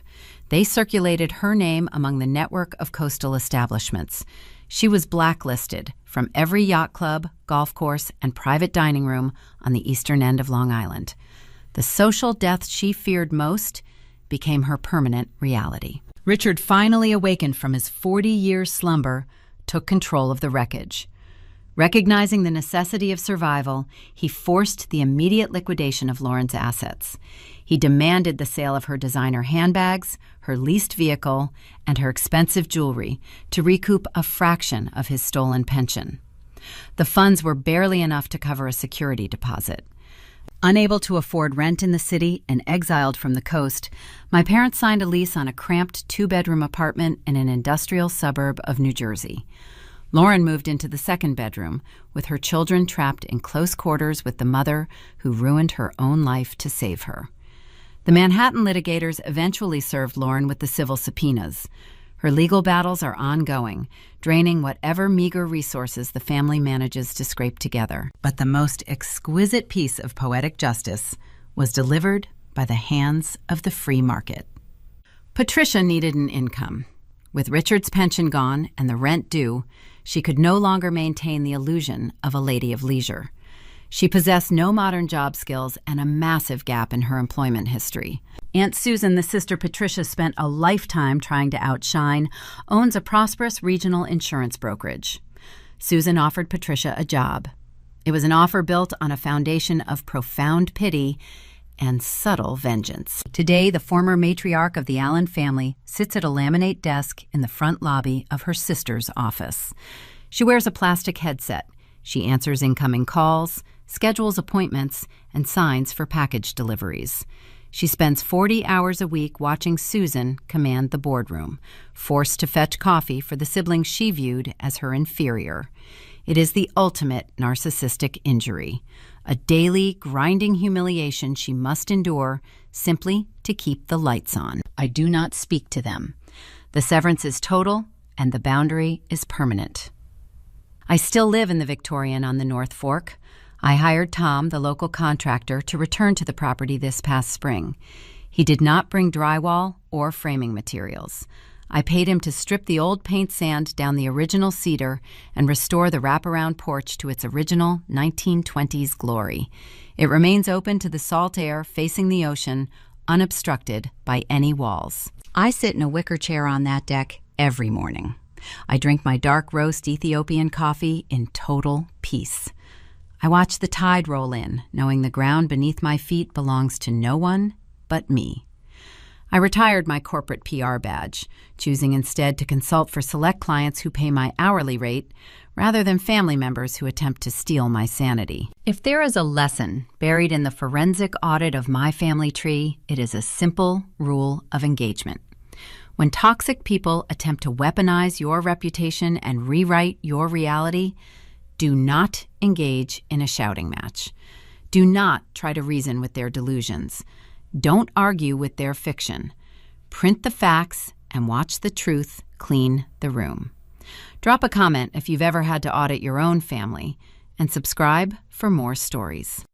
They circulated her name among the network of coastal establishments. She was blacklisted from every yacht club, golf course, and private dining room on the eastern end of Long Island. The social death she feared most became her permanent reality. Richard finally awakened from his 40-year slumber, took control of the wreckage. Recognizing the necessity of survival, he forced the immediate liquidation of Lauren's assets. He demanded the sale of her designer handbags, her leased vehicle, and her expensive jewelry to recoup a fraction of his stolen pension. The funds were barely enough to cover a security deposit. Unable to afford rent in the city and exiled from the coast, my parents signed a lease on a cramped 2-bedroom apartment in an industrial suburb of New Jersey. Lauren moved into the second bedroom, with her children trapped in close quarters with the mother who ruined her own life to save her. The Manhattan litigators eventually served Lauren with the civil subpoenas. Her legal battles are ongoing, draining whatever meager resources the family manages to scrape together. But the most exquisite piece of poetic justice was delivered by the hands of the free market. Patricia needed an income. With Richard's pension gone and the rent due, she could no longer maintain the illusion of a lady of leisure. She possessed no modern job skills and a massive gap in her employment history. Aunt Susan, the sister Patricia spent a lifetime trying to outshine, owns a prosperous regional insurance brokerage. Susan offered Patricia a job. It was an offer built on a foundation of profound pity and subtle vengeance. Today, the former matriarch of the Allen family sits at a laminate desk in the front lobby of her sister's office. She wears a plastic headset. She answers incoming calls, schedules appointments, and signs for package deliveries. She spends 40 hours a week watching Susan command the boardroom, forced to fetch coffee for the siblings she viewed as her inferior. It is the ultimate narcissistic injury, a daily, grinding humiliation she must endure simply to keep the lights on. I do not speak to them. The severance is total, and the boundary is permanent. I still live in the Victorian on the North Fork. I hired Tom, the local contractor, to return to the property this past spring. He did not bring drywall or framing materials. I paid him to strip the old paint sand down the original cedar and restore the wraparound porch to its original 1920s glory. It remains open to the salt air facing the ocean, unobstructed by any walls. I sit in a wicker chair on that deck every morning. I drink my dark roast Ethiopian coffee in total peace. I watch the tide roll in, knowing the ground beneath my feet belongs to no one but me. I retired my corporate PR badge, choosing instead to consult for select clients who pay my hourly rate rather than family members who attempt to steal my sanity. If there is a lesson buried in the forensic audit of my family tree, it is a simple rule of engagement. When toxic people attempt to weaponize your reputation and rewrite your reality, do not engage in a shouting match. Do not try to reason with their delusions. Don't argue with their fiction. Print the facts and watch the truth clean the room. Drop a comment if you've ever had to audit your own family, and subscribe for more stories.